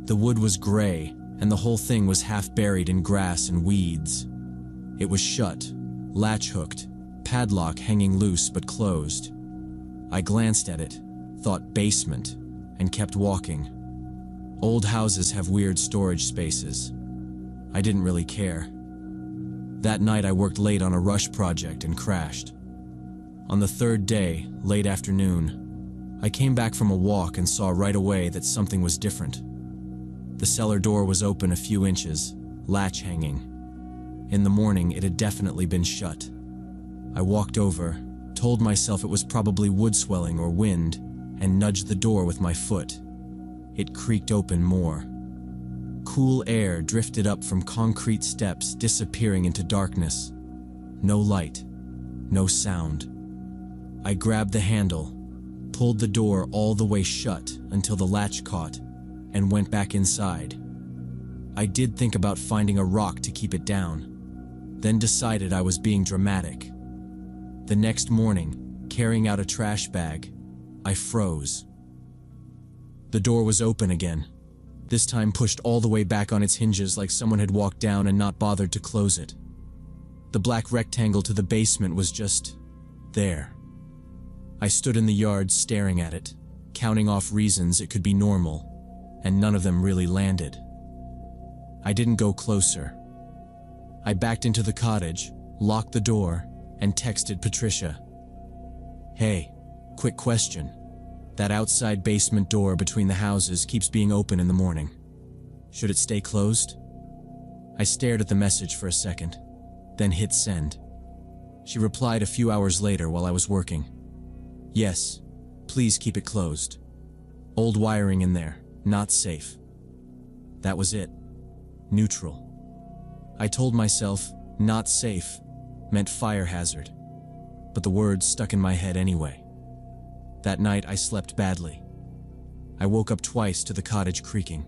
The wood was gray, and the whole thing was half buried in grass and weeds. It was shut, latch-hooked, padlock hanging loose but closed. I glanced at it, thought basement, and kept walking. Old houses have weird storage spaces. I didn't really care. That night I worked late on a rush project and crashed. On the third day, late afternoon, I came back from a walk and saw right away that something was different. The cellar door was open a few inches, latch hanging. In the morning, it had definitely been shut. I walked over, told myself it was probably wood swelling or wind, and nudged the door with my foot. It creaked open more. Cool air drifted up from concrete steps, disappearing into darkness. No light, no sound. I grabbed the handle, pulled the door all the way shut until the latch caught, and went back inside. I did think about finding a rock to keep it down, then decided I was being dramatic. The next morning, carrying out a trash bag, I froze. The door was open again, this time pushed all the way back on its hinges like someone had walked down and not bothered to close it. The black rectangle to the basement was just there. I stood in the yard staring at it, counting off reasons it could be normal, and none of them really landed. I didn't go closer. I backed into the cottage, locked the door, and texted Patricia. "Hey, quick question. That outside basement door between the houses keeps being open in the morning. Should it stay closed?" I stared at the message for a second, then hit send. She replied a few hours later while I was working. "Yes, please keep it closed. Old wiring in there, not safe." That was it. Neutral. I told myself, not safe, meant fire hazard, but the words stuck in my head anyway. That night I slept badly. I woke up twice to the cottage creaking.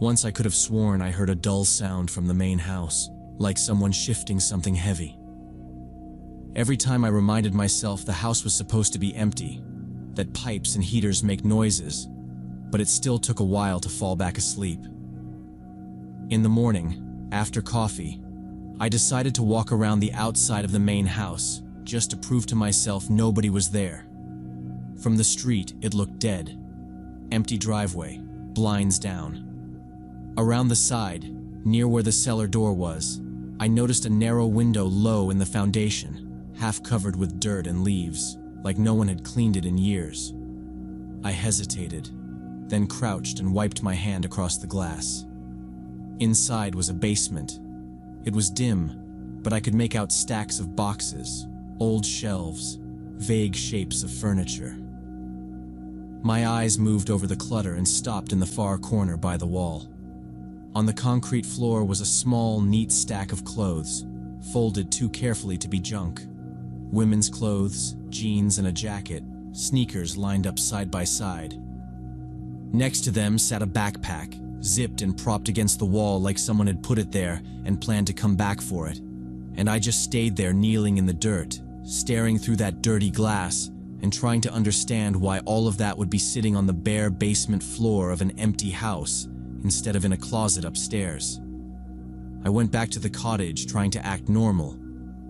Once I could have sworn I heard a dull sound from the main house, like someone shifting something heavy. Every time I reminded myself the house was supposed to be empty, that pipes and heaters make noises, but it still took a while to fall back asleep. In the morning, after coffee, I decided to walk around the outside of the main house, just to prove to myself nobody was there. From the street, it looked dead. Empty driveway, blinds down. Around the side, near where the cellar door was, I noticed a narrow window low in the foundation, half covered with dirt and leaves, like no one had cleaned it in years. I hesitated, then crouched and wiped my hand across the glass. Inside was a basement. It was dim, but I could make out stacks of boxes, old shelves, vague shapes of furniture. My eyes moved over the clutter and stopped in the far corner by the wall. On the concrete floor was a small, neat stack of clothes, folded too carefully to be junk. Women's clothes, jeans and a jacket, sneakers lined up side by side. Next to them sat a backpack, zipped and propped against the wall like someone had put it there and planned to come back for it. And I just stayed there kneeling in the dirt, staring through that dirty glass and trying to understand why all of that would be sitting on the bare basement floor of an empty house instead of in a closet upstairs. I went back to the cottage trying to act normal,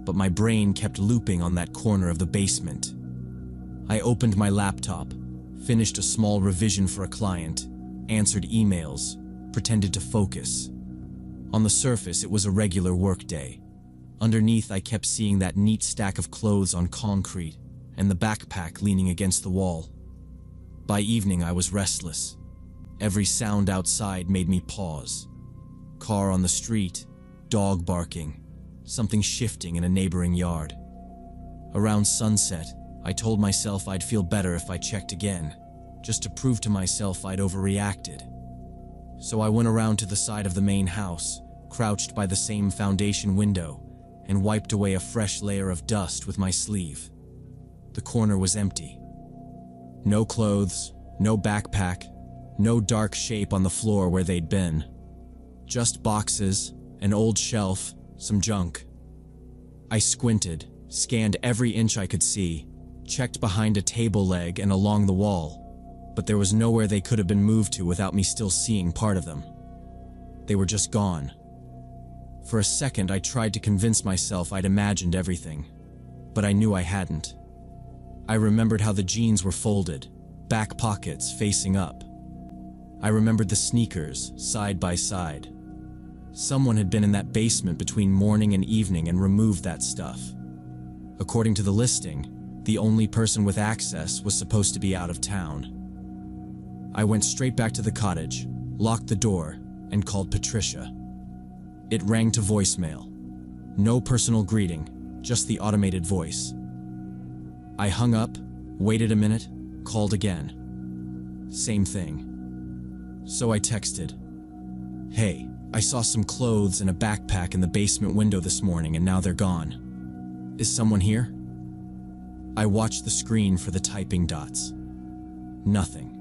but my brain kept looping on that corner of the basement. I opened my laptop, finished a small revision for a client, answered emails, pretended to focus. On the surface, it was a regular workday. Underneath, I kept seeing that neat stack of clothes on concrete and the backpack leaning against the wall. By evening, I was restless. Every sound outside made me pause. Car on the street, dog barking, something shifting in a neighboring yard. Around sunset, I told myself I'd feel better if I checked again, just to prove to myself I'd overreacted. So I went around to the side of the main house, crouched by the same foundation window, and wiped away a fresh layer of dust with my sleeve. The corner was empty. No clothes, no backpack, no dark shape on the floor where they'd been. Just boxes, an old shelf, some junk. I squinted, scanned every inch I could see, checked behind a table leg and along the wall, but there was nowhere they could have been moved to without me still seeing part of them. They were just gone. For a second, I tried to convince myself I'd imagined everything, but I knew I hadn't. I remembered how the jeans were folded, back pockets facing up. I remembered the sneakers, side by side. Someone had been in that basement between morning and evening and removed that stuff. According to the listing, the only person with access was supposed to be out of town. I went straight back to the cottage, locked the door, and called Patricia. It rang to voicemail. No personal greeting, just the automated voice. I hung up, waited a minute, called again. Same thing. So I texted, "Hey, I saw some clothes and a backpack in the basement window this morning and now they're gone. Is someone here?" I watched the screen for the typing dots. Nothing.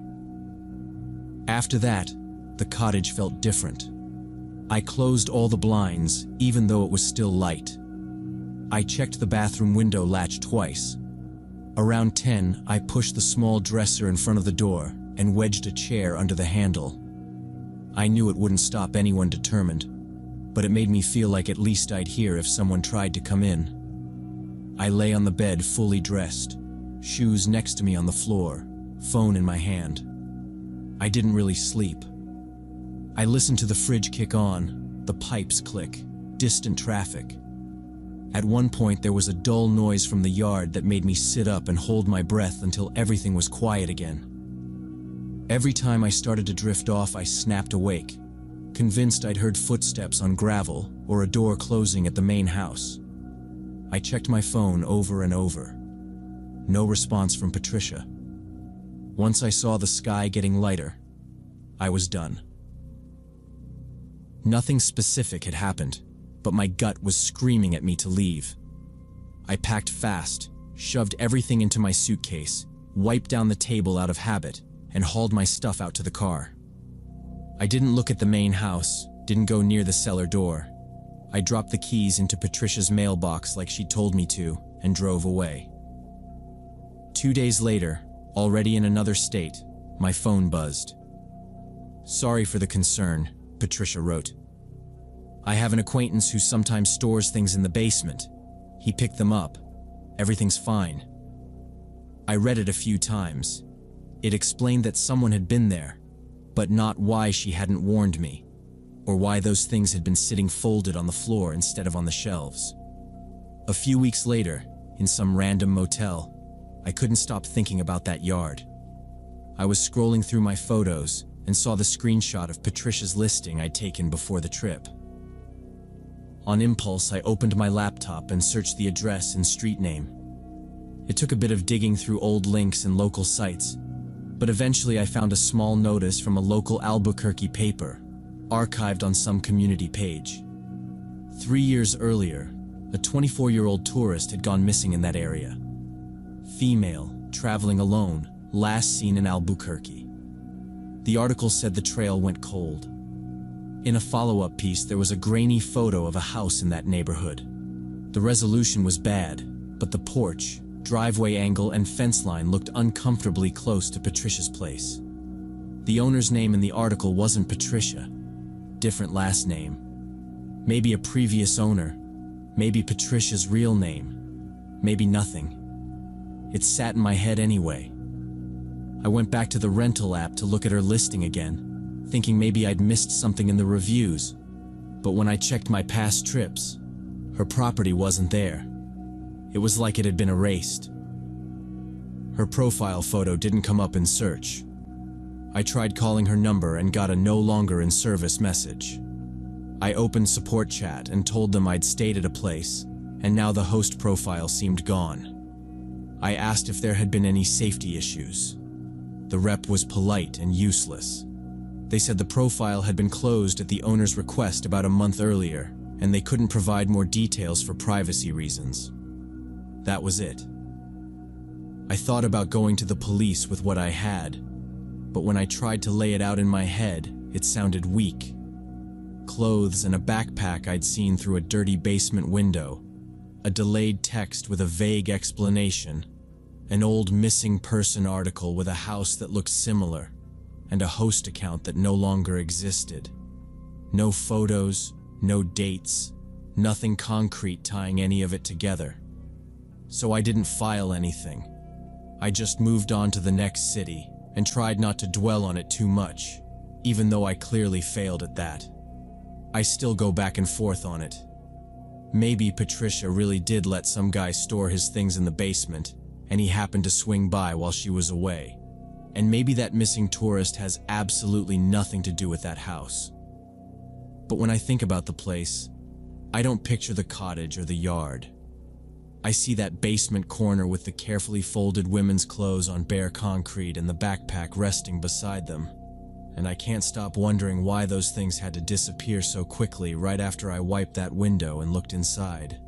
After that, the cottage felt different. I closed all the blinds, even though it was still light. I checked the bathroom window latch twice. Around 10, I pushed the small dresser in front of the door and wedged a chair under the handle. I knew it wouldn't stop anyone determined, but it made me feel like at least I'd hear if someone tried to come in. I lay on the bed fully dressed, shoes next to me on the floor, phone in my hand. I didn't really sleep. I listened to the fridge kick on, the pipes click, distant traffic. At one point there was a dull noise from the yard that made me sit up and hold my breath until everything was quiet again. Every time I started to drift off, I snapped awake, convinced I'd heard footsteps on gravel or a door closing at the main house. I checked my phone over and over. No response from Patricia. Once I saw the sky getting lighter, I was done. Nothing specific had happened, but my gut was screaming at me to leave. I packed fast, shoved everything into my suitcase, wiped down the table out of habit, and hauled my stuff out to the car. I didn't look at the main house, didn't go near the cellar door. I dropped the keys into Patricia's mailbox like she told me to, and drove away. 2 days later, already in another state, my phone buzzed. "Sorry for the concern," Patricia wrote. "I have an acquaintance who sometimes stores things in the basement. He picked them up. Everything's fine." I read it a few times. It explained that someone had been there, but not why she hadn't warned me, or why those things had been sitting folded on the floor instead of on the shelves. A few weeks later, in some random motel, I couldn't stop thinking about that yard. I was scrolling through my photos and saw the screenshot of Patricia's listing I'd taken before the trip. On impulse, I opened my laptop and searched the address and street name. It took a bit of digging through old links and local sites, but eventually I found a small notice from a local Albuquerque paper, archived on some community page. 3 years earlier, a 24-year-old tourist had gone missing in that area. Female, traveling alone, last seen in Albuquerque. The article said the trail went cold. In a follow-up piece, there was a grainy photo of a house in that neighborhood. The resolution was bad, but the porch, driveway angle, and fence line looked uncomfortably close to Patricia's place. The owner's name in the article wasn't Patricia. Different last name. Maybe a previous owner. Maybe Patricia's real name. Maybe nothing. It sat in my head anyway. I went back to the rental app to look at her listing again, thinking maybe I'd missed something in the reviews. But when I checked my past trips, her property wasn't there. It was like it had been erased. Her profile photo didn't come up in search. I tried calling her number and got a no longer in service message. I opened support chat and told them I'd stayed at a place, and now the host profile seemed gone. I asked if there had been any safety issues. The rep was polite and useless. They said the profile had been closed at the owner's request about a month earlier, and they couldn't provide more details for privacy reasons. That was it. I thought about going to the police with what I had, but when I tried to lay it out in my head, it sounded weak. Clothes and a backpack I'd seen through a dirty basement window, a delayed text with a vague explanation, an old missing person article with a house that looked similar, and a host account that no longer existed. No photos, no dates, nothing concrete tying any of it together. So I didn't file anything. I just moved on to the next city and tried not to dwell on it too much, even though I clearly failed at that. I still go back and forth on it. Maybe Patricia really did let some guy store his things in the basement, and he happened to swing by while she was away. And maybe that missing tourist has absolutely nothing to do with that house. But when I think about the place, I don't picture the cottage or the yard. I see that basement corner with the carefully folded women's clothes on bare concrete and the backpack resting beside them. And I can't stop wondering why those things had to disappear so quickly right after I wiped that window and looked inside.